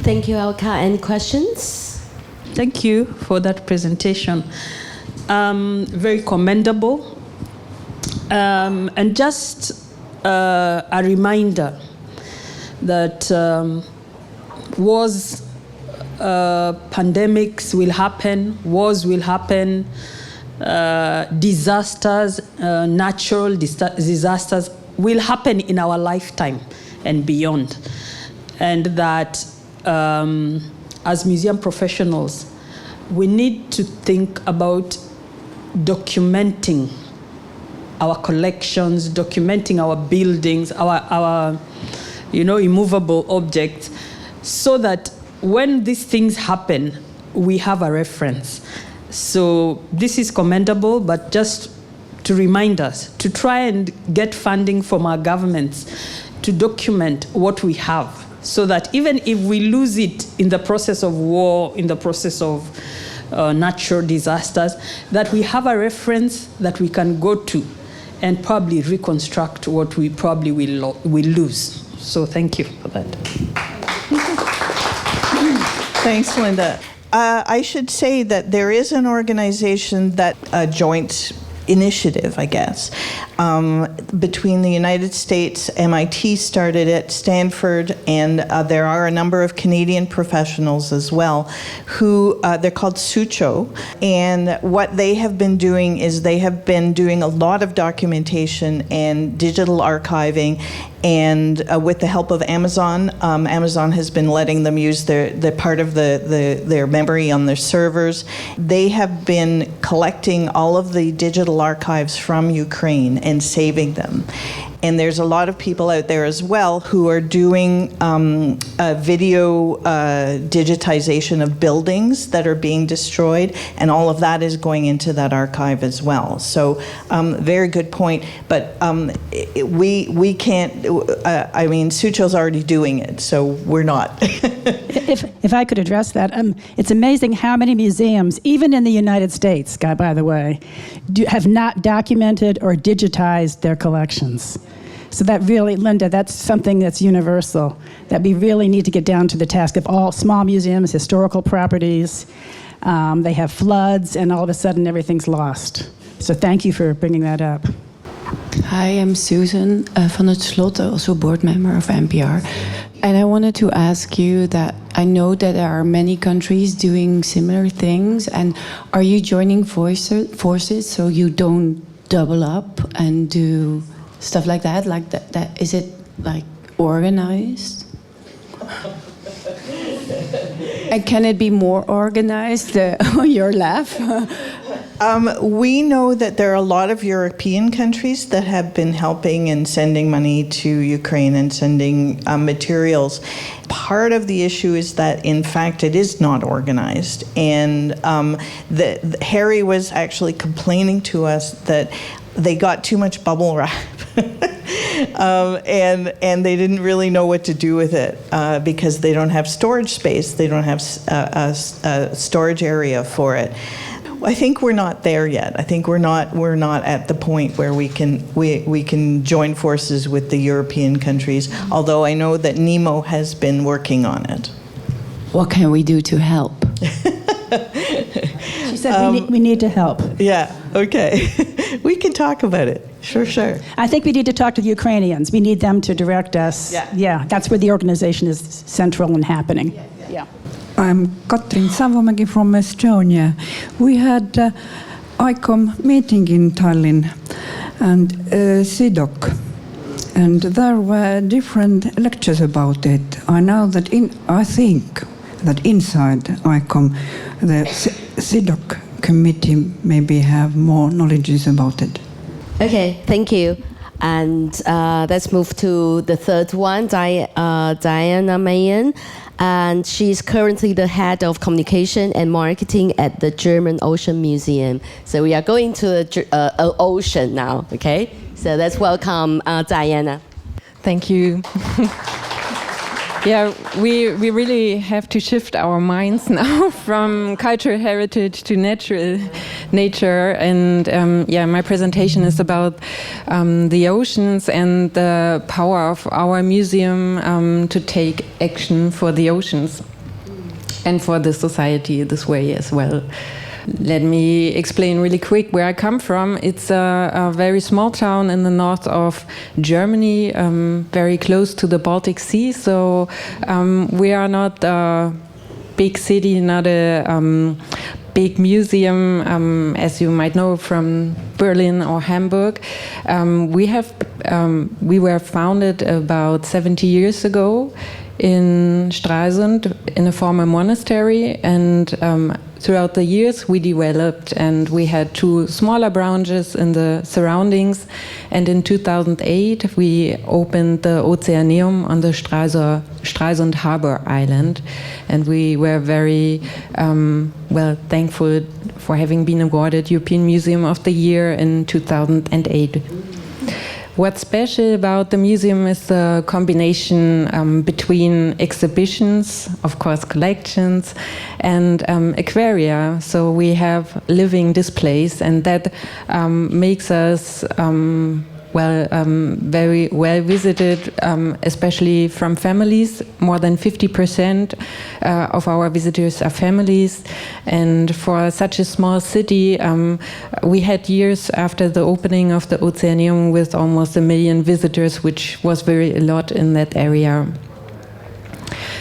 Thank you, Elka. Any questions? Thank you for that presentation. Very commendable. And just a reminder that wars, pandemics will happen, wars will happen, disasters, natural disasters will happen in our lifetime and beyond. And that as museum professionals, we need to think about documenting our collections, documenting our buildings, our immovable objects, so that when these things happen, we have a reference. So this is commendable, but just to remind us to try and get funding from our governments to document what we have, so that even if we lose it in the process of war, in the process of natural disasters, that we have a reference that we can go to and probably reconstruct what we probably will lose. So thank you for that. Thanks, Linda. I should say that there is an organization that a joint initiative, I guess, between the United States, MIT started it, Stanford, and there are a number of Canadian professionals as well who, they're called SUCHO, and what they have been doing is they have been doing a lot of documentation and digital archiving, and with the help of Amazon, Amazon has been letting them use their part of their memory on their servers. They have been collecting all of the digital archives from Ukraine and saving them. And there's a lot of people out there as well who are doing video digitization of buildings that are being destroyed, and all of that is going into that archive as well. So very good point, but we can't, I mean, Sucho's already doing it, so we're not. If I could address that, it's amazing how many museums, even in the United States, by the way, have not documented or digitized their collections. So that really, Linda, that's something that's universal, that we really need to get down to the task of all small museums, historical properties. They have floods, and all of a sudden everything's lost. So thank you for bringing that up. Hi, I'm Susan van het Slot, also board member of NPR. And I wanted to ask you that I know that there are many countries doing similar things, and are you joining forces so you don't double up and do stuff like that? Like that is it like organized? And can it be more organized? Your laugh. We know that there are a lot of European countries that have been helping and sending money to Ukraine and sending materials. Part of the issue is that, in fact, it is not organized. And Harry was actually complaining to us that they got too much bubble wrap. And they didn't really know what to do with it because they don't have storage space. They don't have a storage area for it. I think we're not there yet. I think we're not at the point where we can join forces with the European countries, although I know that Nemo has been working on it. What can we do to help? She said we need to help. Yeah, okay. We can talk about it. Sure. I think we need to talk to the Ukrainians. We need them to direct us. Yeah, that's where the organization is central and happening. Yeah. I'm Katrin Savomäki from Estonia. We had ICOM meeting in Tallinn and CIDOC, and there were different lectures about it. I know that I think that inside ICOM, the CIDOC committee maybe have more knowledge about it. Okay, thank you. And let's move to the third one, Diana Mayen. And she's currently the head of communication and marketing at the German Ocean Museum. So we are going to the ocean now, okay? So let's welcome Diana. Thank you. Yeah, we really have to shift our minds now from cultural heritage to nature. And my presentation is about the oceans and the power of our museum to take action for the oceans and for the society this way as well. Let me explain really quick where I come from. It's a very small town in the north of Germany, very close to the Baltic Sea. So we are not a big city, not a big museum, as you might know from Berlin or Hamburg. We were founded about 70 years ago in Stralsund in a former monastery, and throughout the years we developed, and we had 2 smaller branches in the surroundings, and in 2008 we opened the Oceaneum on the Stralsund Harbor Island, and we were very thankful for having been awarded European Museum of the Year in 2008. What's special about the museum is the combination between exhibitions, of course collections, and aquaria. So we have living displays, and that makes us very well visited, especially from families. More than 50% of our visitors are families, and for such a small city, we had years after the opening of the Oceaneum with almost 1 million visitors, which was a lot in that area.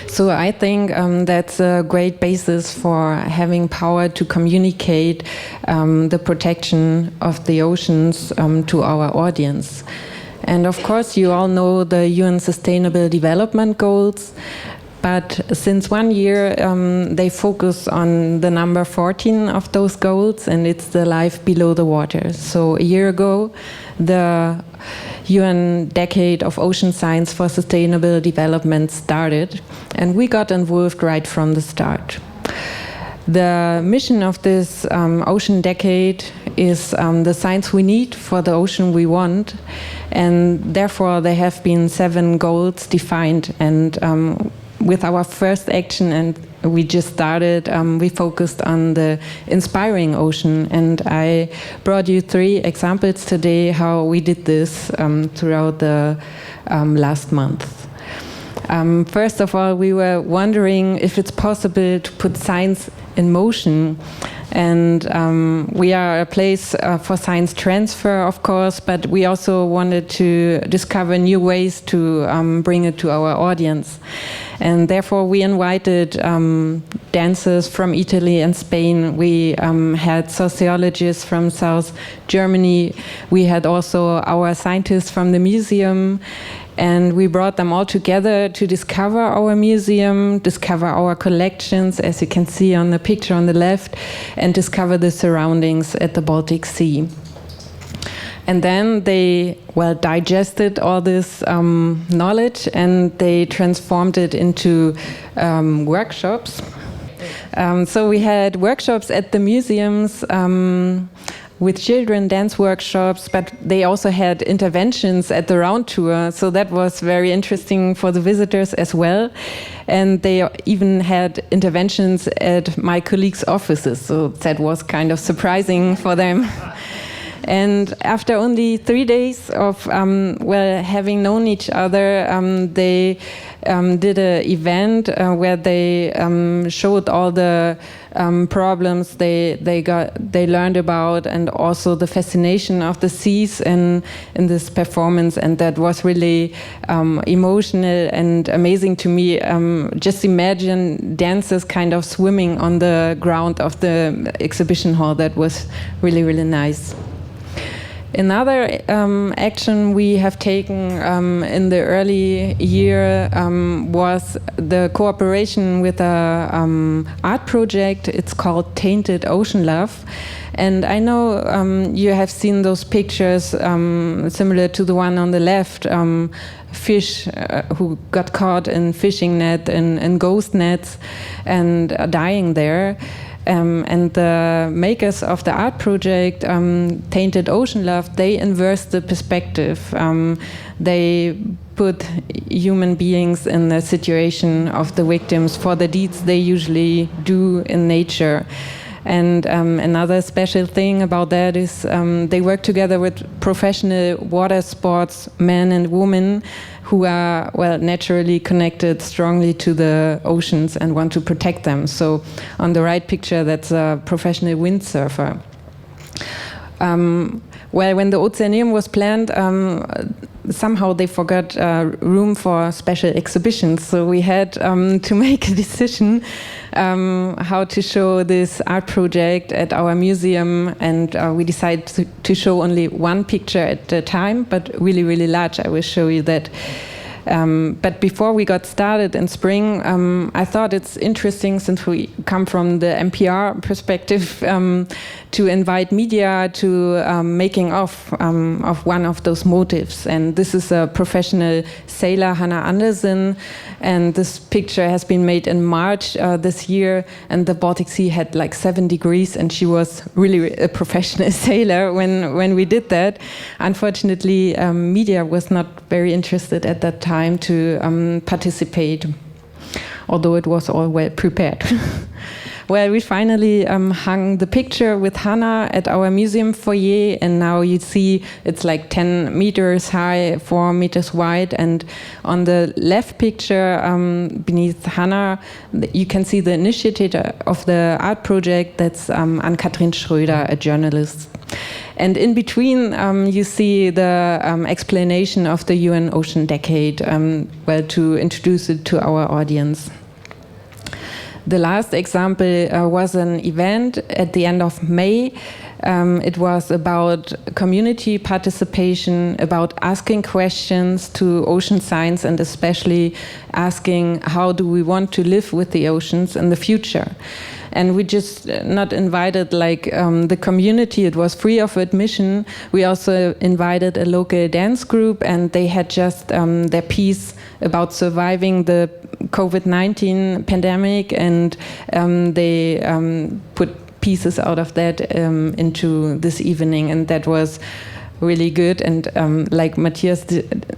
So I think that's a great basis for having power to communicate the protection of the oceans to our audience. And of course, you all know the UN Sustainable Development Goals. But since 1 year, they focus on the number 14 of those goals, and it's the life below the water. So a year ago, the UN Decade of Ocean Science for Sustainable Development started, and we got involved right from the start. The mission of this Ocean Decade is the science we need for the ocean we want, and therefore there have been 7 goals defined, and with our first action, and we just started, we focused on the inspiring ocean, and I brought you 3 examples today how we did this throughout the last month. First of all, we were wondering if it's possible to put science in motion, and we are a place for science transfer, of course, but we also wanted to discover new ways to bring it to our audience. And therefore we invited dancers from Italy and Spain. We had sociologists from South Germany. We had also our scientists from the museum. And we brought them all together to discover our museum, discover our collections, as you can see on the picture on the left, and discover the surroundings at the Baltic Sea. And then they, digested all this knowledge, and they transformed it into workshops. So we had workshops at the museums with children, dance workshops, but they also had interventions at the round tour. So that was very interesting for the visitors as well. And they even had interventions at my colleagues' offices. So that was kind of surprising for them. And after only 3 days of having known each other, they did an event where they showed all the problems they learned about, and also the fascination of the seas in this performance. And that was really emotional and amazing to me. Just imagine dancers kind of swimming on the ground of the exhibition hall. That was really, really nice. Another action we have taken in the early year was the cooperation with a art project. It's called Tainted Ocean Love. And I know you have seen those pictures similar to the one on the left, fish who got caught in fishing net and ghost nets and dying there. And the makers of the art project, Tainted Ocean Love, they inversed the perspective. They put human beings in the situation of the victims for the deeds they usually do in nature. And another special thing about that is they work together with professional water sports men and women who are, well, naturally connected strongly to the oceans and want to protect them. So on the right picture, that's a professional windsurfer. Well, when the Ozeaneum was planned, somehow they forgot room for special exhibitions. So we had to make a decision how to show this art project at our museum. And we decided to show only one picture at a time, but really, really large. I will show you that. But before we got started in spring, I thought it's interesting, since we come from the MPR perspective, to invite media to making of one of those motifs. And this is a professional sailor, Hannah Andersen, and this picture has been made in March this year, and the Baltic Sea had like 7 degrees, and she was really a professional sailor when we did that. Unfortunately, media was not very interested at that time to participate, although it was all well prepared. Well, we finally hung the picture with Hannah at our museum foyer, and now you see it's like 10 meters high, 4 meters wide, and on the left picture beneath Hannah, you can see the initiator of the art project. That's Ann-Kathrin Schröder, a journalist. And in between, you see the explanation of the UN Ocean Decade, well, to introduce it to our audience. The last example was an event at the end of May. It was about community participation, about asking questions to ocean science, and especially asking how do we want to live with the oceans in the future. And we just not invited like the community, it was free of admission. We also invited a local dance group, and they had just their piece about surviving the COVID-19 pandemic, and they put pieces out of that into this evening, and that was really good. And like Matthias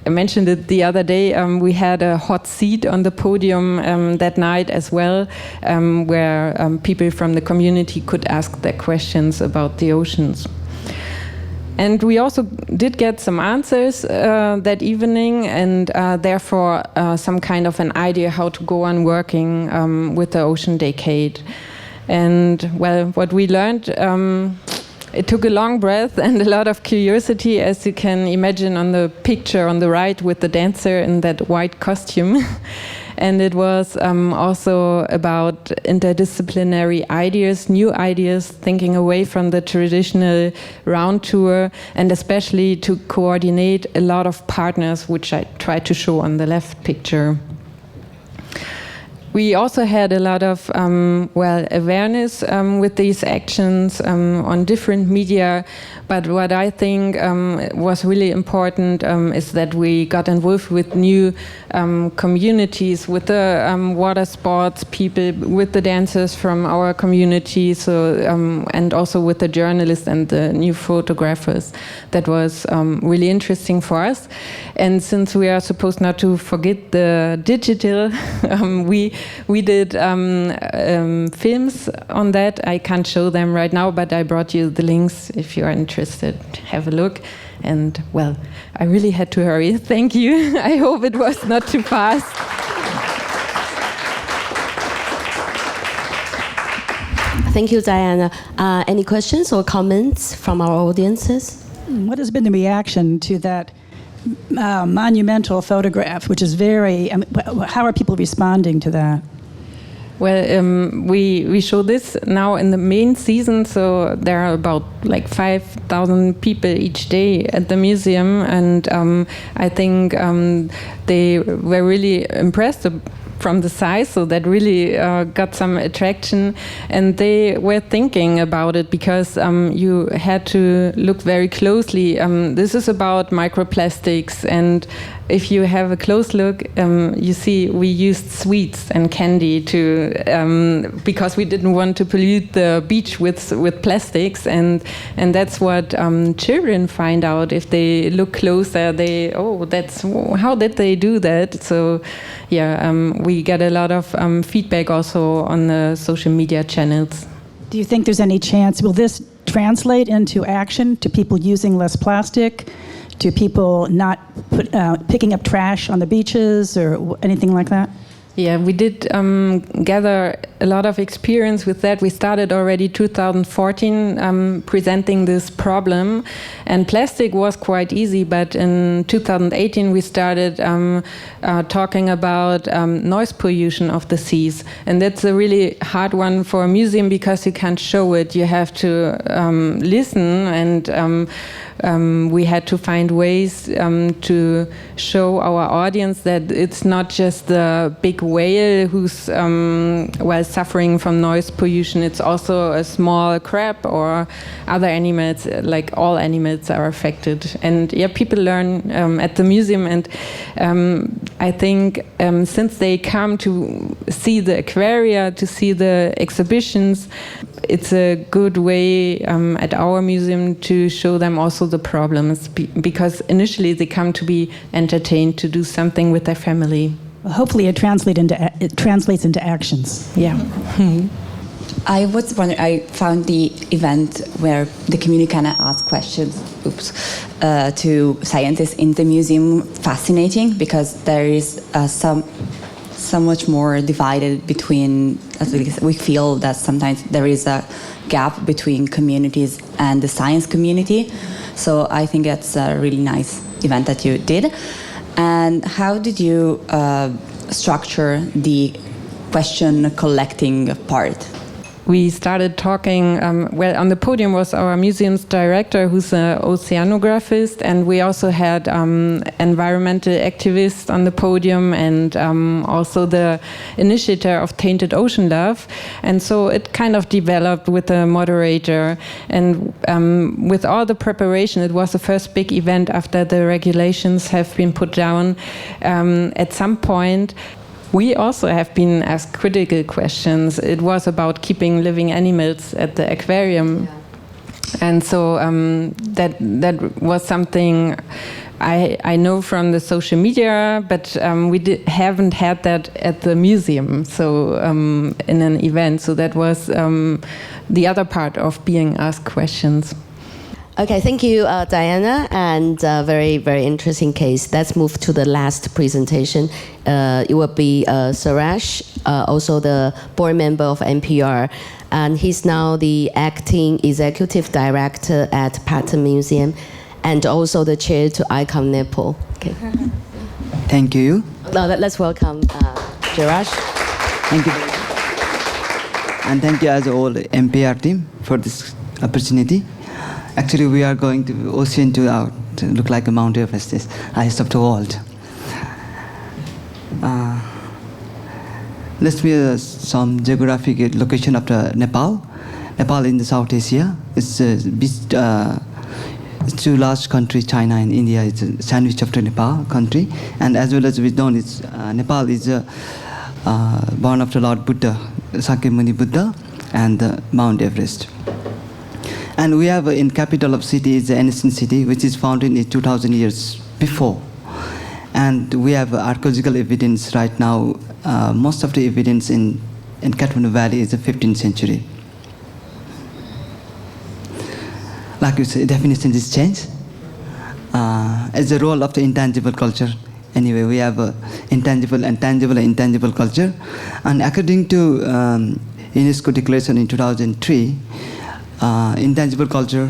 mentioned it the other day, we had a hot seat on the podium that night as well, where people from the community could ask their questions about the oceans. And we also did get some answers that evening, and therefore some kind of an idea how to go on working with the Ocean Decade. And well, what we learned, it took a long breath and a lot of curiosity, as you can imagine on the picture on the right with the dancer in that white costume. And it was also about interdisciplinary ideas, new ideas, thinking away from the traditional round tour, and especially to coordinate a lot of partners, which I tried to show on the left picture. we also had a lot of awareness with these actions on different media. But what I think was really important is that we got involved with new communities, with the water sports people, with the dancers from our community, and also with the journalists and the new photographers. That was really interesting for us. And since we are supposed not to forget the digital, we did films on that. I can't show them right now, but I brought you the links if you are interested. Have a look. And well, I really had to hurry. Thank you. I hope it was not too fast. Thank you, Diana. Any questions or comments from our audiences? What has been the reaction to that monumental photograph, which is very, how are people responding to that? Well, we show this now in the main season, so there are about like 5,000 people each day at the museum, and I think they were really impressed from the size, so that really got some attraction, and they were thinking about it because you had to look very closely. This is about microplastics, and if you have a close look, you see we used sweets and candy to because we didn't want to pollute the beach with plastics, and that's what children find out if they look closer. That's how did they do that? So yeah, we get a lot of feedback also on the social media channels. Do you think there's any chance, will this translate into action, to people using less plastic, to people not picking up trash on the beaches or anything like that? Yeah, we did gather a lot of experience with that. We started already 2014 presenting this problem, and plastic was quite easy, but in 2018 we started talking about noise pollution of the seas, and that's a really hard one for a museum because you can't show it. You have to listen, and we had to find ways to show our audience that it's not just the big whale who's suffering from noise pollution. It's also a small crab or other animals. Like all animals are affected. And yeah, people learn at the museum, and I think since they come to see the aquaria, to see the exhibitions, it's a good way at our museum to show them also the problems, because initially they come to be entertained, to do something with their family. Well, hopefully it translates into actions. Yeah. I was wondering, I found the event where the community kind of asked questions to scientists in the museum fascinating, because there is so much more divided between, at least we feel that sometimes there is a gap between communities and the science community. So I think that's a really nice event that you did. And how did you structure the question collecting part? We started talking, on the podium was our museum's director, who's an oceanographist, and we also had environmental activists on the podium, and also the initiator of Tainted Ocean Love. And so it kind of developed with the moderator, and with all the preparation, it was the first big event after the regulations have been put down. At some point, we also have been asked critical questions. It was about keeping living animals at the aquarium. And so that was something I know from the social media, but we haven't had that at the museum, so in an event. So that was the other part of being asked questions. Okay, thank you, Diana, and very, very interesting case. Let's move to the last presentation. It will be Suresh, also the board member of NPR, and he's now the acting executive director at Patton Museum, and also the chair to ICOM-MPR. Okay. Thank you. Now let's welcome Suresh. Thank you. And thank you as all NPR team for this opportunity. Actually, we are going to ocean to look like a Mount Everest, highest of the world. let's be some geographic location of Nepal. Nepal in the South Asia. It's two large countries, China and India. It's a sandwich of the Nepal country, and as well as we know, it's Nepal is born of the Lord Buddha, Sakyamuni Buddha, and Mount Everest. And we have in capital of city is the ancient city, which is founded in 2,000 years before. And we have archaeological evidence right now. Most of the evidence in Kathmandu Valley is the 15th century. Like you say, definition is changed. As a role of the intangible culture. Anyway, we have intangible and tangible and intangible culture. And according to UNESCO declaration in 2003, intangible culture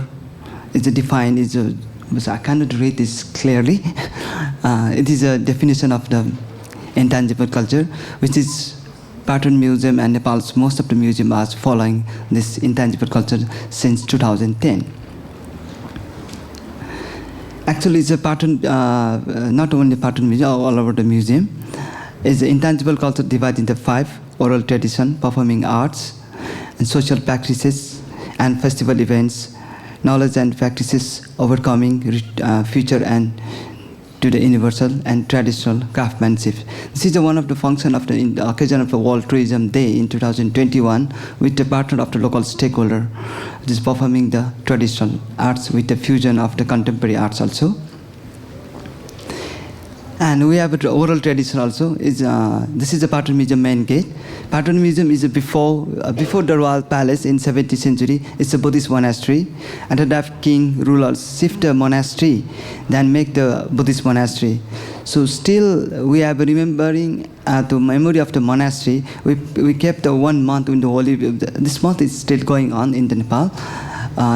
is defined, I cannot read this clearly. It is a definition of the intangible culture, which is Pattern Museum and Nepal's most of the museum are following this intangible culture since 2010. Actually, it's a pattern, not only Pattern Museum, all over the museum. It's the intangible culture divided into 5: oral tradition, performing arts, and social practices, and festival events, knowledge and practices, overcoming future and to the universal and traditional craftsmanship. This is one of the functions of the occasion of the World Tourism Day in 2021 with the partner of the local stakeholder, which is performing the traditional arts with the fusion of the contemporary arts also. And we have the oral tradition also. This is the Pattern Museum main gate. Pattern Museum is before the royal palace in 17th century. It's a Buddhist monastery. And the king rulers shift the monastery, then make the Buddhist monastery. So still we are remembering the memory of the monastery. We kept the 1 month in the holy. This month is still going on in the Nepal.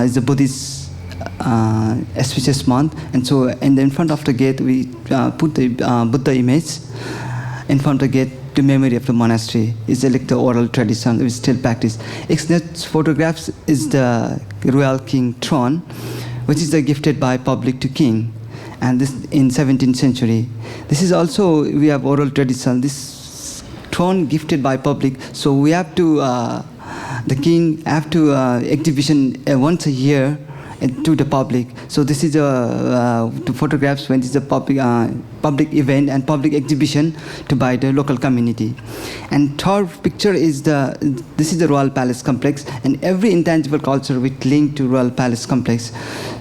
It's the Buddhist auspicious month, and so in front of the gate we put the Buddha image in front of the gate to memory of the monastery. It's like the oral tradition we still practice. Next photographs is the royal king throne, which is gifted by public to king, and this in 17th century. This is also we have oral tradition. This throne gifted by public, so we have to the king have to exhibition once a year to the public. So this is the photographs when it's a public event and public exhibition to by the local community. And third picture is this is the Royal Palace complex, and every intangible culture with link to Royal Palace complex.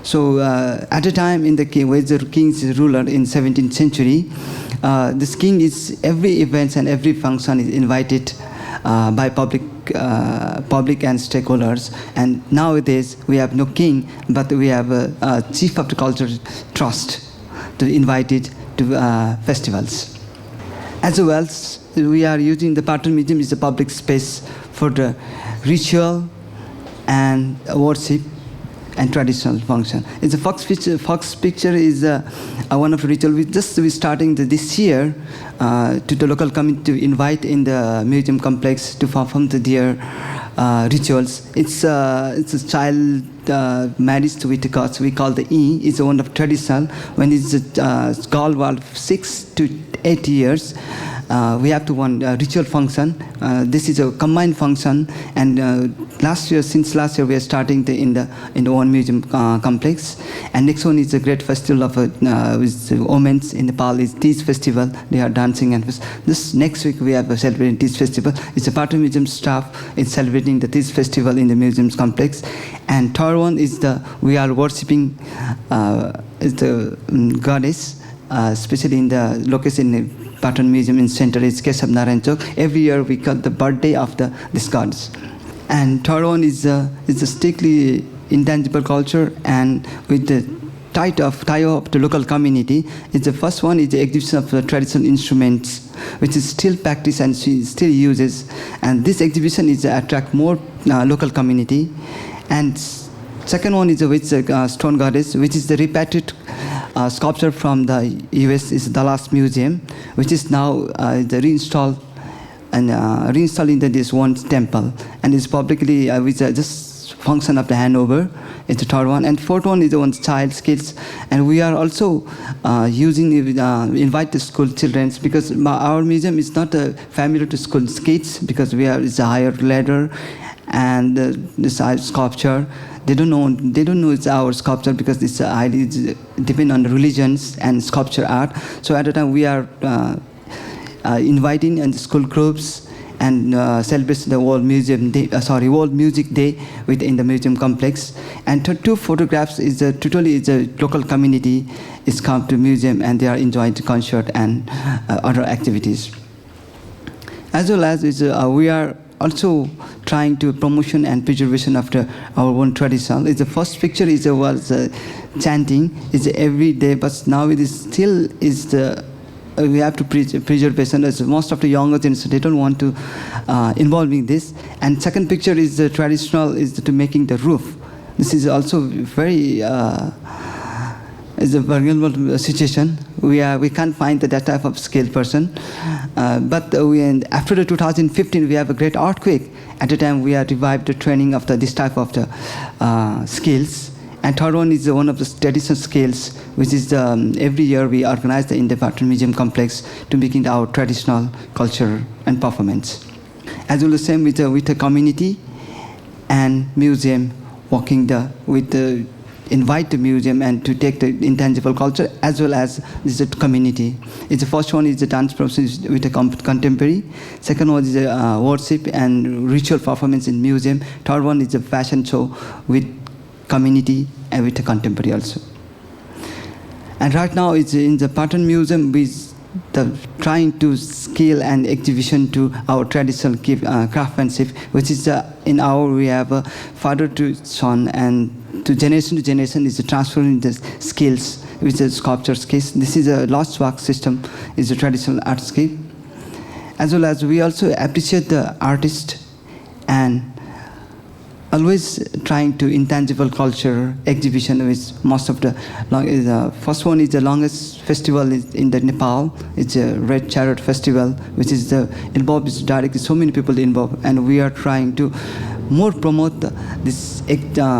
So at a time in the king, where the king's ruler in 17th century, this king is every events and every function is invited by public and stakeholders. And nowadays we have no king, but we have a chief of the culture trust to invite it to festivals. As well, we are using the Pattern Museum is a public space for the ritual and worship and traditional function. It's a fox picture is one of the ritual. We're starting this year to the local community to invite in the museum complex to perform their rituals. It's a child marriage with the gods. We call the E. It's one of traditional. When it's a girl was 6 to 8 years, we have to one ritual function. This is a combined function, and since last year we are starting in the one museum complex. And next one is a great festival of with women in Nepal is Teej festival. They are dancing, and this next week we have a celebrating Teej festival. It's a Pattern Museum staff is celebrating the Teej festival in the museum's complex. And third one is we are worshipping the goddess, especially in the location in the Pattern Museum in center is Keshav Narayan Chowk. Every year we cut the birthday of this goddess. And third one is a strictly intangible culture, and with the tie of the local community. It's the first one is the exhibition of the traditional instruments, which is still practiced and she still uses. And this exhibition is attract more local community. And second one is with the stone goddess, which is the repatriated sculpture from the US is Dallas Museum, which is now reinstalled in this one temple, and is publicly just function of the handover. It's the third one. And fourth one is the one child skills. And we are also invite the school children, because our museum is not familiar to school kids, because it's a higher ladder and this sculpture. They don't know it's our sculpture, because it's depend on the religions and sculpture art. So at the time we are inviting and school groups and celebrate the World Music Day within the museum complex. And two photographs is a local community is come to museum and they are enjoying the concert and other activities. As well as we are also trying to promotion and preservation of our own tradition. The first picture was chanting. It's every day, but now it is still we have to preservation. As most of the younger generation, they don't want to involve in this. And second picture is the traditional to making the roof. This is also very is a vulnerable situation. We can't find that type of skilled person. But after the 2015, we have a great earthquake. At the time, we have revived the training of this type of the skills. And third one is one of the traditional skills, which is every year we organize in the Department Museum complex to making our traditional culture and performance. As well as same with the community and museum working invite the museum and to take the intangible culture as well as the community. The first one is the dance process with a contemporary. Second one is worship and ritual performance in museum. Third one is a fashion show with community and with a contemporary also. And right now it's in the Patton Museum with trying to scale and exhibition to our traditional craftsmanship, which is we have a father to son and to generation is transferring the skills, which is sculpture skills. This is a lost work system, is a traditional art skill. As well as we also appreciate the artist and always trying to intangible culture exhibition with most of the first one is the longest festival in the Nepal. It's a Red Chariot Festival, which is involved is directly so many people involved, and we are trying to more promote this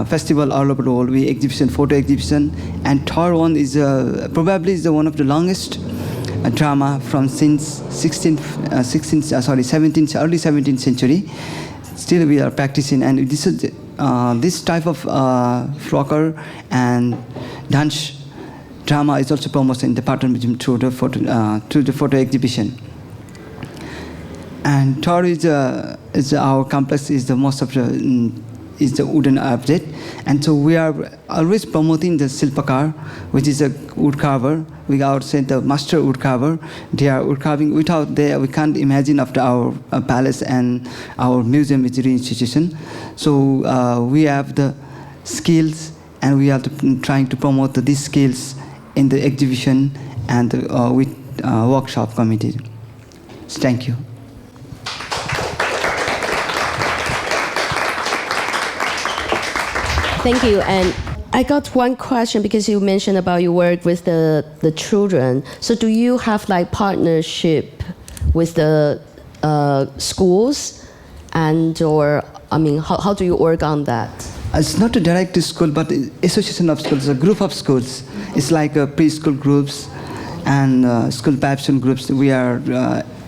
festival all over the world. We exhibition, photo exhibition, and third one is probably is one of the longest drama from since early 17th century. Still we are practicing, and this type of flocker and dance drama is also promoted in the Patton Museum through the photo exhibition. And third is our complex is the most of is the wooden object, and so we are always promoting the Silpakar, which is a wood carver. We are saying the master wood carver. They are wood carving. Without we can't imagine after our palace and our museum is institution. So we have the skills, and we are trying to promote these skills in the exhibition and with workshop committee. Thank you. Thank you. And I got one question because you mentioned about your work with the children. So do you have like partnership with the schools how do you work on that? It's not a direct school, but association of schools, a group of schools. It's like preschool groups and school passion groups. We are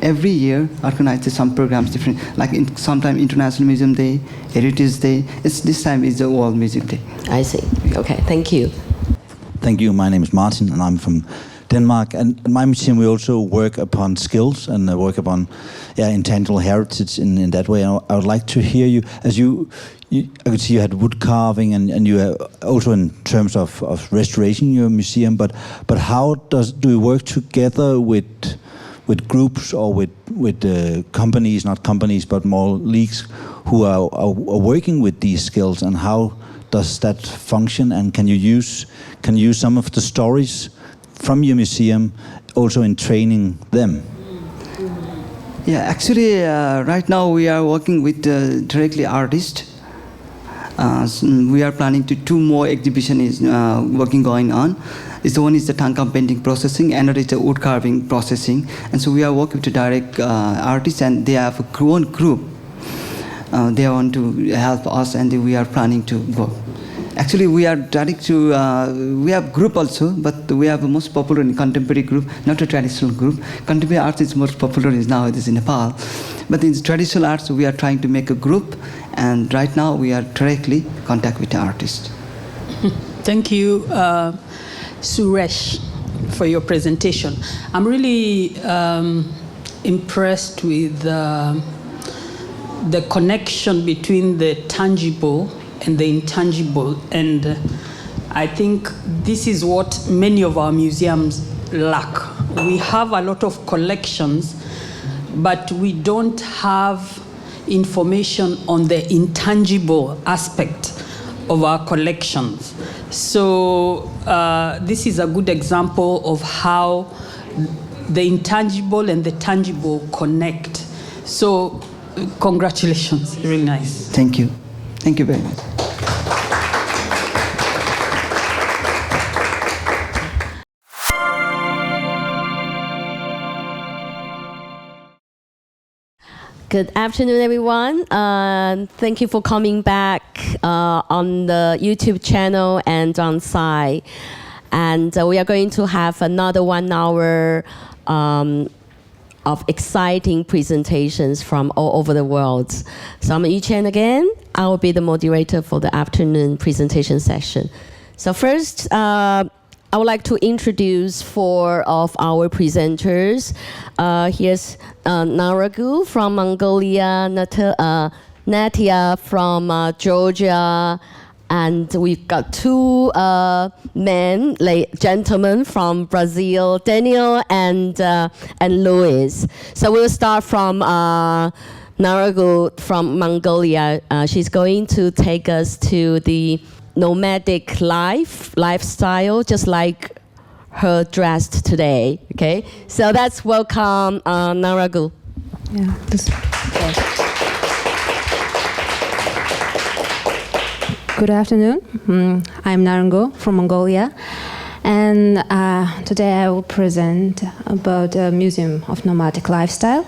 every year organizes some programs different, like sometime International Museum Day, Heritage Day. This time is the World Music Day. I see. Okay, thank you. Thank you. My name is Martin, and I'm from Denmark. And in my museum, we also work upon skills and work upon intangible heritage in that way. I would like to hear you, as I could see you had wood carving, and you have also in terms of restoration your museum. But how do you work together with groups or with companies, not companies, but more leagues who are working with these skills, and how does that function? And can you use some of the stories from your museum also in training them? Yeah, actually, right now we are working with directly artists. We are planning to 2 more exhibitions working going on. One is the Tangkam painting processing, another is the wood carving processing. And so we are working with the direct artists, and they have a own group. they want to help us, and we are planning to go. Actually, we are trying to, we have group also, but we have the most popular in contemporary group, not a traditional group. Contemporary arts is most popular nowadays in Nepal. But in traditional arts, we are trying to make a group, and right now we are directly contact with the artist. Thank you, Suresh, for your presentation. I'm really impressed with the connection between the tangible and the intangible, and I think this is what many of our museums lack. We have a lot of collections, but we don't have information on the intangible aspect of our collections. So this is a good example of how the intangible and the tangible connect. So congratulations, really nice. Thank you. Thank you very much. Good afternoon, everyone. Thank you for coming back on the YouTube channel and on site. And we are going to have another 1 hour of exciting presentations from all over the world. So I'm Yu-Chen again. I will be the moderator for the afternoon presentation session. So first, I would like to introduce 4 of our presenters. Here's Naragu from Mongolia, Natia from Georgia, and we've got 2 gentlemen from Brazil, Daniel and Luis. So we'll start from Naragu from Mongolia. She's going to take us to the nomadic lifestyle, just like her dressed today. Okay, so that's welcome, Naragu. Yeah. Good afternoon. I'm Narango from Mongolia, and today I will present about the Museum of Nomadic Lifestyle.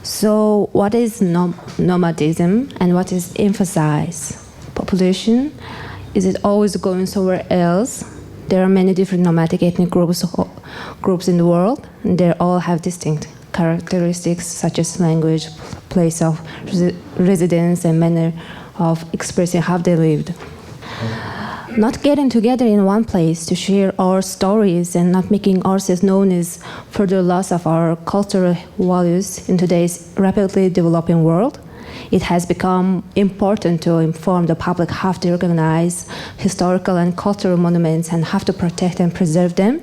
So, what is nomadism and what is emphasized? Population? Is it always going somewhere else? There are many different nomadic ethnic groups in the world, and they all have distinct characteristics such as language, place of residence, and manner of expressing how they lived. Not getting together in one place to share our stories and not making ourselves known is further loss of our cultural values in today's rapidly developing world. It has become important to inform the public how to recognize historical and cultural monuments and how to protect and preserve them.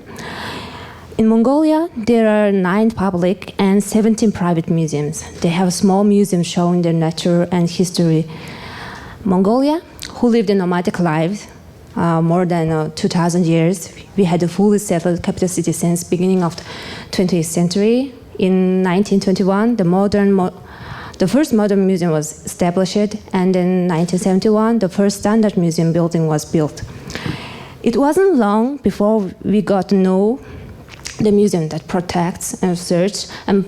In Mongolia, there are 9 public and 17 private museums. They have small museums showing their nature and history. Mongolia, who lived a nomadic life more than 2,000 years, we had a fully settled capital city since beginning of the 20th century. In 1921, the first modern museum was established, and in 1971, the first standard museum building was built. It wasn't long before we got to know the museum that protects and research and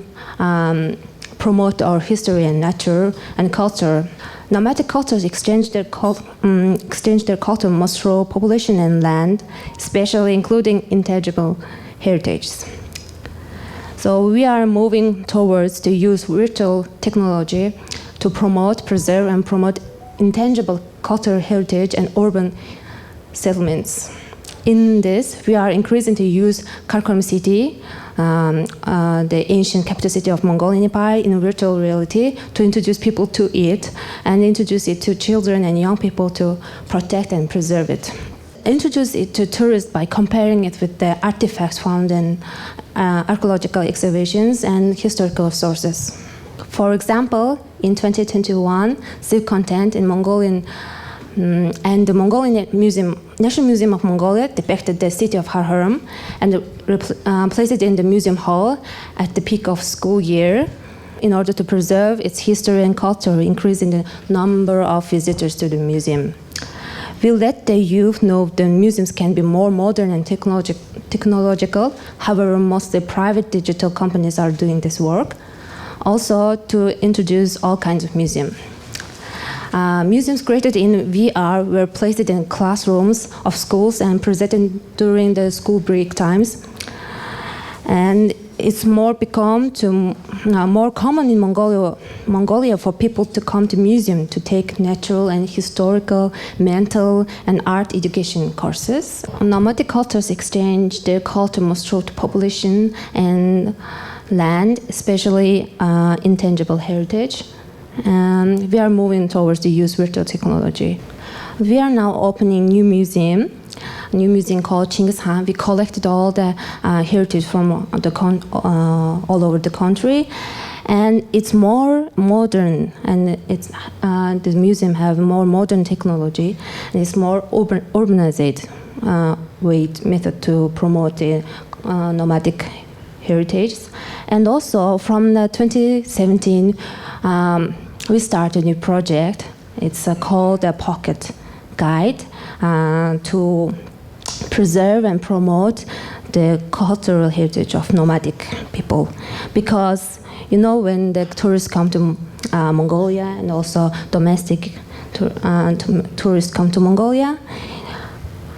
promote our history and nature and culture. Nomadic cultures exchange their culture most through population and land, especially including intangible heritage. So we are moving towards to use virtual technology to promote, preserve, and promote intangible cultural heritage and urban settlements. In this, we are increasing to use Karakoram city, the ancient capital city of Mongolian Empire, in virtual reality to introduce people to it and introduce it to children and young people to protect and preserve it. Introduce it to tourists by comparing it with the artifacts found in archaeological excavations and historical sources. For example, in 2021, civic content in Mongolian and the Mongolian National Museum of Mongolia depicted the city of Harharam and placed it in the museum hall at the peak of school year in order to preserve its history and culture, increasing the number of visitors to the museum. We let the youth know the museums can be more modern and technological. However, mostly private digital companies are doing this work. Also, to introduce all kinds of museums. Museums created in VR were placed in classrooms of schools and presented during the school break times. And it's more common in Mongolia for people to come to museum to take natural and historical, mental and art education courses. Nomadic cultures exchange their culture most through population and land, especially intangible heritage. And we are moving towards the use of virtual technology. We are now opening a new museum called Chinggis Khan. We collected all the heritage from all over the country, and it's more modern, and the museum have more modern technology, and it's more urbanized method to promote the nomadic heritage. And also from 2017, we started a new project. It's called a Pocket Guide to preserve and promote the cultural heritage of nomadic people. Because, when the tourists come to Mongolia and also domestic tourists come to Mongolia,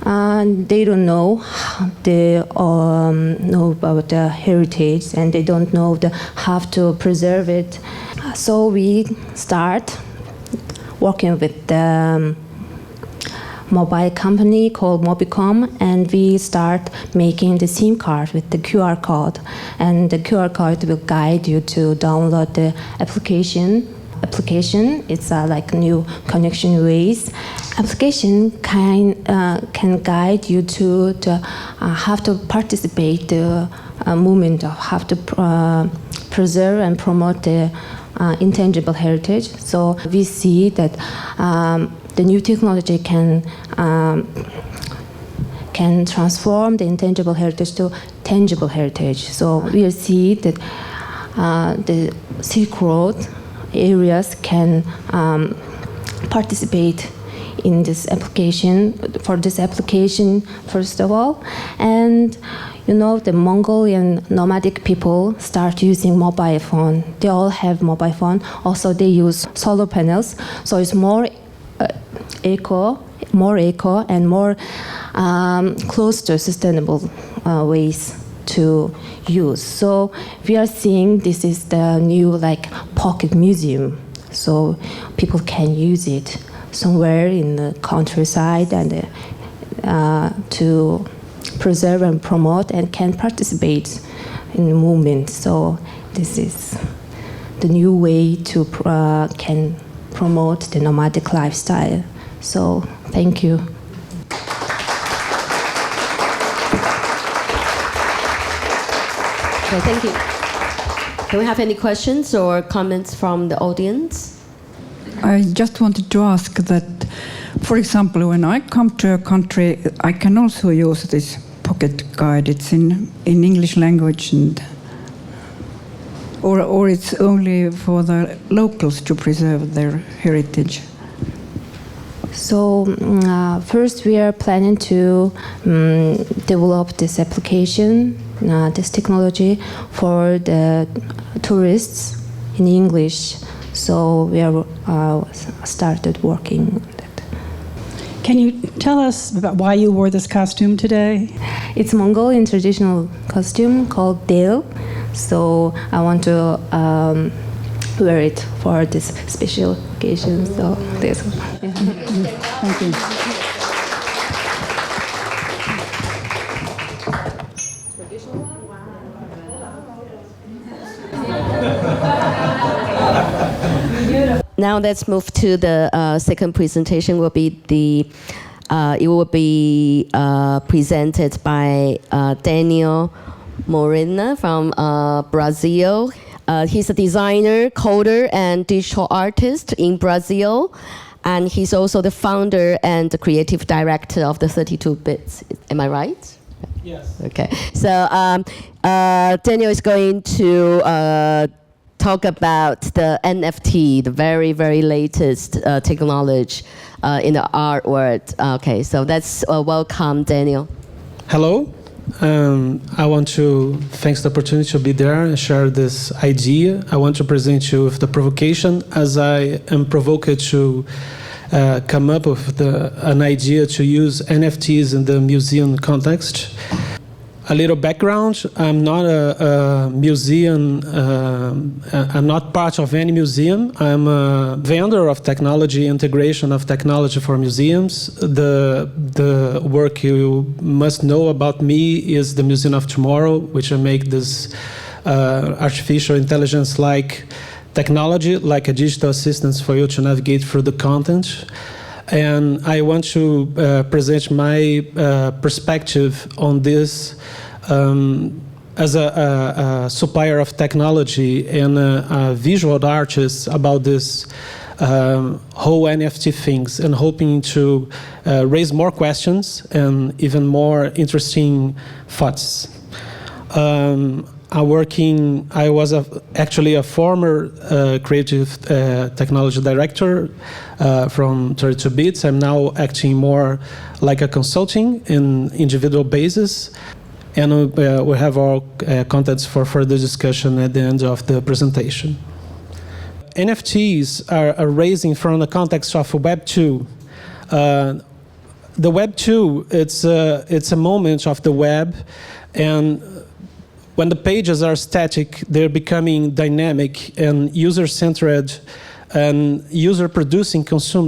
they don't know about the heritage, and they don't know how to preserve it. So we start working with the mobile company called Mobicom, and we start making the SIM card with the QR code. And the QR code will guide you to download the application. It's like new connection ways. Application can guide you to how to participate the movement of how to preserve and promote the intangible heritage. So we see that the new technology can transform the intangible heritage to tangible heritage. So we see that the Silk Road areas can participate in this application, first of all. And the Mongolian nomadic people start using mobile phone. They all have mobile phone. Also, they use solar panels. So it's more eco and more close to sustainable ways to use. So we are seeing this is the new pocket museum. So people can use it somewhere in the countryside and to preserve and promote, and can participate in the movement. So this is the new way to can promote the nomadic lifestyle. So thank you. Okay, thank you. Can we have any questions or comments from the audience? I just wanted to ask that, for example, when I come to a country, I can also use this pocket guide. It's in English language, or it's only for the locals to preserve their heritage. So first we are planning to develop this application, this technology for the tourists in English. So we are started working on that. Can you tell us about why you wore this costume today? It's a Mongolian traditional costume called Del. So I want to wear it for this special occasion. So this. Yeah. Thank you. Now let's move to the second presentation. It will be presented by Daniel Morena from Brazil. He's a designer, coder, and digital artist in Brazil. And he's also the founder and the creative director of the 32 Bits. Am I right? Yes. Okay. So Daniel is going to talk about the NFT, the very, very latest technology in the art world. Okay, so let's welcome Daniel. Hello, I want to thanks the opportunity to be there and share this idea. I want to present you with the provocation, as I am provoked to come up with an idea to use NFTs in the museum context. A little background: I'm not a museum. I'm not part of any museum. I'm a vendor of technology, integration of technology for museums. The work you must know about me is the Museum of Tomorrow, which I make this artificial intelligence-like technology, like a digital assistant for you to navigate through the content. And I want to present my perspective on this as a supplier of technology and a visual artist about this whole NFT things, and hoping to raise more questions and even more interesting thoughts. I was actually a former creative technology director from 32 Bits. I'm now acting more like a consulting in individual basis. And we have our contents for further discussion at the end of the presentation. NFTs are raising from the context of Web 2. The Web 2, it's a moment of the web, and when the pages are static, they're becoming dynamic and user-centered, and user-producing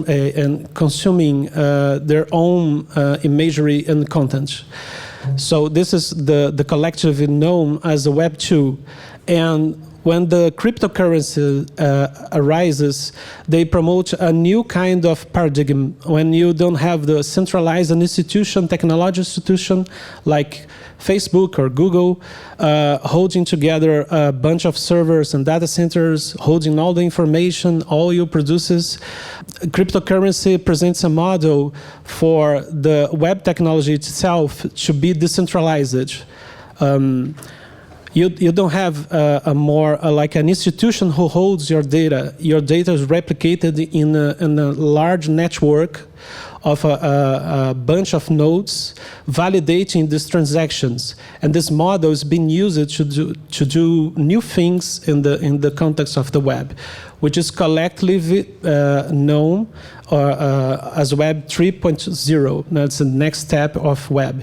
and consuming their own imagery and content. So this is the collective known as the Web 2. And when the cryptocurrency arises, they promote a new kind of paradigm when you don't have the centralized technology institution like Facebook or Google holding together a bunch of servers and data centers, holding all the information, all your produces. Cryptocurrency presents a model for the web technology itself to be decentralized. You don't have a more like an institution who holds your data. Your data is replicated in a large network of a bunch of nodes validating these transactions, and this model is being used to do new things in the context of the web, which is collectively known as Web 3.0. That's the next step of web.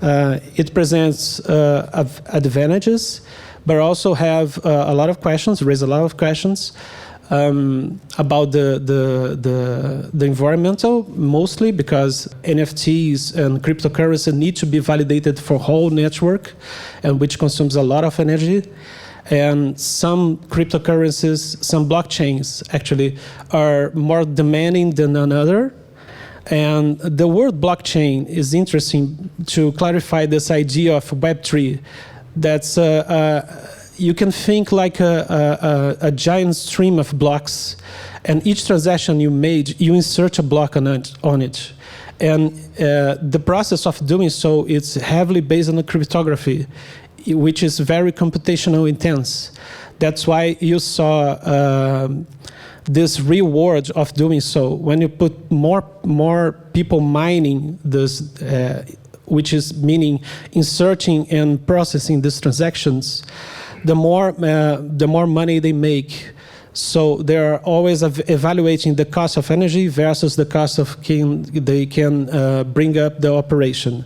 It presents advantages, but also have a lot of questions, raise a lot of questions about the environmental, mostly because NFTs and cryptocurrency need to be validated for whole network, and which consumes a lot of energy. And some cryptocurrencies, some blockchains actually are more demanding than another. And the word blockchain is interesting to clarify this idea of Web3. That's you can think like a giant stream of blocks, and each transaction you made, you insert a block on it. And the process of doing so is heavily based on the cryptography, which is very computational intense. That's why you saw this reward of doing so. When you put more people mining this, which is meaning inserting and processing these transactions, the more money they make. So they are always evaluating the cost of energy versus the cost of they can bring up the operation.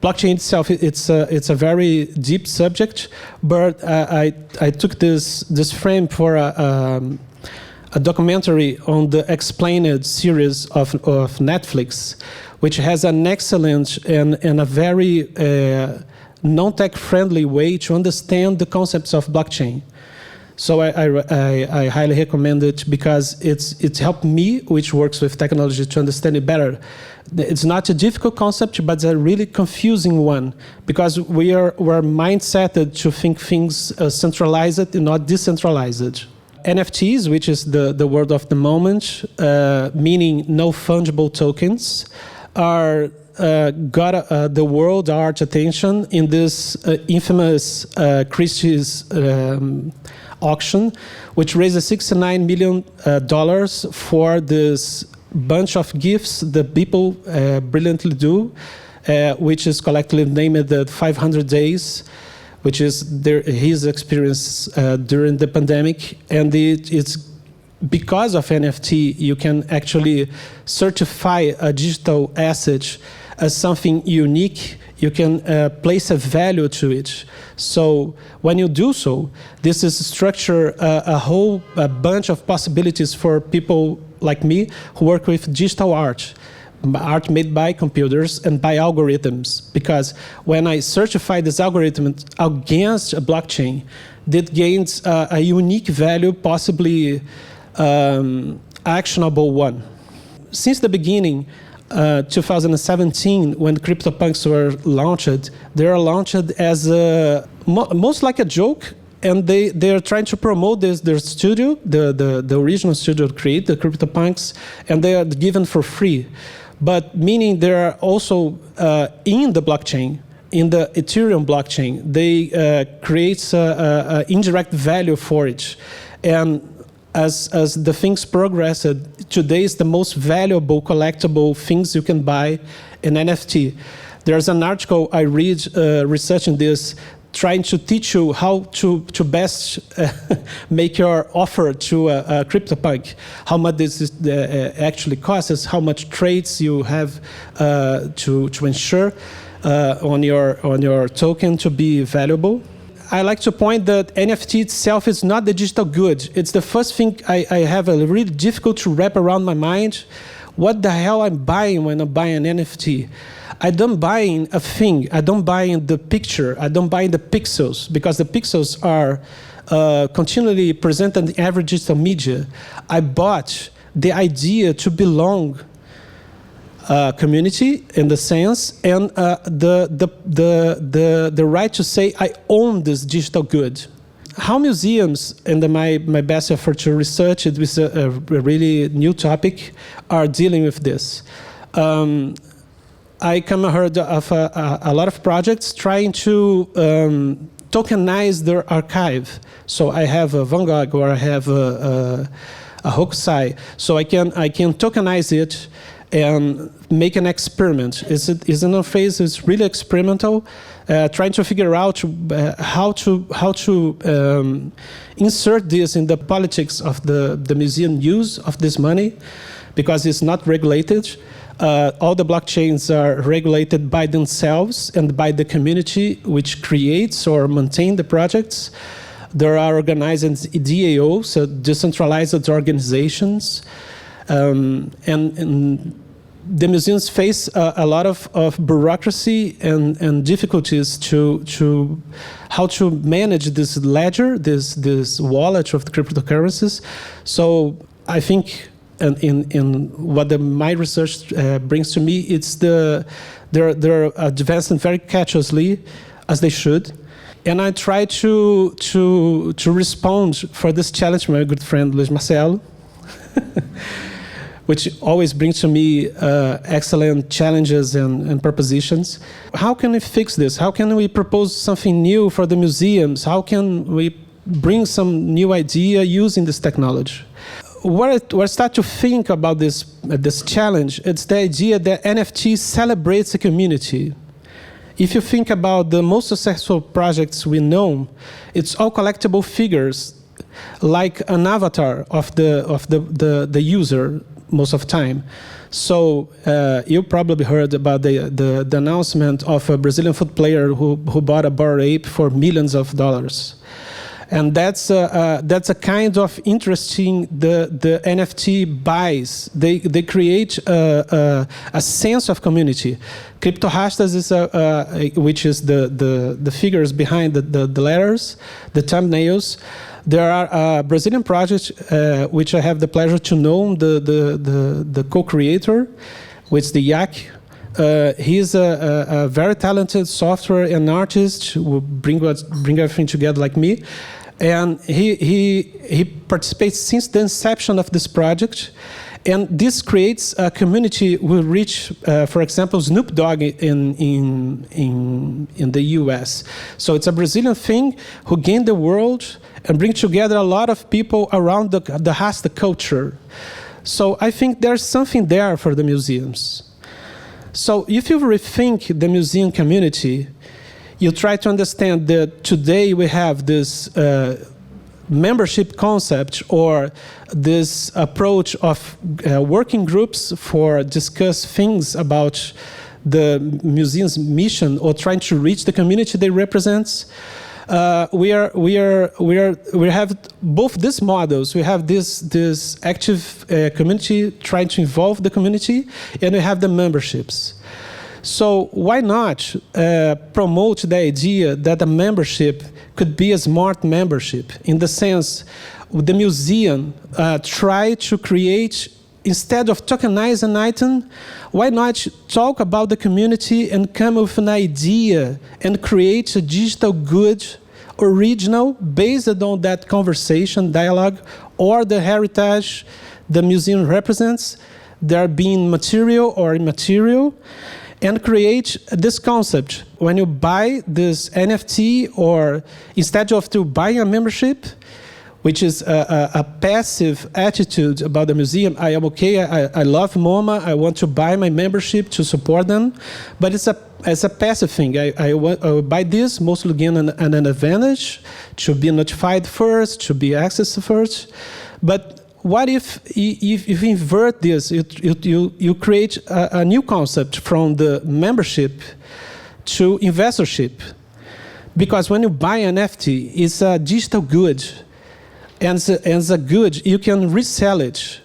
Blockchain itself, it's a very deep subject, but I took this frame for a documentary on the Explained series of Netflix, which has an excellent and a very non-tech friendly way to understand the concepts of blockchain. So I highly recommend it because it's helped me, which works with technology, to understand it better. It's not a difficult concept, but it's a really confusing one, because we're mindseted to think things centralized and not decentralized. NFTs, which is the word of the moment, meaning no fungible tokens, are got the world art attention in this infamous crises auction, which raised $69 million for this bunch of gifts that people brilliantly do, which is collectively named the 500 Days, which is his experience during the pandemic. And it's because of NFT, you can actually certify a digital asset as something unique. You can place a value to it. So when you do so, this is structure a whole bunch of possibilities for people like me who work with digital art made by computers and by algorithms. Because when I certify this algorithm against a blockchain, that gains a unique value, possibly actionable one. Since the beginning, 2017, when CryptoPunks were launched, they are launched as most like a joke, and they are trying to promote their studio, the original studio to create the CryptoPunks, and they are given for free. But meaning they are also in the blockchain, in the Ethereum blockchain, they create indirect value for it. And as the things progress, today is the most valuable collectible things you can buy in NFT. There's an article I read researching this, trying to teach you how to best make your offer to a CryptoPunk, how much this is, actually costs, how much trades you have to ensure on your token to be valuable. I like to point that NFT itself is not the digital good. It's the first thing I have a really difficult to wrap around my mind. What the hell I'm buying when I'm buying an NFT? I don't buy a thing. I don't buy the picture. I don't buy the pixels, because the pixels are continually presented in every digital media. I bought the idea to belong community in the sense, and the right to say I own this digital good. How museums, and my best effort to research it with a really new topic, are dealing with this. I heard of a lot of projects trying to tokenize their archive. So I have a Van Gogh, or I have a Hokusai, so I can tokenize it and make an experiment. It's in a phase. It's really experimental, trying to figure out how to insert this in the politics of the museum use of this money, because it's not regulated. All the blockchains are regulated by themselves and by the community which creates or maintains the projects. There are organized DAOs, so decentralized organizations, and the museums face a lot of bureaucracy and difficulties to how to manage this ledger, this wallet of the cryptocurrencies. So I think, in what my research brings to me, it's they're advancing very cautiously, as they should. And I try to respond for this challenge, my good friend Luis Marcel, which always brings to me excellent challenges and propositions. How can we fix this? How can we propose something new for the museums? How can we bring some new idea using this technology? Where I start to think about this challenge, it's the idea that NFT celebrates a community. If you think about the most successful projects we know, it's all collectible figures, like an avatar of the user most of the time. So you probably heard about the announcement of a Brazilian foot player who bought a Bored Ape for millions of dollars. And that's a kind of interesting the NFT buys. They create a sense of community. Crypto hashtags is which is the figures behind the letters, the thumbnails. There are Brazilian projects which I have the pleasure to know the co-creator, which is the Yak. He's a very talented software and artist who bring everything together like me. And he participates since the inception of this project. And this creates a community who reach, for example, Snoop Dogg in the US. So it's a Brazilian thing who gained the world and bring together a lot of people around the Rasta culture. So I think there's something there for the museums. So if you rethink the museum community, you try to understand that today we have this membership concept or this approach of working groups for discuss things about the museum's mission or trying to reach the community they represent. We have both these models. We have this active community trying to involve the community, and we have the memberships. So why not promote the idea that a membership could be a smart membership, in the sense the museum try to create, instead of tokenize an item, why not talk about the community and come with an idea and create a digital good, original, based on that conversation, dialogue, or the heritage the museum represents, there being material or immaterial, and create this concept. When you buy this NFT, or instead of to buying a membership, which is a passive attitude about the museum, I am okay, I love MoMA, I want to buy my membership to support them, but it's a passive thing. I will buy this, mostly gain an advantage, to be notified first, to be accessed first. But what if you invert this, you create a new concept from the membership to investorship? Because when you buy an NFT, it's a digital good. And as a good, you can resell it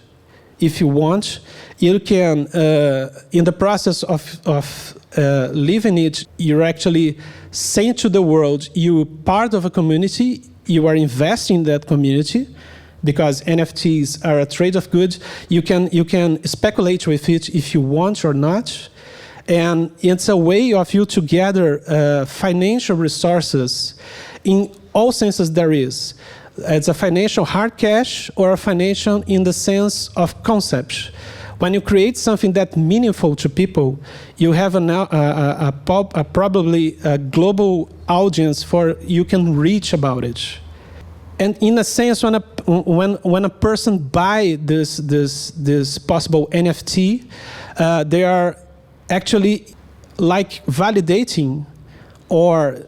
if you want. You can, in the process of living it, you're actually saying to the world, you're part of a community, you are investing in that community, because NFTs are a trade of goods. You can speculate with it if you want or not. And it's a way of you to gather financial resources in all senses there is. It's a financial hard cash or a financial in the sense of concept. When you create something that's meaningful to people, you have probably a global audience for you can reach about it. And in a sense, when a person buy this possible NFT, they are actually like validating or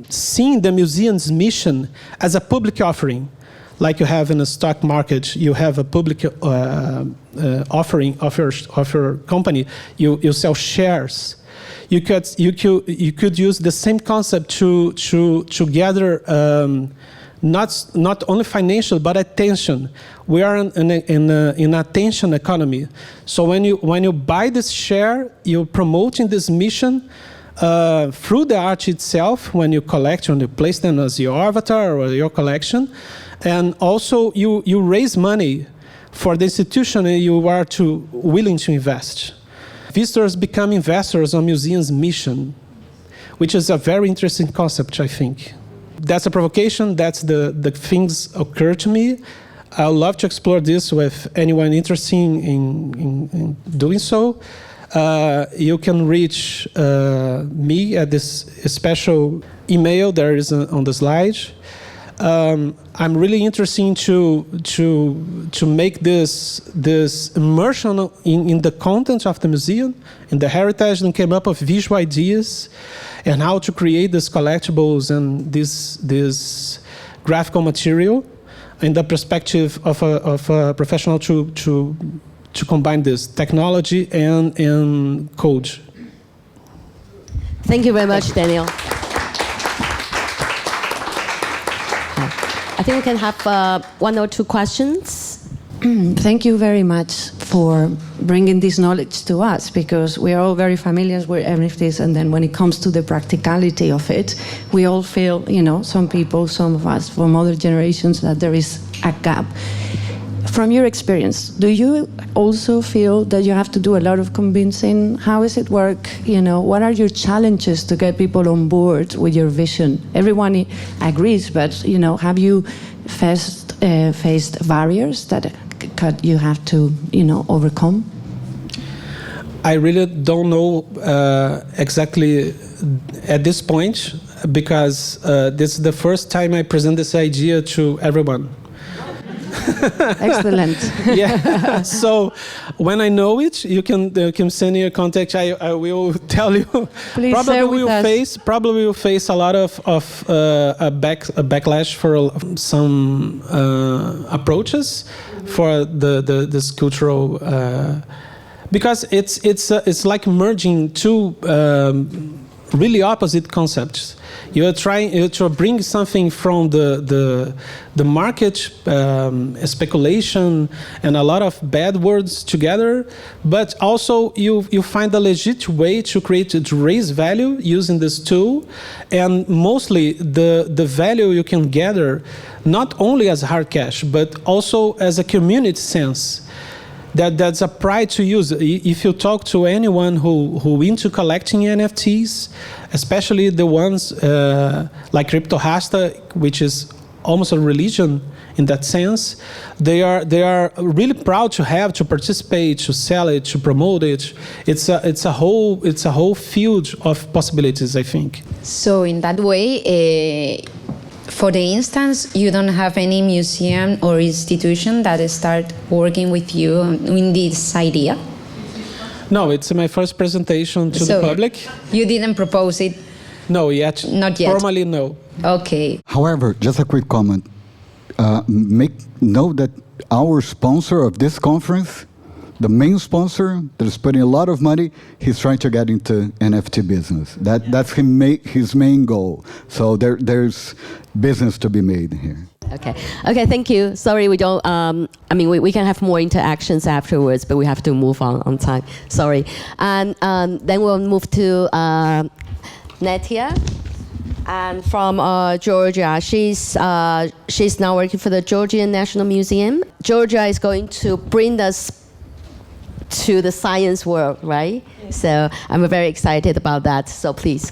seeing the museum's mission as a public offering. Like you have in a stock market, you have a public offering of your company. You sell shares. You could use the same concept to gather not only financial but attention. We are in attention economy. So when you buy this share, you're promoting this mission through the art itself. When you collect and you place them as your avatar or your collection, and also you raise money for the institution you are willing to invest. Visitors become investors on museum's mission, which is a very interesting concept, I think. That's a provocation. That's the things occur to me. I would love to explore this with anyone interested in doing so. You can reach me at this special email there is on the slide. I'm really interested to make this immersion in the content of the museum, in the heritage, and came up with visual ideas and how to create these collectibles and this graphical material in the perspective of a professional to combine this technology and code. Thank you very much, Daniel. I think we can have one or two questions. Thank you very much for bringing this knowledge to us, because we are all very familiar with NFTs, and then when it comes to the practicality of it, we all feel, some people, some of us from other generations, that there is a gap. From your experience, do you also feel that you have to do a lot of convincing? How does it work? What are your challenges to get people on board with your vision? Everyone agrees, but have you faced barriers that you have to overcome? I really don't know exactly at this point, because this is the first time I present this idea to everyone. Excellent. Yeah. So when I know it, you can send me your contact. I will tell you. Please probably share with us. Will face a lot of a backlash for some approaches for this cultural because it's like merging two really opposite concepts. You are trying to bring something from the market speculation and a lot of bad words together, but also you find a legit way to raise value using this tool, and mostly the value you can gather not only as hard cash but also as a community sense. That's a pride to use. If you talk to anyone who into collecting NFTs, especially the ones like Cryptorasta, which is almost a religion in that sense, they are really proud to participate, to sell it, to promote it. It's a whole field of possibilities, I think. So in that way. For the instance, you don't have any museum or institution that start working with you in this idea? No, it's my first presentation to the public. You didn't propose it? No, yet. Not yet? Formally, no. Okay. However, just a quick comment. Note that our sponsor of this conference, the main sponsor that is putting a lot of money, he's trying to get into NFT business. That's his main goal. So there's business to be made here. Okay, thank you. Sorry, we don't, we can have more interactions afterwards, but we have to move on time. Sorry. And then we'll move to Natia. And from Georgia, she's now working for the Georgian National Museum. Georgia is going to bring us to the science world, right? Yes. So I'm very excited about that. So please.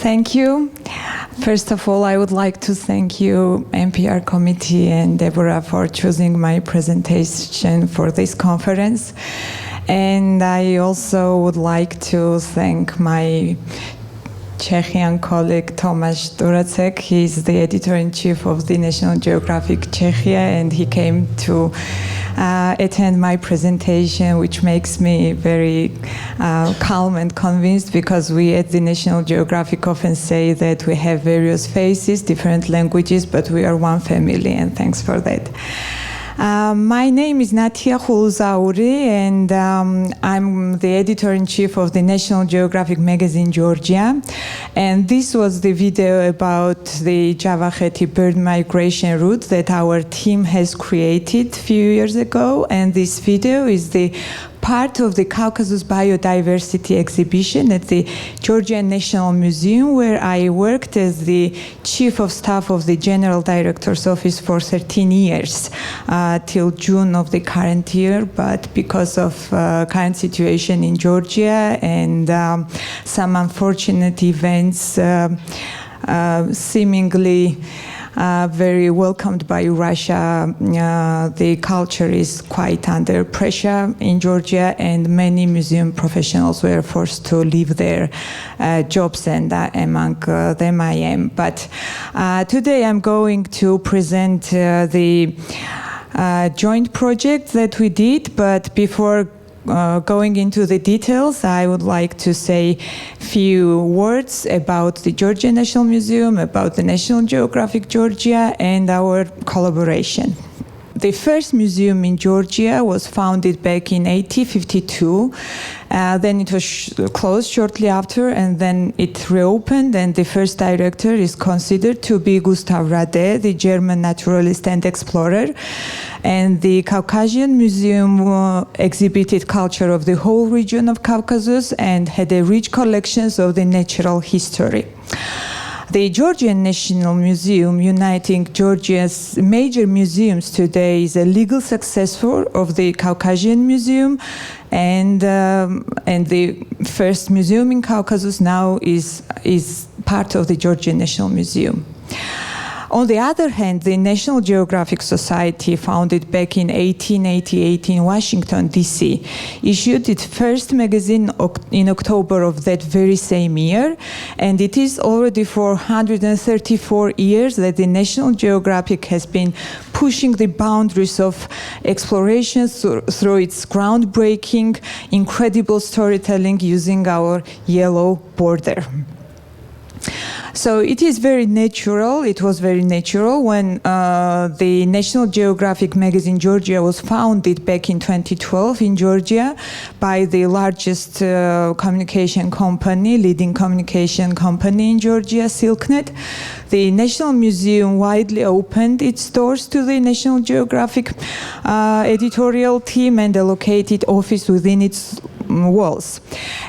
Thank you. First of all, I would like to thank you, MPR committee and Deborah, for choosing my presentation for this conference. And I also would like to thank my Czechian colleague Tomasz Duracek. He's the editor-in-chief of the National Geographic Czechia, and he came to attend my presentation, which makes me very calm and convinced, because we at the National Geographic often say that we have various faces, different languages, but we are one family, and thanks for that. My name is Natia Khuluzauri, and I'm the editor-in-chief of the National Geographic magazine Georgia. And this was the video about the Javakheti bird migration route that our team has created a few years ago. And this video is the part of the Caucasus Biodiversity exhibition at the Georgian National Museum, where I worked as the chief of staff of the General Director's Office for 13 years, till June of the current year. But because of current situation in Georgia and some unfortunate events, seemingly very welcomed by Russia, the culture is quite under pressure in Georgia, and many museum professionals were forced to leave their jobs, and among them I am. But today I'm going to present the joint project that we did, but before going into the details, I would like to say a few words about the Georgian National Museum, about the National Geographic Georgia, and our collaboration. The first museum in Georgia was founded back in 1852. Then it was closed shortly after, and then it reopened, and the first director is considered to be Gustav Rade, the German naturalist and explorer. And the Caucasian Museum exhibited culture of the whole region of Caucasus and had a rich collections of the natural history. The Georgian National Museum, uniting Georgia's major museums today, is a legal successor of the Caucasian Museum, and the first museum in Caucasus now is part of the Georgian National Museum. On the other hand, the National Geographic Society, founded back in 1888 in Washington, D.C., issued its first magazine in October of that very same year, and it is already for 134 years that the National Geographic has been pushing the boundaries of exploration through its groundbreaking, incredible storytelling using our yellow border. So it is very natural, it was very natural when the National Geographic magazine Georgia was founded back in 2012 in Georgia by the largest communication company, leading communication company in Georgia, SilkNet. The National Museum widely opened its doors to the National Geographic editorial team and allocated office within its walls.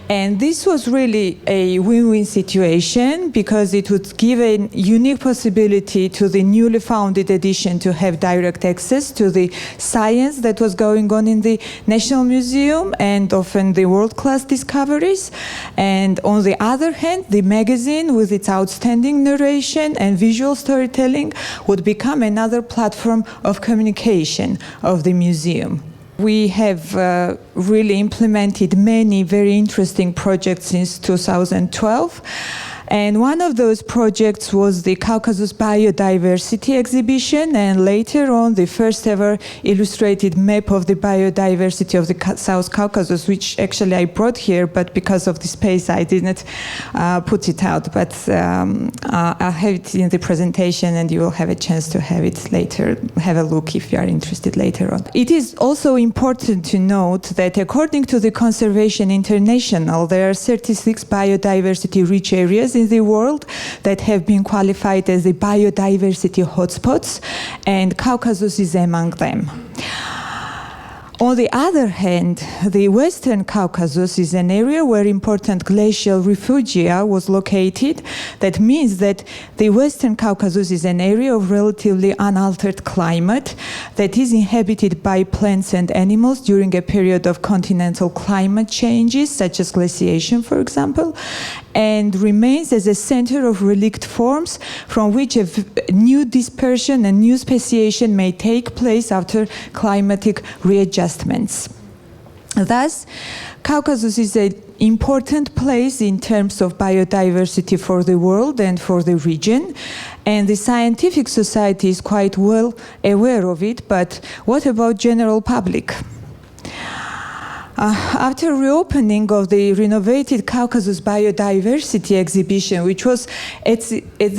And this was really a win-win situation, because it would give a unique possibility to the newly founded edition to have direct access to the science that was going on in the National Museum, and often the world-class discoveries. And on the other hand, the magazine, with its outstanding narration and visual storytelling, would become another platform of communication of the museum. We have really implemented many very interesting projects since 2012. And one of those projects was the Caucasus Biodiversity exhibition, and later on the first ever illustrated map of the biodiversity of the South Caucasus, which actually I brought here, but because of the space I didn't put it out. But I'll have it in the presentation, and you will have a chance to have it later, have a look if you are interested later on. It is also important to note that according to the Conservation International, there are 36 biodiversity-rich areas in the world that have been qualified as the biodiversity hotspots, and Caucasus is among them. On the other hand, the Western Caucasus is an area where important glacial refugia was located. That means that the Western Caucasus is an area of relatively unaltered climate that is inhabited by plants and animals during a period of continental climate changes, such as glaciation, for example, and remains as a center of relict forms from which a new dispersion and new speciation may take place after climatic readjustments. Thus, Caucasus is an important place in terms of biodiversity for the world and for the region. And the scientific society is quite well aware of it, but what about general public? After reopening of the renovated Caucasus Biodiversity exhibition, which was at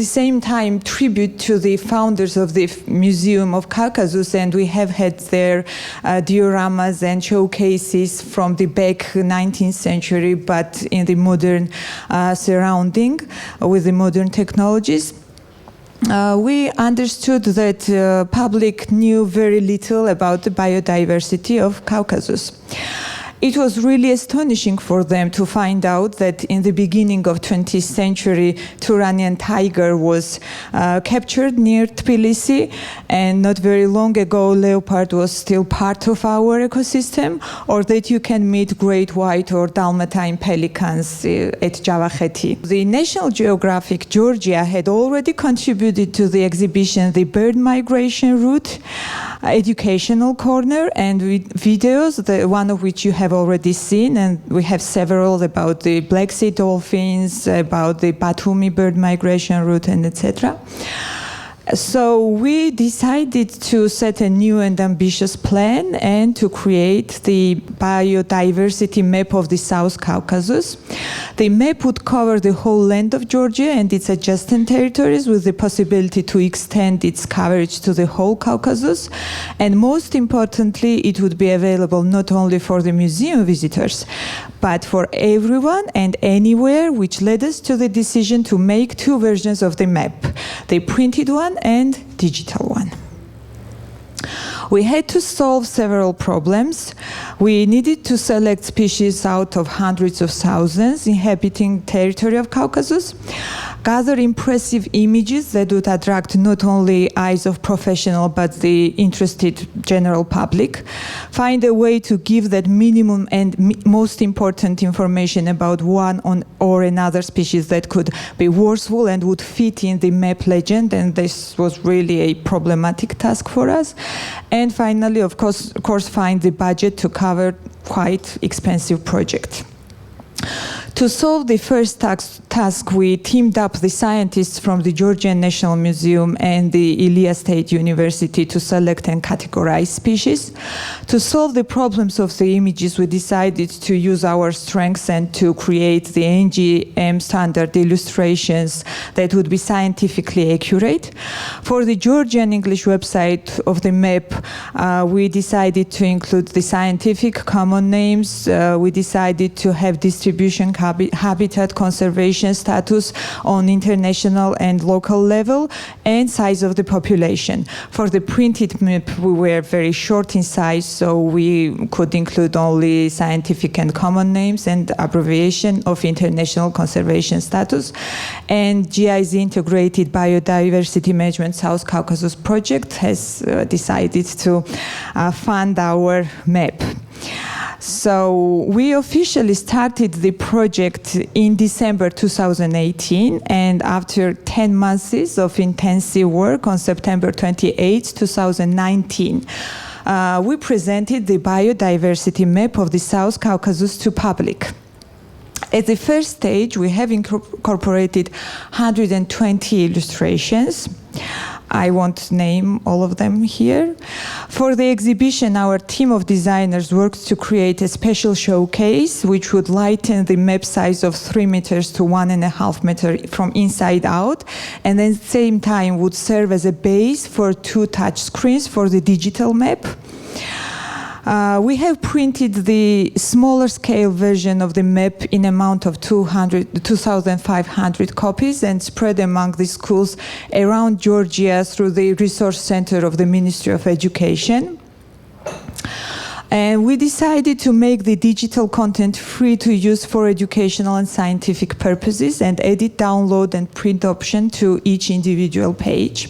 the same time tribute to the founders of the Museum of Caucasus, and we have had their dioramas and showcases from the back 19th century, but in the modern surrounding with the modern technologies. We understood that public knew very little about the biodiversity of Caucasus. It was really astonishing for them to find out that in the beginning of 20th century, Turanian tiger was captured near Tbilisi, and not very long ago, leopard was still part of our ecosystem, or that you can meet great white or Dalmatine pelicans at Javakheti. The National Geographic Georgia had already contributed to the exhibition the bird migration route, educational corner, and videos, one of which you have already seen, and we have several about the Black Sea dolphins, about the Batumi bird migration route, and etc. So we decided to set a new and ambitious plan and to create the biodiversity map of the South Caucasus. The map would cover the whole land of Georgia and its adjacent territories, with the possibility to extend its coverage to the whole Caucasus. And most importantly, it would be available not only for the museum visitors, but for everyone and anywhere, which led us to the decision to make two versions of the map, the printed one and digital one. We had to solve several problems. We needed to select species out of hundreds of thousands inhabiting territory of Caucasus, gather impressive images that would attract not only eyes of professionals but the interested general public, find a way to give that minimum and most important information about one or another species that could be worthwhile and would fit in the map legend, and this was really a problematic task for us. And finally, of course, find the budget to cover quite expensive project. To solve the first task, we teamed up the scientists from the Georgian National Museum and the Ilia State University to select and categorize species. To solve the problems of the images, we decided to use our strengths and to create the NGM standard illustrations that would be scientifically accurate. For the Georgian English website of the map, we decided to include the scientific common names. We decided to have distribution, habitat conservation status on international and local level, and size of the population. For the printed map, we were very short in size, so we could include only scientific and common names and abbreviation of international conservation status. And GIZ Integrated Biodiversity Management South Caucasus project has decided to fund our map. So we officially started the project in December 2018, and after 10 months of intensive work on September 28, 2019, we presented the biodiversity map of the South Caucasus to public. At the first stage, we have incorporated 120 illustrations. I won't name all of them here. For the exhibition, our team of designers worked to create a special showcase which would lighten the map size of 3 meters to 1.5 meters from inside out, and at the same time would serve as a base for 2 touch screens for the digital map. We have printed the smaller scale version of the map in amount of 2,500 copies and spread among the schools around Georgia through the resource center of the Ministry of Education. And we decided to make the digital content free to use for educational and scientific purposes, and edit, download, and print option to each individual page.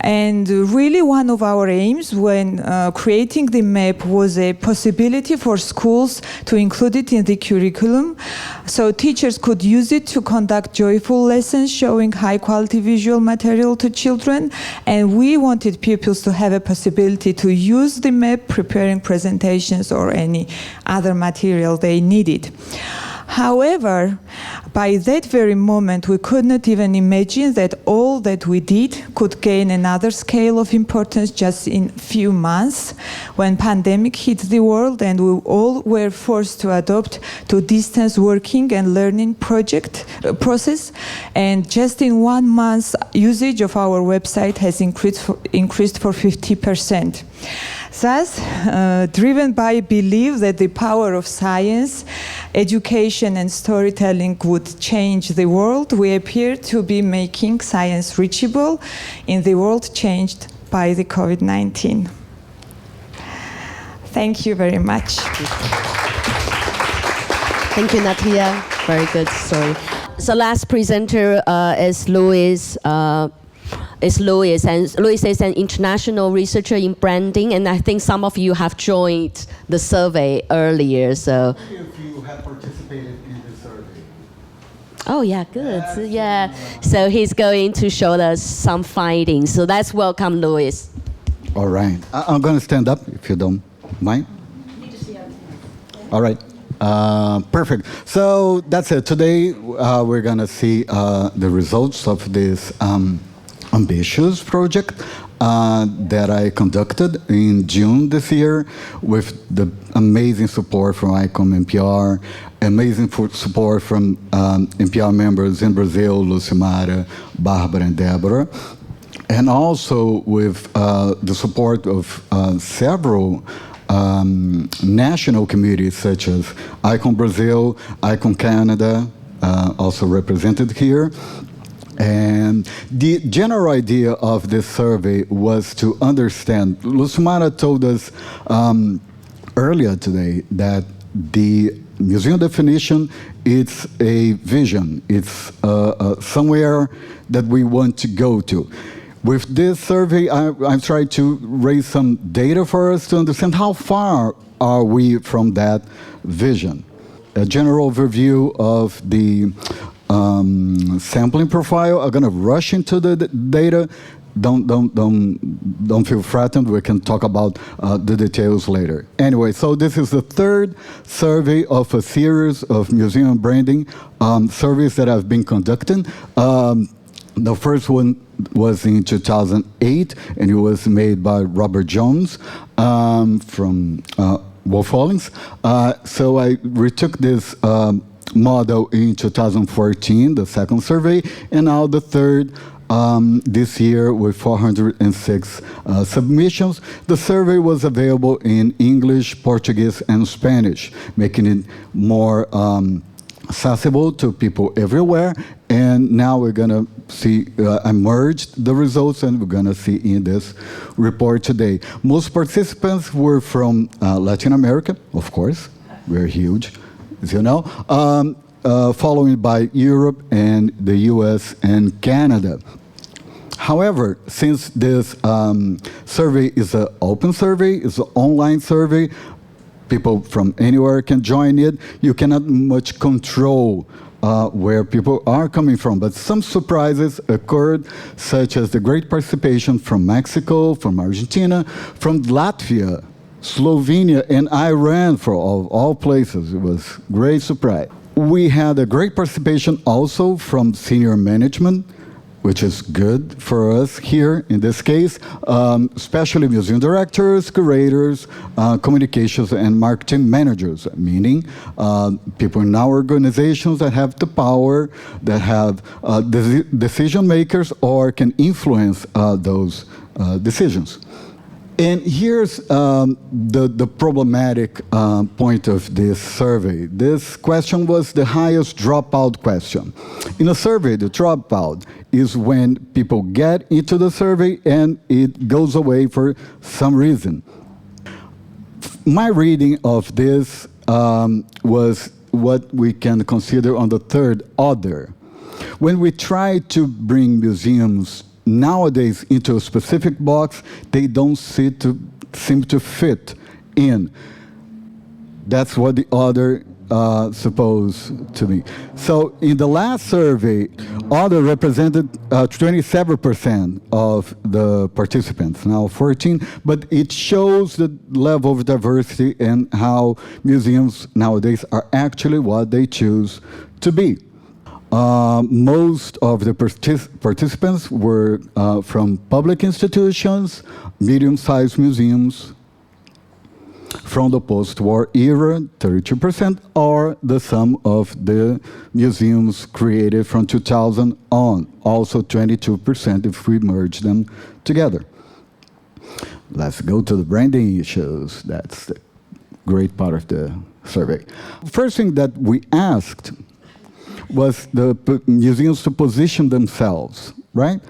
And really one of our aims when creating the map was a possibility for schools to include it in the curriculum, so teachers could use it to conduct joyful lessons showing high quality visual material to children, and we wanted pupils to have a possibility to use the map preparing presentations or any other material they needed. However, by that very moment, we could not even imagine that all that we did could gain another scale of importance just in few months when pandemic hit the world and we all were forced to adopt to distance working and learning process. And just in 1 month, usage of our website has increased for 50%. Thus, driven by belief that the power of science, education and storytelling would change the world, we appear to be making science reachable in the world changed by the COVID-19. Thank you very much. Thank you, Natalia. Very good story. So last presenter is Louis. And Louis is an international researcher in branding, and I think some of you have joined the survey earlier. So, many of you have participated in the survey. Oh yeah, good. So he's going to show us some findings. So let's welcome Louis. All right. I'm going to stand up if you don't mind. All right. Perfect. So that's it. Today we're going to see the results of this ambitious project that I conducted in June this year with the amazing support from ICOM-MPR, amazing support from MPR members in Brazil, Lucimara, Barbara, and Deborah, and also with the support of several national committees such as ICOM Brazil, ICOM Canada, also represented here. And the general idea of this survey was to understand. Lucimara told us earlier today that the museum definition, it's a vision. It's somewhere that we want to go to. With this survey, I'm trying to raise some data for us to understand how far are we from that vision. A general overview of the sampling profile. I'm going to rush into the data. Don't feel threatened. We can talk about the details later. Anyway, so this is the third survey of a series of museum branding surveys that I've been conducting. The first one was in 2008, and it was made by Robert Jones from Wolf Hollings. So I retook this model in 2014, the second survey, and now the third this year with 406 submissions. The survey was available in English, Portuguese, and Spanish, making it more accessible to people everywhere. And now we're going to see, I merged the results, and we're going to see in this report today. Most participants were from Latin America, of course. We're huge, as you know, followed by Europe and the US and Canada. However, since this survey is an open survey, it's an online survey, people from anywhere can join it, you cannot much control where people are coming from. But some surprises occurred, such as the great participation from Mexico, from Argentina, from Latvia, Slovenia, and Iran, for all places. It was a great surprise. We had a great participation also from senior management, which is good for us here in this case, especially museum directors, curators, communications and marketing managers, meaning people in our organizations that have the power, that have decision makers or can influence those decisions. And here's the problematic point of this survey. This question was the highest dropout question. In a survey, the dropout is when people get into the survey and it goes away for some reason. My reading of this was what we can consider on the third other. When we try to bring museums nowadays into a specific box, they don't seem to fit in. That's what the other supposed to be. So in the last survey, other represented 27% of the participants, now 14, but it shows the level of diversity and how museums nowadays are actually what they choose to be. Most of the participants were from public institutions, medium-sized museums, from the post-war era, 32%, or the sum of the museums created from 2000 on, also 22% if we merge them together. Let's go to the branding issues. That's the great part of the survey. First thing that we asked was the museums to position themselves, right?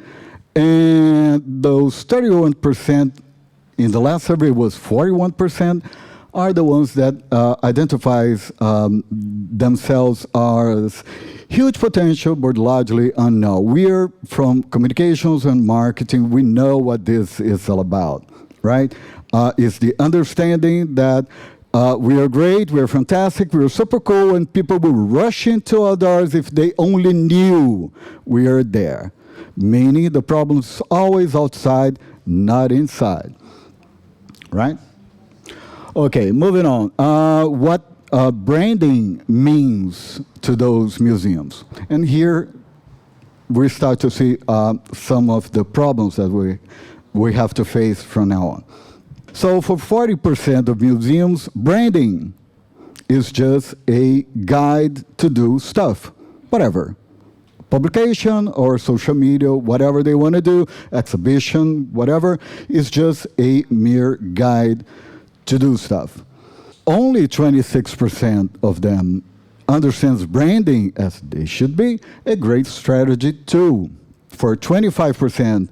And those 31% in the last survey was 41% are the ones that identifies themselves as huge potential, but largely unknown. We're from communications and marketing. We know what this is all about, right? It's the understanding that we are great, we're fantastic, we're super cool, and people will rush into our doors if they only knew we are there. Meaning the problem's always outside, not inside. Right? Okay, moving on. What branding means to those museums. And here we start to see some of the problems that we have to face from now on. So for 40% of museums, branding is just a guide to do stuff, whatever. Publication or social media, whatever they want to do, exhibition, whatever, is just a mere guide to do stuff. Only 26% of them understands branding as they should be a great strategy tool. For 25%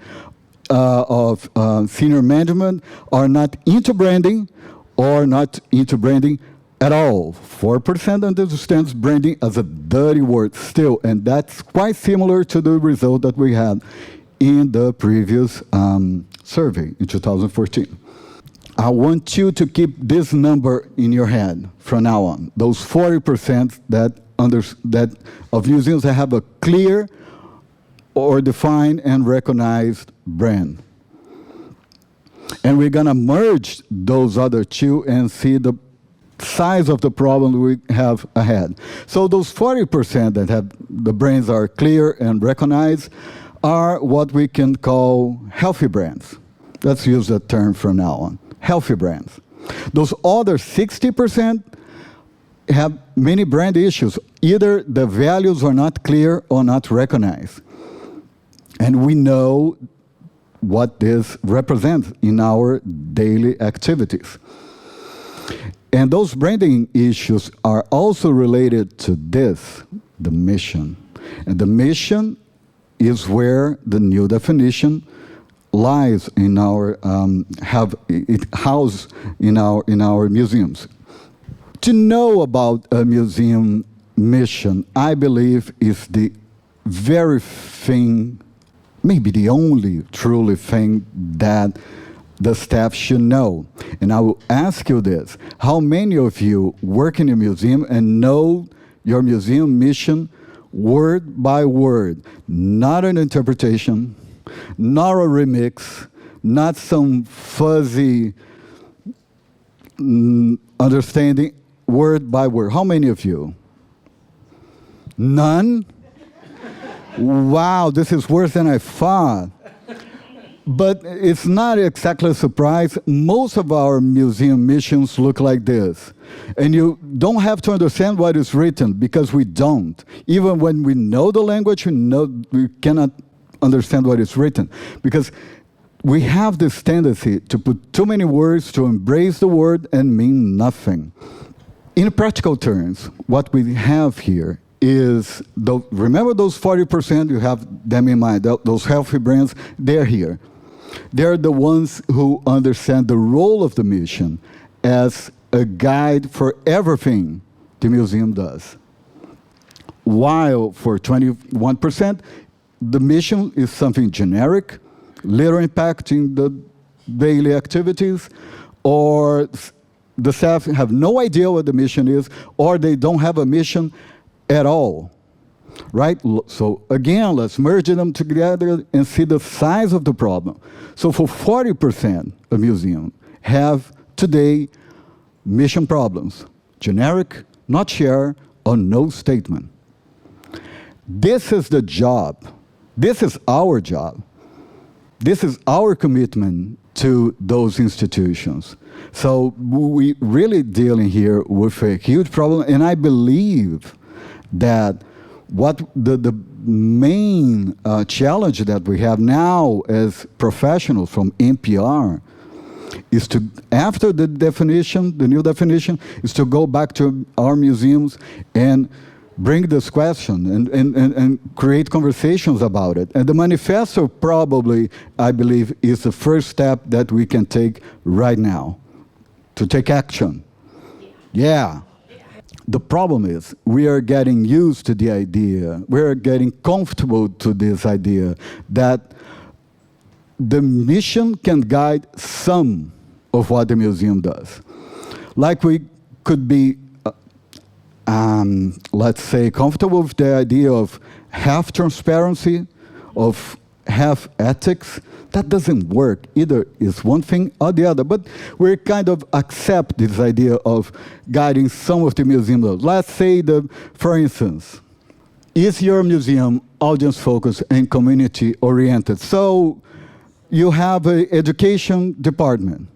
of senior management are not into branding or not into branding at all. 4% understands branding as a dirty word still, and that's quite similar to the result that we had in the previous survey in 2014. I want you to keep this number in your head from now on. Those 40% that of museums that have a clear or defined and recognized brand. And we're gonna merge those other two and see the size of the problem we have ahead. So those 40% that have the brands are clear and recognized are what we can call healthy brands. Let's use that term from now on. Healthy brands. Those other 60% have many brand issues. Either the values are not clear or not recognized. And we know what this represents in our daily activities. And those branding issues are also related to this, the mission. And the mission is where the new definition lies in our housed in our museums. To know about a museum mission, I believe, is the very thing, maybe the only truly thing that the staff should know. And I will ask you this: how many of you work in a museum and know your museum mission word by word, not an interpretation, not a remix, not some fuzzy understanding, word by word? How many of you? None? Wow, this is worse than I thought. But it's not exactly a surprise. Most of our museum missions look like this. And you don't have to understand what is written, because we don't. Even when we know the language, we cannot understand what is written. Because we have this tendency to put too many words, to embrace the word and mean nothing. In practical terms, what we have here is, remember those 40%, you have them in mind, those healthy brands, they're here. They're the ones who understand the role of the mission as a guide for everything the museum does. While for 21%, the mission is something generic, little impacting the daily activities, or the staff have no idea what the mission is, or they don't have a mission at all, right? So again, let's merge them together and see the size of the problem. So for 40% of museums have today mission problems, generic, not share, or no statement. This is the job. This is our job. This is our commitment to those institutions. So we really dealing here with a huge problem, and I believe that what the main challenge that we have now as professionals from MPR is to, after the definition, the new definition, is to go back to our museums and bring this question and create conversations about it. And the manifesto probably, I believe, is the first step that we can take right now to take action. Yeah. The problem is we are getting used to the idea, we are getting comfortable to this idea that the mission can guide some of what the museum does. Like we could be, let's say, comfortable with the idea of half transparency, of half ethics. That doesn't work. Either is one thing or the other. But we kind of accept this idea of guiding some of the museum laws. Let's say, for instance, is your museum audience-focused and community-oriented? So you have an education department.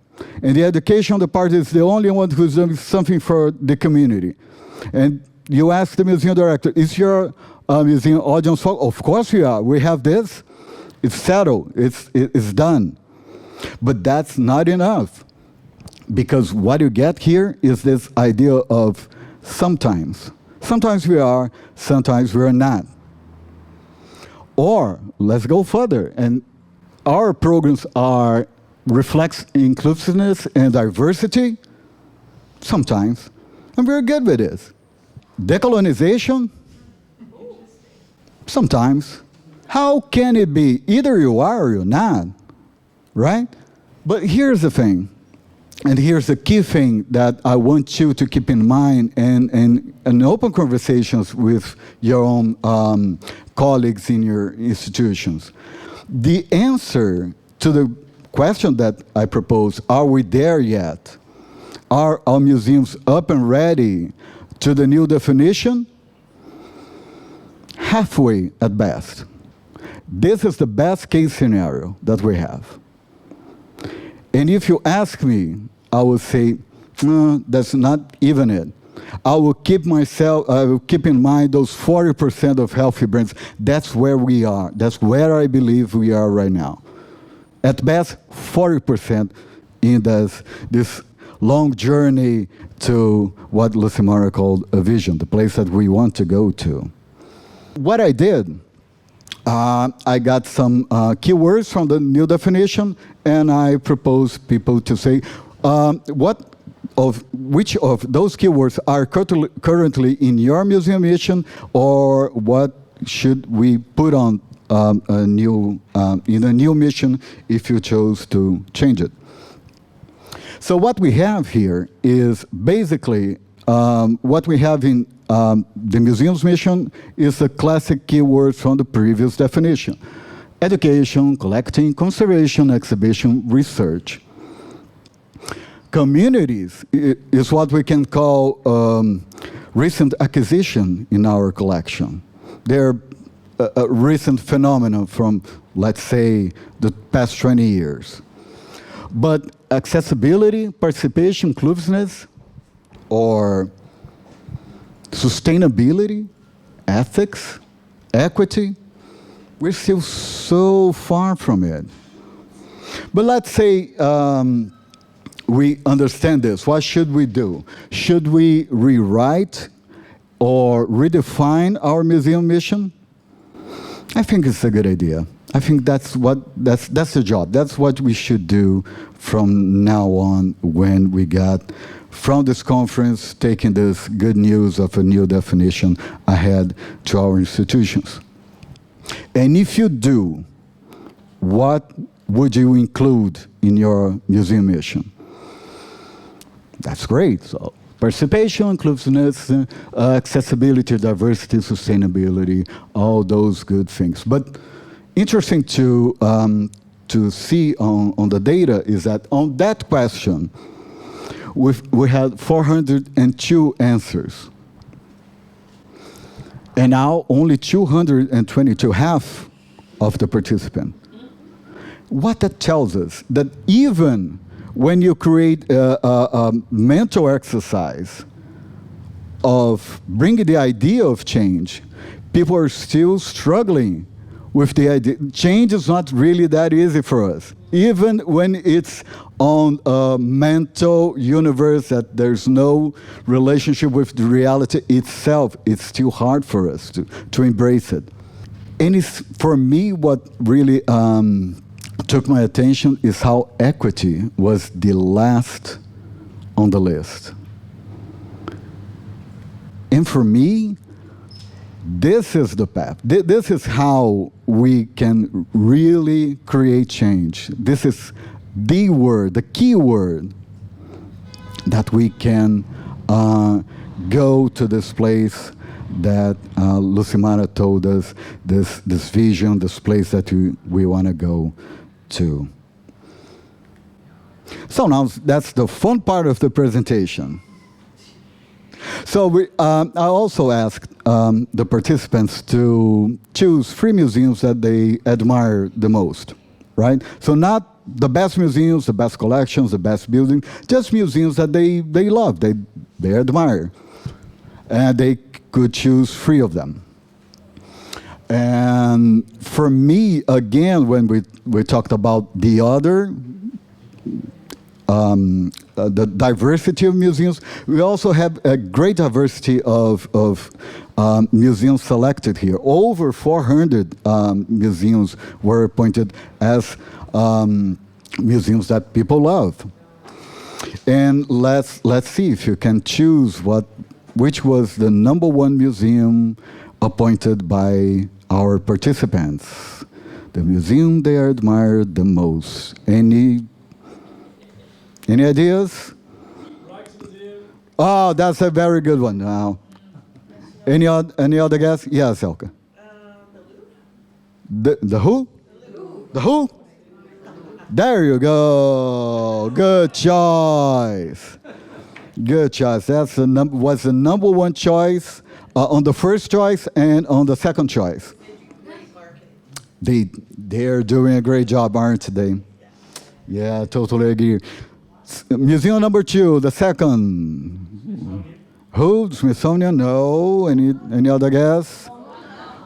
And the education department is the only one who's doing something for the community. And you ask the museum director, is your museum audience-focused? Of course we are. We have this. It's settled, it's done. But that's not enough. Because what you get here is this idea of sometimes. Sometimes we are, sometimes we are not. Or, let's go further. And our programs reflects inclusiveness and diversity, sometimes. And we're good with this. Decolonization, sometimes. How can it be? Either you are or you're not, right? But here's the thing, and here's the key thing that I want you to keep in mind and open conversations with your own colleagues in your institutions. The answer to the question that I propose, are we there yet? Are our museums up and ready to the new definition? Halfway at best. This is the best case scenario that we have. And if you ask me, I will say, that's not even it. I will keep in mind those 40% of healthy brains. That's where we are. That's where I believe we are right now. At best, 40% in this long journey to what Lucimara called a vision, the place that we want to go to. What I did, I got some keywords from the new definition, and I proposed people to say which of those keywords are currently in your museum mission, or what should we put on in a new mission if you chose to change it. So what we have here is basically what we have in the museum's mission is the classic keywords from the previous definition. Education, collecting, conservation, exhibition, research. Communities is what we can call recent acquisition in our collection. They're a recent phenomenon from, let's say, the past 20 years. But accessibility, participation, inclusiveness, or sustainability, ethics, equity, we're still so far from it. But let's say we understand this. What should we do? Should we rewrite or redefine our museum mission? I think it's a good idea. I think that's the job. That's what we should do from now on when we got from this conference taking this good news of a new definition ahead to our institutions. And if you do, what would you include in your museum mission? That's great. So participation, inclusiveness, accessibility, diversity, sustainability, all those good things. But interesting to see on the data is that on that question, we had 402 answers. And now only 222, half of the participants. What that tells us, that even when you create a mental exercise of bringing the idea of change, people are still struggling with the idea. Change is not really that easy for us. Even when it's on a mental universe that there's no relationship with the reality itself, it's still hard for us to embrace it. And it's, for me, what really took my attention is how equity was the last on the list. And for me, this is the path. This is how we can really create change. This is the word, the key word, that we can go to this place that Lucimara told us, this vision, this place that we want to go to. So now that's the fun part of the presentation. So I also asked the participants to choose 3 museums that they admire the most, right? So not the best museums, the best collections, the best buildings, just museums that they love, they admire. And they could choose 3 of them. And for me, again, when we talked about the other, the diversity of museums, we also have a great diversity of museums selected here. Over 400 museums were appointed as museums that people love. And let's see if you can choose which was the #1 museum appointed by our participants. The museum they admired the most. Any ideas? Oh, that's a very good one. Now, any other guess? Yes, Elke. The who? The who? There you go. Good choice. Good choice. That's was the #1 choice on the first choice and on the second choice. They're doing a great job, aren't they? Yeah, totally agree. Museum #2, the second. Who? Smithsonian? No. Any other guess?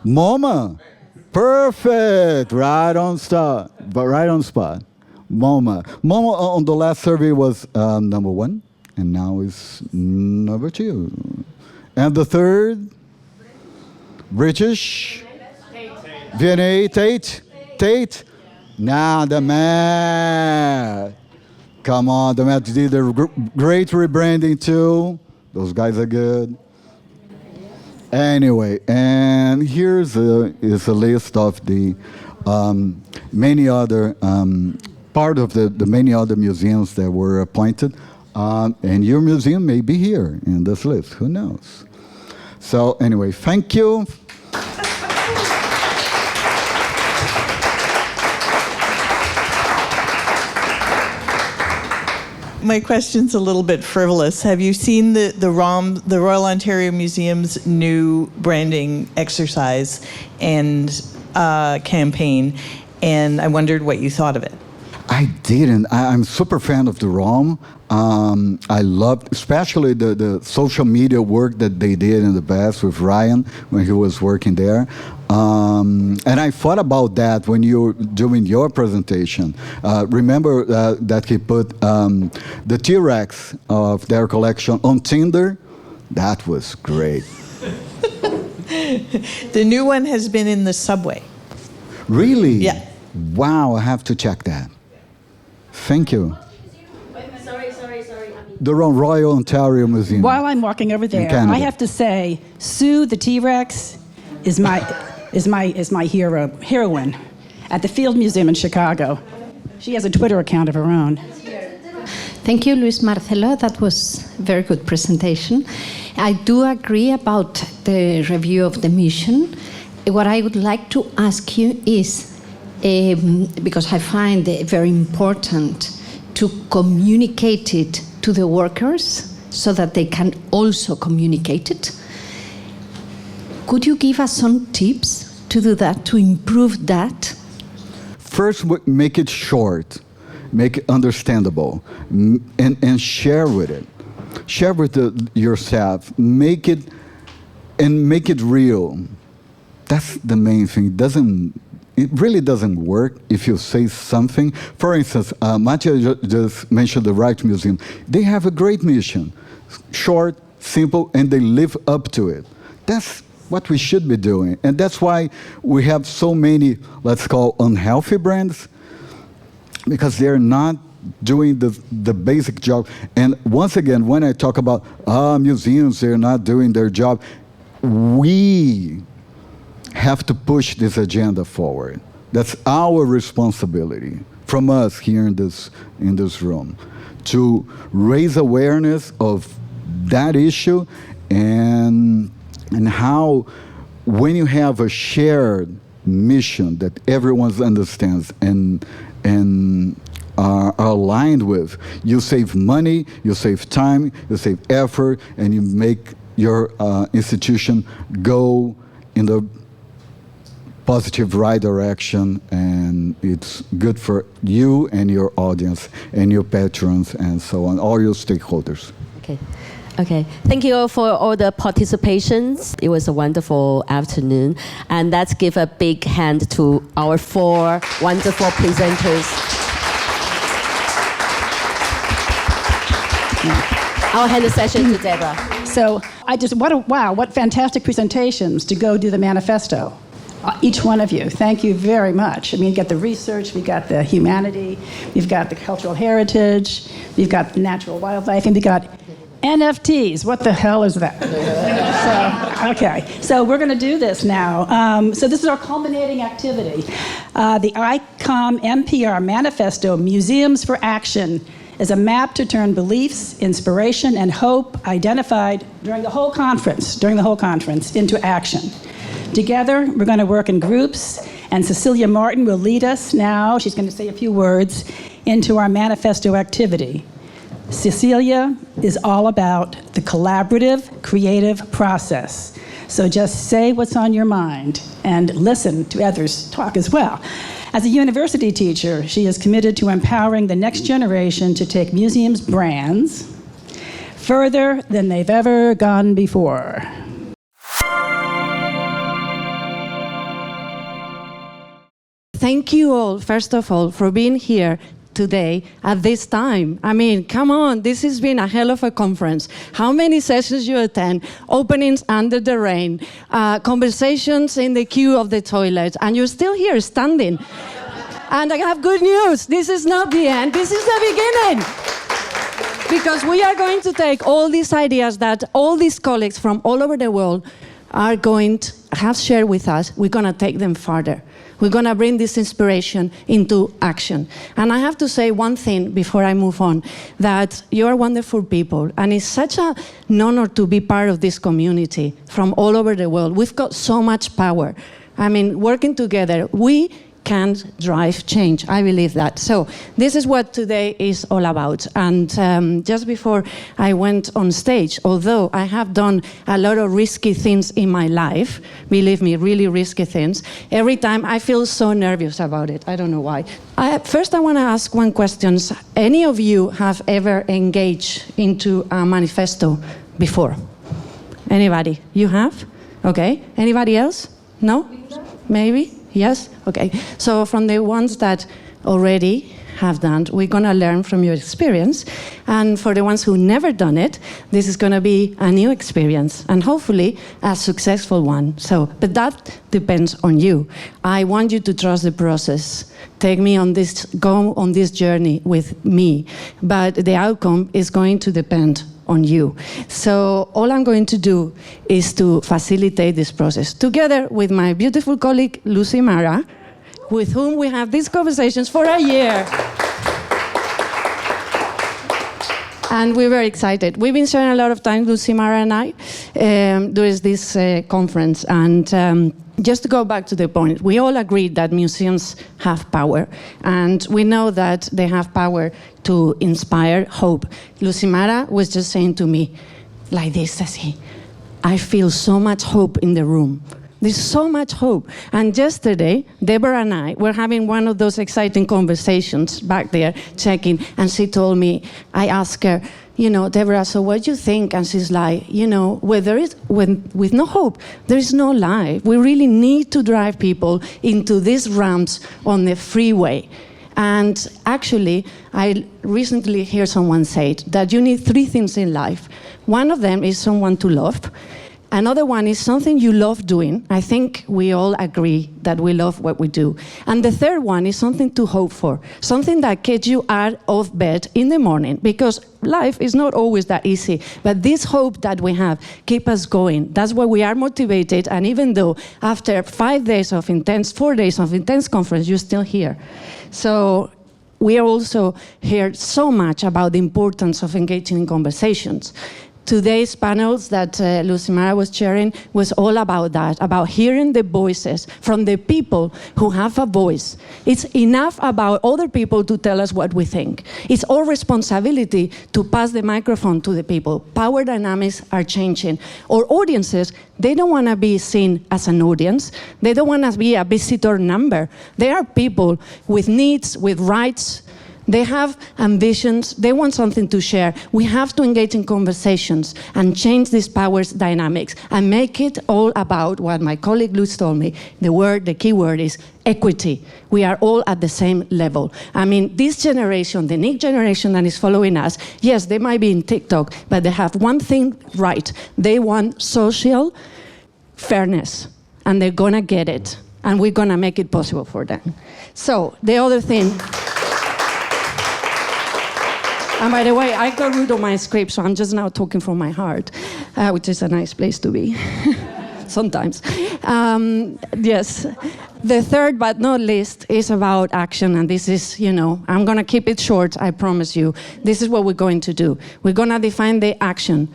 MoMA. Perfect. Right on spot. MoMA. MoMA on the last survey was #1, and now is #2. And the third? British? V&A, Tate? Nah, the Met. Come on, the Met did a great rebranding too. Those guys are good. Anyway, and here's is a list of the many other, part of the many other museums that were appointed. And your museum may be here in this list, who knows? So anyway, thank you. My question's a little bit frivolous. Have you seen the Royal Ontario Museum's new branding exercise and campaign? And I wondered what you thought of it. I didn't. I'm super fan of the ROM. I loved, especially the social media work that they did in the past with Ryan when he was working there. And I thought about that when you were doing your presentation. Remember that he put the T-Rex of their collection on Tinder? That was great. The new one has been in the subway. Really? Yeah. Wow, I have to check that. Thank you. Sorry. The Royal Ontario Museum. While I'm walking over there, I have to say, Sue the T-Rex is my heroine at the Field Museum in Chicago. She has a Twitter account of her own. Thank you, Luis Marcelo. That was a very good presentation. I do agree about the review of the mission. What I would like to ask you is, because I find it very important to communicate it to the workers so that they can also communicate it. Could you give us some tips to do that, to improve that? First, make it short, make it understandable, and share with it. Share with your staff. Make it real. That's the main thing. It really doesn't work if you say something. For instance, Mattia just mentioned the Rijksmuseum. They have a great mission. Short, simple, and they live up to it. That's what we should be doing. And that's why we have so many, let's call, unhealthy brands, because they're not doing the basic job. And once again, when I talk about museums, they're not doing their job, we have to push this agenda forward. That's our responsibility from us here in this room, to raise awareness of that issue and how, when you have a shared mission that everyone understands and are aligned with, you save money, you save time, you save effort, and you make your institution go in the positive right direction, and it's good for you and your audience and your patrons and so on, all your stakeholders. Okay. Thank you all for all the participations. It was a wonderful afternoon. And let's give a big hand to our 4 wonderful presenters. I'll hand the session to Deborah. So what fantastic presentations to go do the manifesto. Each one of you, thank you very much. I mean, you got the research, we got the humanity, we've got the cultural heritage, we've got the natural wildlife, and we got NFTs. What the hell is that? So we're going to do this now. So this is our culminating activity. The ICOM-MPR Manifesto, Museums for Action, is a map to turn beliefs, inspiration, and hope identified during the whole conference into action. Together, we're going to work in groups, and Cecilia Martin will lead us now. She's going to say a few words into our manifesto activity. Cecilia is all about the collaborative, creative process. So just say what's on your mind and listen to others talk as well. As a university teacher, she is committed to empowering the next generation to take museums' brands further than they've ever gone before. Thank you all, first of all, for being here today at this time. I mean, come on, this has been a hell of a conference. How many sessions you attend, openings under the rain, conversations in the queue of the toilet, and you're still here standing. And I have good news. This is not the end. This is the beginning. Because we are going to take all these ideas that all these colleagues from all over the world are going to have shared with us. We're going to take them further. We're going to bring this inspiration into action. And I have to say one thing before I move on, that you're wonderful people, and it's such an honor to be part of this community from all over the world. We've got so much power. I mean, working together, we can drive change. I believe that. So this is what today is all about. And just before I went on stage, although I have done a lot of risky things in my life, believe me, really risky things, every time I feel so nervous about it. I don't know why. First, I want to ask one question. Any of you have ever engaged into a manifesto before? Anybody? You have? Okay. Anybody else? No? Maybe? Yes? Okay. So from the ones that already have done, we're going to learn from your experience. And for the ones who never done it, this is going to be a new experience and hopefully a successful one. So, but that depends on you. I want you to trust the process. Take me on this, go on this journey with me. But the outcome is going to depend on you. So all I'm going to do is to facilitate this process together with my beautiful colleague Lucimara, with whom we have these conversations for a year. And we're very excited. We've been sharing a lot of time, Lucimara and I, during this conference. And just to go back to the point, we all agree that museums have power. And we know that they have power to inspire hope. Lucimara was just saying to me, like this, says he, I feel so much hope in the room. There's so much hope. And yesterday, Deborah and I were having one of those exciting conversations back there, checking, and she told me, I asked her, you know, Deborah, so what do you think? And she's like, you know, with no hope, there is no life. We really need to drive people into these ramps on the freeway. And actually, I recently heard someone say that you need 3 things in life. One of them is someone to love. Another one is something you love doing. I think we all agree that we love what we do. And the third one is something to hope for, something that gets you out of bed in the morning, because life is not always that easy. But this hope that we have keeps us going. That's why we are motivated. And even though after 4 days of intense conference, you're still here. So we also heard so much about the importance of engaging in conversations. Today's panels that Lucimara was sharing was all about that, about hearing the voices from the people who have a voice. It's enough about other people to tell us what we think. It's our responsibility to pass the microphone to the people. Power dynamics are changing. Our audiences, they don't want to be seen as an audience. They don't want to be a visitor number. They are people with needs, with rights. They have ambitions, they want something to share. We have to engage in conversations and change these power dynamics and make it all about what my colleague Luz told me. The key word is equity. We are all at the same level. I mean, this generation, the next generation that is following us, yes, they might be in TikTok, but they have one thing right. They want social fairness, and they're gonna get it, and we're gonna make it possible for them. So, the other thing, and by the way, I got rid of my script, so I'm just now talking from my heart, which is a nice place to be, sometimes. Yes. The third but not least is about action, and this is, you know, I'm going to keep it short, I promise you. This is what we're going to do. We're going to define the action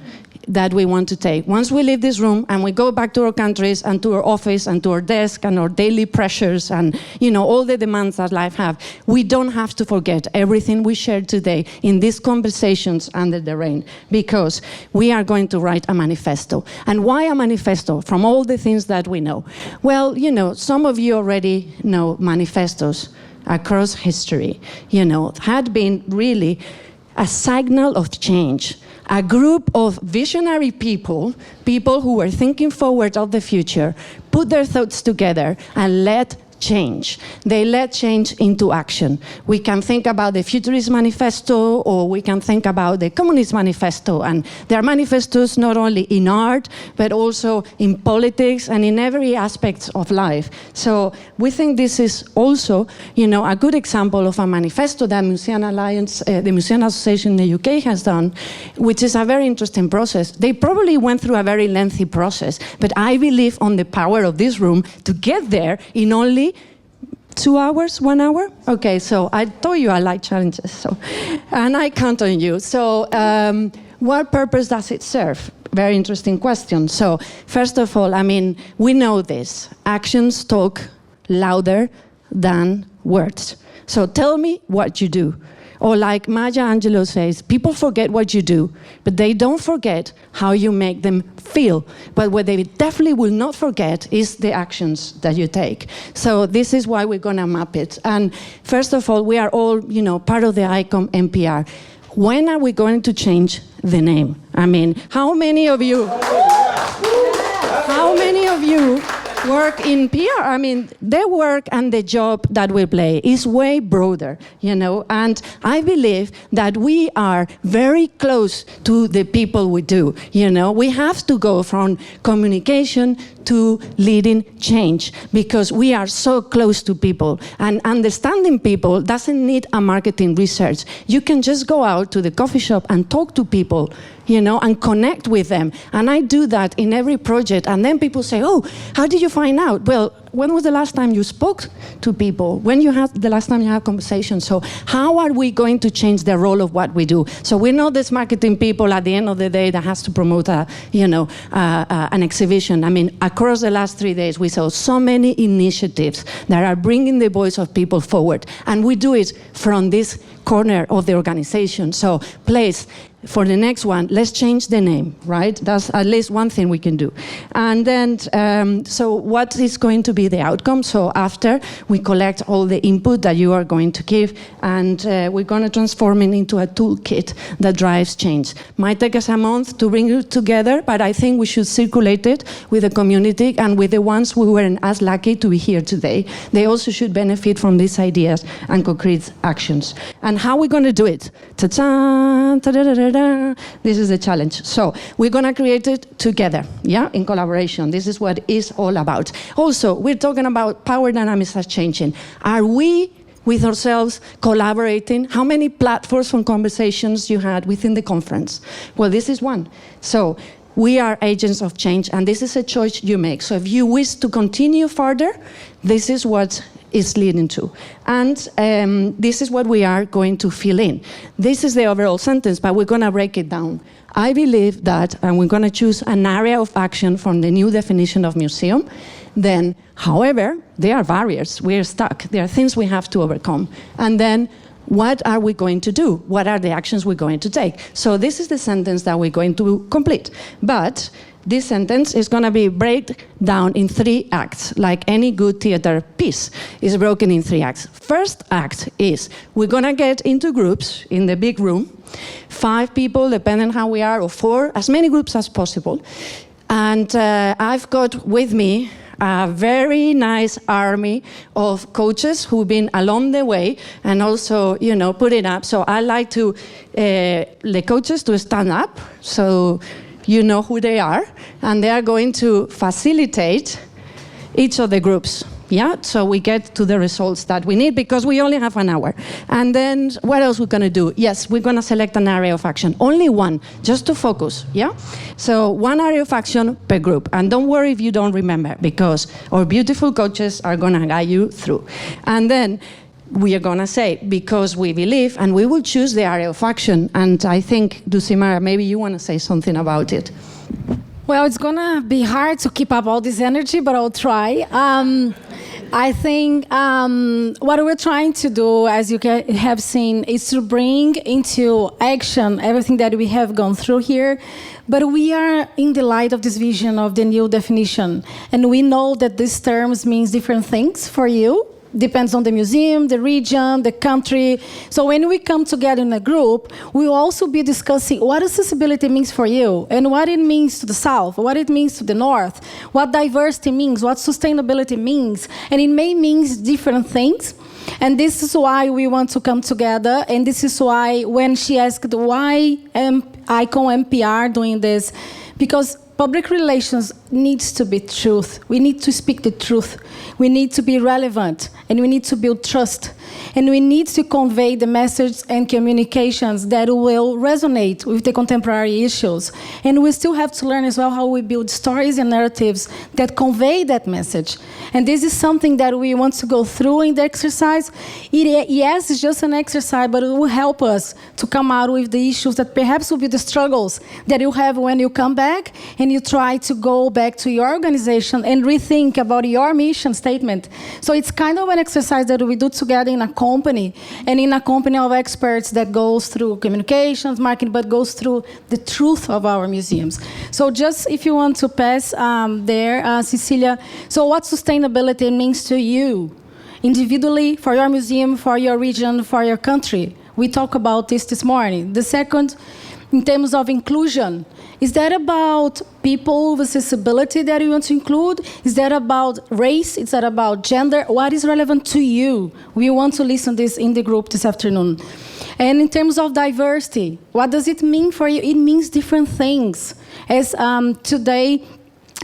that we want to take. Once we leave this room and we go back to our countries and to our office and to our desk and our daily pressures and, you know, all the demands that life have, we don't have to forget everything we shared today in these conversations under the rain, because we are going to write a manifesto. And why a manifesto from all the things that we know? Well, you know, some of you already know manifestos across history, you know, had been really a signal of change. A group of visionary people who were thinking forward of the future, put their thoughts together and led change. They led change into action. We can think about the Futurist Manifesto, or we can think about the Communist Manifesto, and there are manifestos not only in art, but also in politics and in every aspect of life. So we think this is also, you know, a good example of a manifesto that Museum Alliance, the Museum Association in the UK has done, which is a very interesting process. They probably went through a very lengthy process, but I believe on the power of this room to get there in only 2 hours, 1 hour? Okay, so I told you I like challenges, so, and I count on you. So what purpose does it serve? Very interesting question. So first of all, I mean, we know this. Actions talk louder than words. So tell me what you do. Or like Maya Angelou says, people forget what you do, but they don't forget how you make them feel. But what they definitely will not forget is the actions that you take. So this is why we're going to map it. And first of all, we are all, you know, part of the ICOM-MPR. When are we going to change the name? I mean, how many of you work in PR? I mean, the work and the job that we play is way broader, you know, and I believe that we are very close to the people we do, you know. We have to go from communication to leading change, because we are so close to people, and understanding people doesn't need a marketing research. You can just go out to the coffee shop and talk to people, you know, and connect with them. And I do that in every project, and then people say, oh, how did you find out? Well, when was the last time you spoke to people? When you had the last time you had conversations? So how are we going to change the role of what we do? So we're not these marketing people at the end of the day that has to promote an exhibition. I mean, across the last 3 days, we saw so many initiatives that are bringing the voice of people forward. And we do it from this corner of the organization. So please, for the next one, let's change the name, right? That's at least one thing we can do. And then, so what is going to be the outcome? So after we collect all the input that you are going to give, and we're going to transform it into a toolkit that drives change. Might take us a month to bring it together, but I think we should circulate it with the community and with the ones who weren't as lucky to be here today. They also should benefit from these ideas and concrete actions. And how are we going to do it? Ta-ta, ta-da-da-da. This is the challenge. So we're going to create it together, yeah, in collaboration. This is what it's all about. Also, we're talking about power dynamics are changing. Are we, with ourselves, collaborating? How many platforms from conversations you had within the conference? Well, this is one. So we are agents of change, and this is a choice you make. So if you wish to continue further, this is what is leading to. And this is what we are going to fill in. This is the overall sentence, but we're going to break it down. I believe that, and we're going to choose an area of action from the new definition of museum. Then, however, there are barriers. We're stuck. There are things we have to overcome. And then, what are we going to do? What are the actions we're going to take? So this is the sentence that we're going to complete. But this sentence is going to be broken down in 3 acts, like any good theater piece is broken in 3 acts. First act is we're going to get into groups in the big room, 5 people, depending on how we are, or 4, as many groups as possible. And I've got with me a very nice army of coaches who've been along the way and also, put it up. So I like to the coaches to stand up. So you know who they are, and they are going to facilitate each of the groups. Yeah, so we get to the results that we need because we only have an hour. And then what else we're going to do? Yes, we're going to select an area of action. Only one, just to focus, yeah? So 1 area of action per group. And don't worry if you don't remember, because our beautiful coaches are going to guide you through. And then we are going to say, because we believe, and we will choose the area of action. And I think, Lucimara, maybe you want to say something about it. Well, it's going to be hard to keep up all this energy, but I'll try. I think what we're trying to do, as you have seen, is to bring into action everything that we have gone through here. But we are in the light of this vision of the new definition. And we know that these terms means different things for you. Depends on the museum, the region, the country. So when we come together in a group, we will also be discussing what accessibility means for you and what it means to the south, what it means to the north, what diversity means, what sustainability means. And it may mean different things. And this is why we want to come together. And this is why when she asked why ICOM-MPR doing this, because public relations needs to be truth. We need to speak the truth. We need to be relevant, and we need to build trust. And we need to convey the message and communications that will resonate with the contemporary issues. And we still have to learn as well how we build stories and narratives that convey that message. And this is something that we want to go through in the exercise. Yes, it's just an exercise, but it will help us to come out with the issues that perhaps will be the struggles that you have when you come back and you try to go back to your organization and rethink about your mission statement. So it's kind of an exercise that we do together in a company, and in a company of experts that goes through communications, marketing, but goes through the truth of our museums. So just if you want to pass Cecilia, so what sustainability means to you, individually, for your museum, for your region, for your country. We talked about this morning. The second, in terms of inclusion, is that about people with accessibility that you want to include? Is that about race? Is that about gender? What is relevant to you? We want to listen to this in the group this afternoon. And in terms of diversity, what does it mean for you? It means different things. As today,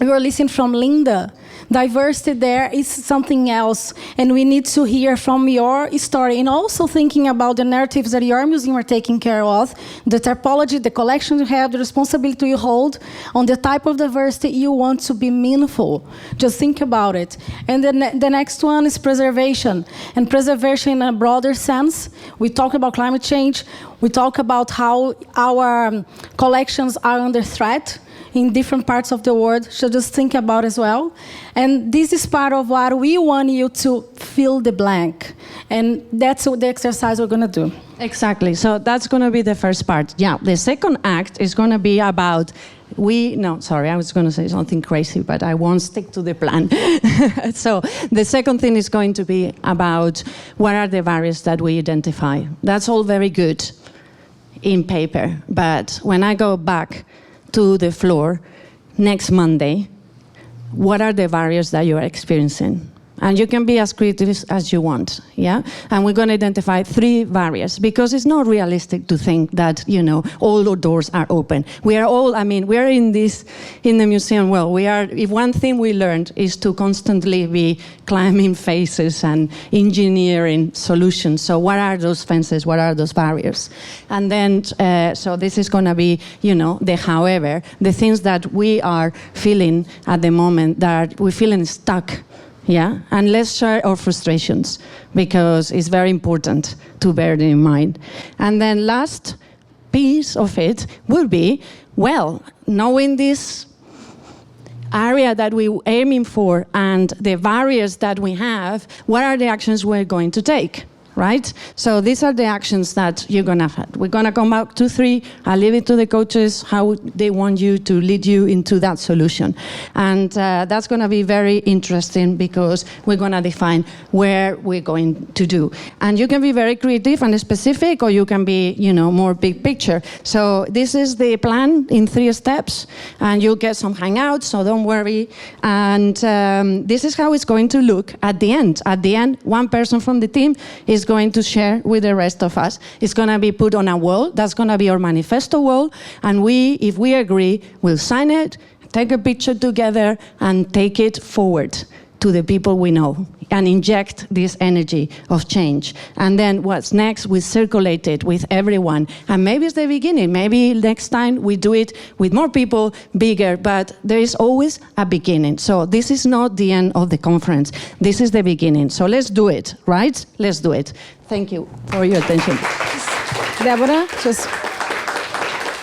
we were listening from Linda. Diversity there is something else, and we need to hear from your story, and also thinking about the narratives that your museum are taking care of, the typology, the collection you have, the responsibility you hold on the type of diversity you want to be meaningful. Just think about it. And the next one is preservation. And preservation in a broader sense. We talk about climate change. We talk about how our collections are under threat in different parts of the world. So just think about as well. And this is part of what we want you to fill the blank. And that's what the exercise we're going to do. Exactly. So that's going to be the first part. Yeah. The second act is going to be about I was going to say something crazy, but I won't stick to the plan. So the second thing is going to be about what are the barriers that we identify. That's all very good in paper, but when I go back to the floor next Monday, what are the barriers that you are experiencing? And you can be as creative as you want, yeah? And we're going to identify 3 barriers, because it's not realistic to think that, all the doors are open. We are in the museum, if one thing we learned is to constantly be climbing faces and engineering solutions. So what are those fences? What are those barriers? And then, so this is going to be, however, the things that we are feeling at the moment, that we're feeling stuck. Yeah, and let's share our frustrations, because it's very important to bear them in mind. And then last piece of it will be, knowing this area that we're aiming for and the barriers that we have, what are the actions we're going to take? Right? So these are the actions that you're going to have. We're going to come back to 3. I'll leave it to the coaches how they want you to lead you into that solution. And that's going to be very interesting, because we're going to define where we're going to do. And you can be very creative and specific, or you can be, more big picture. So this is the plan in 3 steps, and you'll get some hangouts, so don't worry. And this is how it's going to look at the end. At the end, one person from the team is going to share with the rest of us. It's going to be put on a wall. That's going to be our manifesto wall. And if we agree, we'll sign it, take a picture together, and take it forward to the people we know, and inject this energy of change. And then what's next, we circulate it with everyone. And maybe it's the beginning. Maybe next time we do it with more people, bigger, but there is always a beginning. So this is not the end of the conference. This is the beginning. So let's do it, right? Let's do it. Thank you for your attention. Deborah,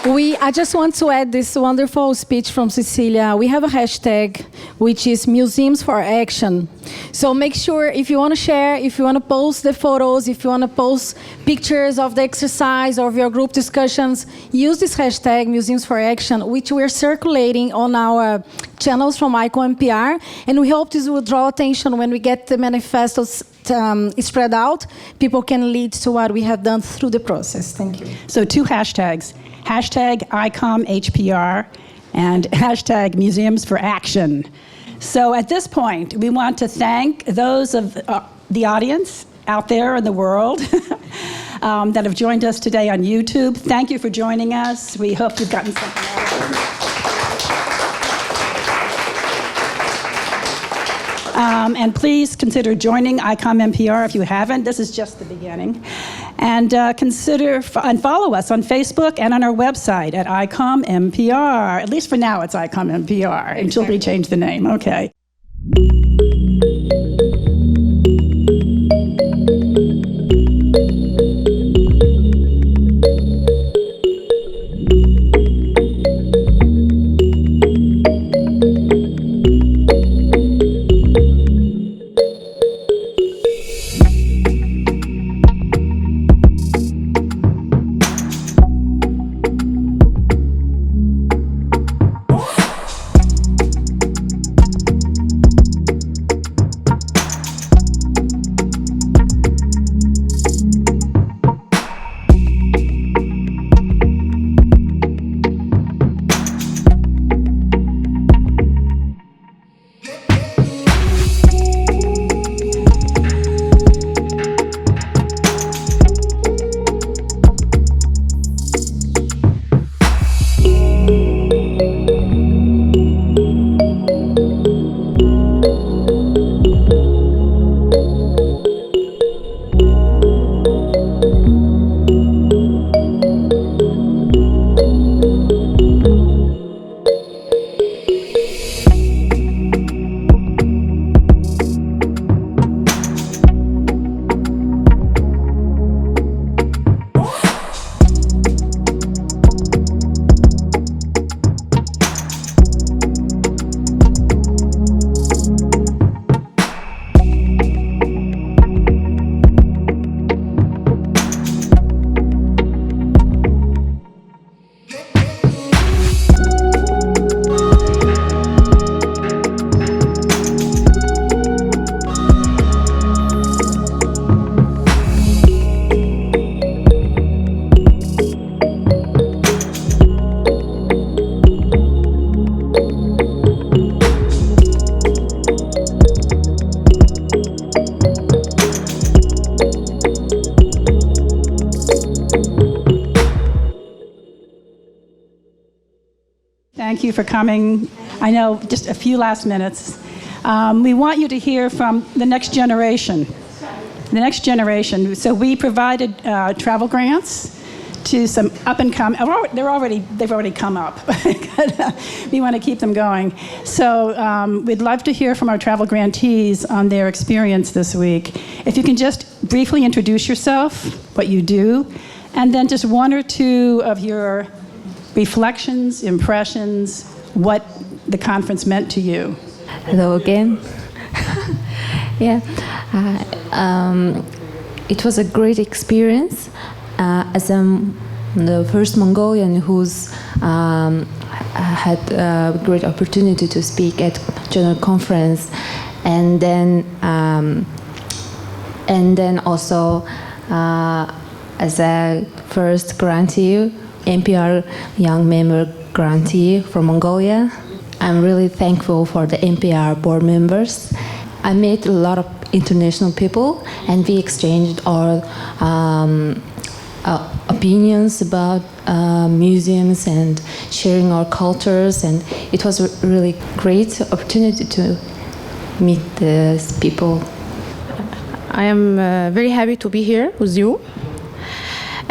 I just want to add this wonderful speech from Cecilia. We have a hashtag, which is Museums for Action. So make sure, if you want to share, if you want to post the photos, if you want to post pictures of the exercise or of your group discussions, use this hashtag, Museums for Action, which we're circulating on our channels from ICOM-MPR. And we hope this will draw attention when we get the manifestos spread out. People can lead to what we have done through the process. Thank you. So 2 hashtags. Hashtag ICOM-HPR and hashtag Museums for Action. So at this point, we want to thank those of the audience out there in the world that have joined us today on YouTube. Thank you for joining us. We hope you've gotten something out of it. And please consider joining ICOM-MPR if you haven't. This is just the beginning. And consider and follow us on Facebook and on our website at ICOM-MPR. At least for now, it's ICOM-MPR until we change the name. Okay. thank you for coming. I know just a few last minutes. We want you to hear from the next generation. The next generation. So we provided travel grants to some up and coming. They've already come up. We want to keep them going. So we'd love to hear from our travel grantees on their experience this week. If you can just briefly introduce yourself, what you do, and then just one or two of your reflections, impressions, what the conference meant to you. Hello again. Yeah, it was a great experience. As the first Mongolian who's had a great opportunity to speak at general conference, and then also as a first grantee, MPR young member grantee from Mongolia. I'm really thankful for the MPR board members. I met a lot of international people, and we exchanged our opinions about museums and sharing our cultures, and it was a really great opportunity to meet these people. I am very happy to be here with you.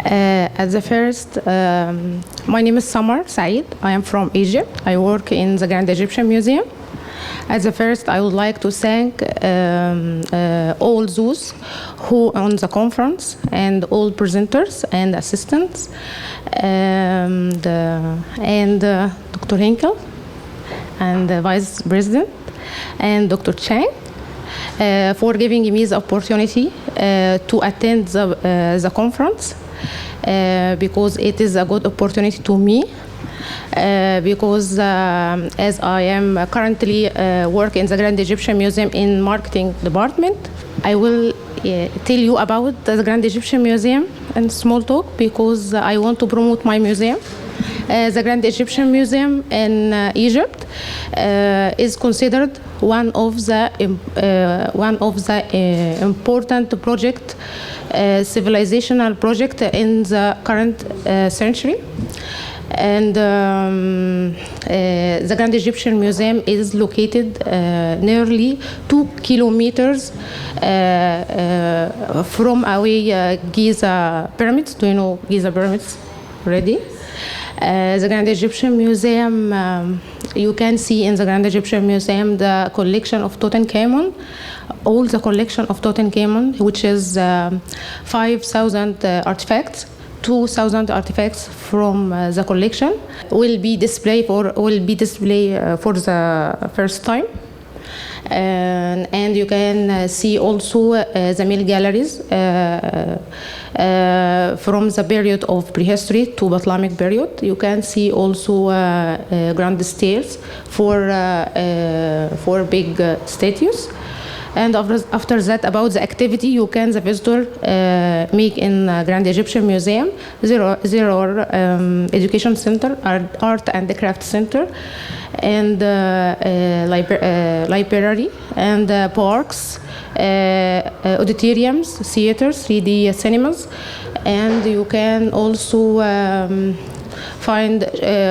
At the first, my name is Samar Said. I am from Egypt. I work in the Grand Egyptian Museum. At the first, I would like to thank all those who on the conference and all presenters and assistants and Dr. Henkel and the Vice President and Dr. Chang for giving me the opportunity to attend the conference because it is a good opportunity to me. Because as I am currently work in the Grand Egyptian Museum in marketing department, I will tell you about the Grand Egyptian Museum in small talk because I want to promote my museum. The Grand Egyptian Museum in Egypt is considered one of the important project, civilizational project in the current century. And the Grand Egyptian Museum is located nearly 2 kilometers from away Giza pyramids. Do you know Giza pyramids already? The Grand Egyptian Museum, you can see in the Grand Egyptian Museum the collection of Tutankhamun, all the collection of Tutankhamun, which is 5,000 artifacts. 2,000 artifacts from the collection will be displayed for the first time, and you can see also the mail galleries from the period of prehistory to Ptolemaic period. You can see also grand stairs for big statues. And after that, about the activity you can, the visitor, make in Grand Egyptian Museum. There are education center, art and craft center, and library, and parks, auditoriums, theaters, 3D cinemas, and you can also find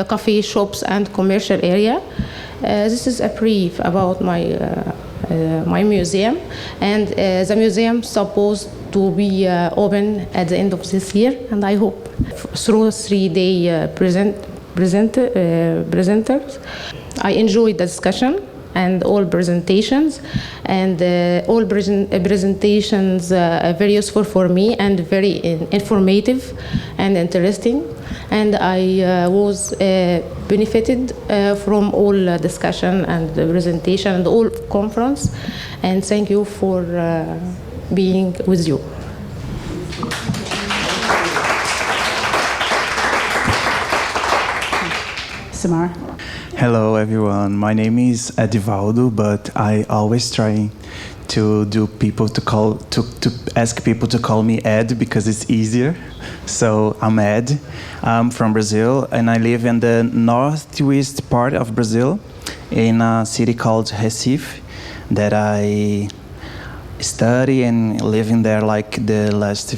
coffee shops and commercial area. This is a brief about my museum, and the museum supposed to be open at the end of this year, and I hope through 3-day presenters. I enjoyed the discussion and all presentations, and all presentations very useful for me and very informative and interesting, and I was benefited from all discussion and the presentation and all conference, and thank you for being with you. Samar. Hello everyone, my name is Edivaldo, but I always try to ask people to call me Ed because it's easier. So I'm Ed. I'm from Brazil, and I live in the northwest part of Brazil, in a city called Recife, that I study and live in there like the last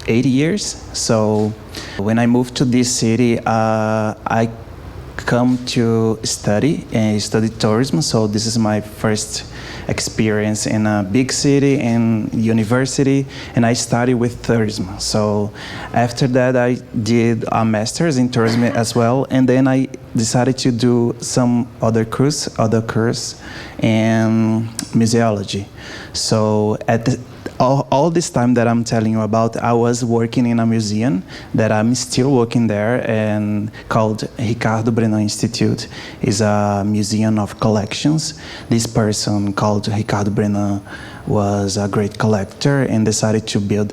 8 years. So when I moved to this city, I come to study tourism. So this is my first experience in a big city and university, and I studied with tourism. So after that, I did a master's in tourism as well, and then I decided to do some other course in museology. So at all this time that I'm telling you about, I was working in a museum that I'm still working there, and called Ricardo Brenan Institute. Is a museum of collections. This person called Ricardo Brenan was a great collector and decided to build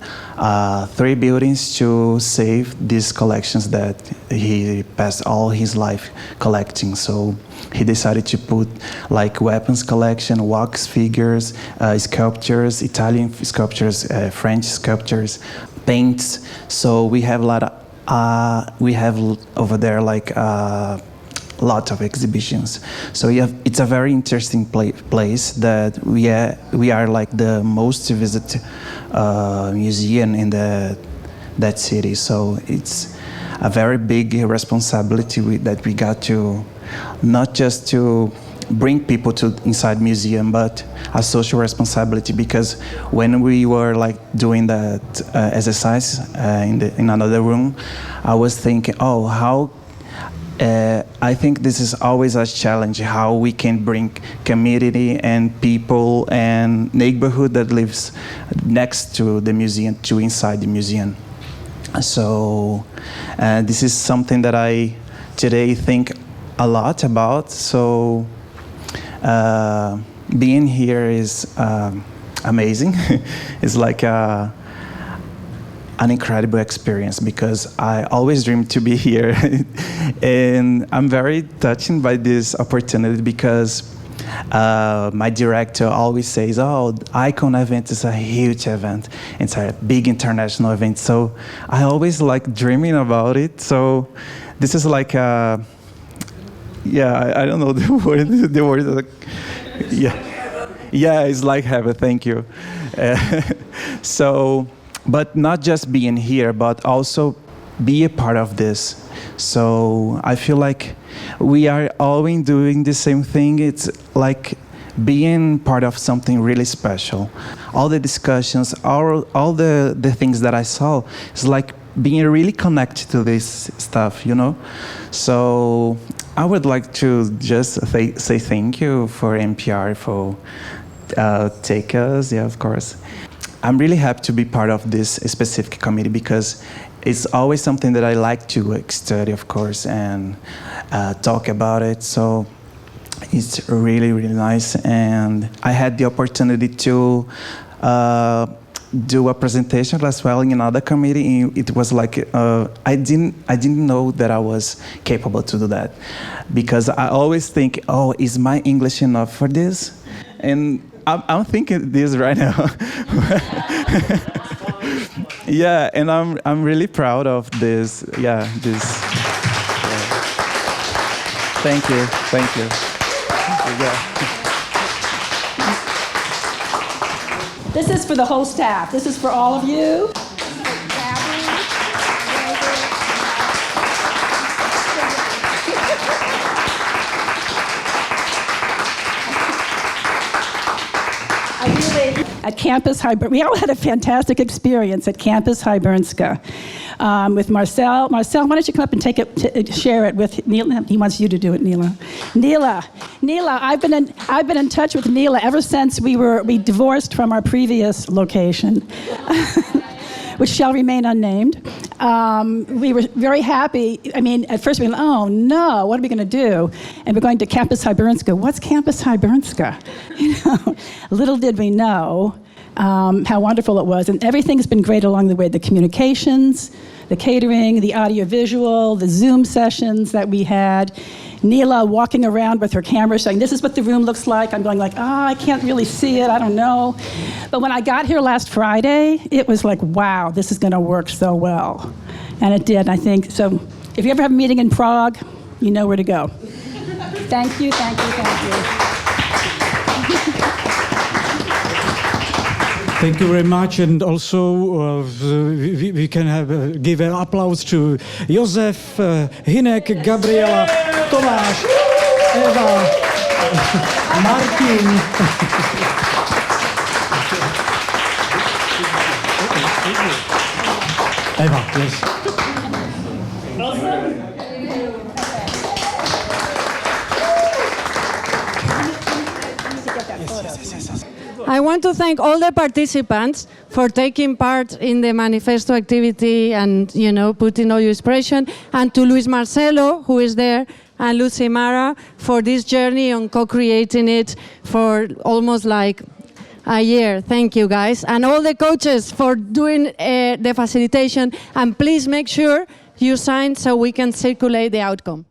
3 buildings to save these collections that he passed all his life collecting. So he decided to put like weapons collection, wax figures, sculptures, Italian sculptures, French sculptures, paints. So we have a lot of, we have over there like lot of exhibitions. So it's a very interesting place that we are like the most visited museum in that city. So it's a very big responsibility that we got to, not just to bring people to inside museum, but a social responsibility, because when we were like doing that exercise in another room, I was thinking, oh, how I think this is always a challenge, how we can bring community and people and neighborhood that lives next to the museum to inside the museum. So this is something that I today think a lot about. So being here is amazing. It's like an incredible experience, because I always dreamed to be here. And I'm very touched by this opportunity, because my director always says, oh, ICOM event is a huge event. It's a big international event. So I always like dreaming about it. So this is like, I don't know the word, yeah, it's like heaven, thank you. So, but not just being here, but also be a part of this. So I feel like we are always doing the same thing. It's like being part of something really special. All the discussions, all the things that I saw, it's like being really connected to this stuff, you know? So I would like to just say thank you for MPR for take us, yeah, of course. I'm really happy to be part of this specific committee, because it's always something that I like to study, of course, and talk about it. So it's really, really nice. And I had the opportunity to do a presentation as well in another committee. It was like I didn't know that I was capable to do that, because I always think, oh, is my English enough for this? And I'm thinking this right now. Yeah, and I'm really proud of this. Yeah, this. Yeah. Thank you. Yeah. This is for the whole staff. This is for all of you. At Campus we all had a fantastic experience at Campus Hybernska with Marcel. Marcel, why don't you come up and share it with Neela? He wants you to do it, Neela. Neela, I've been in touch with Neela ever since we divorced from our previous location, which shall remain unnamed. We were very happy. I mean, at first we went, oh no, what are we going to do? And we're going to Campus Hybernska. What's Campus Hybernska? You know, little did we know how wonderful it was. And everything's been great along the way. The communications, the catering, the audiovisual, the Zoom sessions that we had. Neela walking around with her camera saying, this is what the room looks like. I'm going like, I can't really see it, I don't know. But when I got here last Friday, it was like, wow, this is gonna work so well. And it did, I think. So if you ever have a meeting in Prague, you know where to go. Thank you. Thank you very much, and also we can give an applause to Josef, Hinek, Gabriela, Tomáš, Eva, Martin. Eva, yes. I want to thank all the participants for taking part in the manifesto activity and, putting all your expression, and to Luis Marcelo, who is there, and Lucimara for this journey on co-creating it for almost like a year. Thank you, guys. And all the coaches for doing the facilitation. And please make sure you sign so we can circulate the outcome.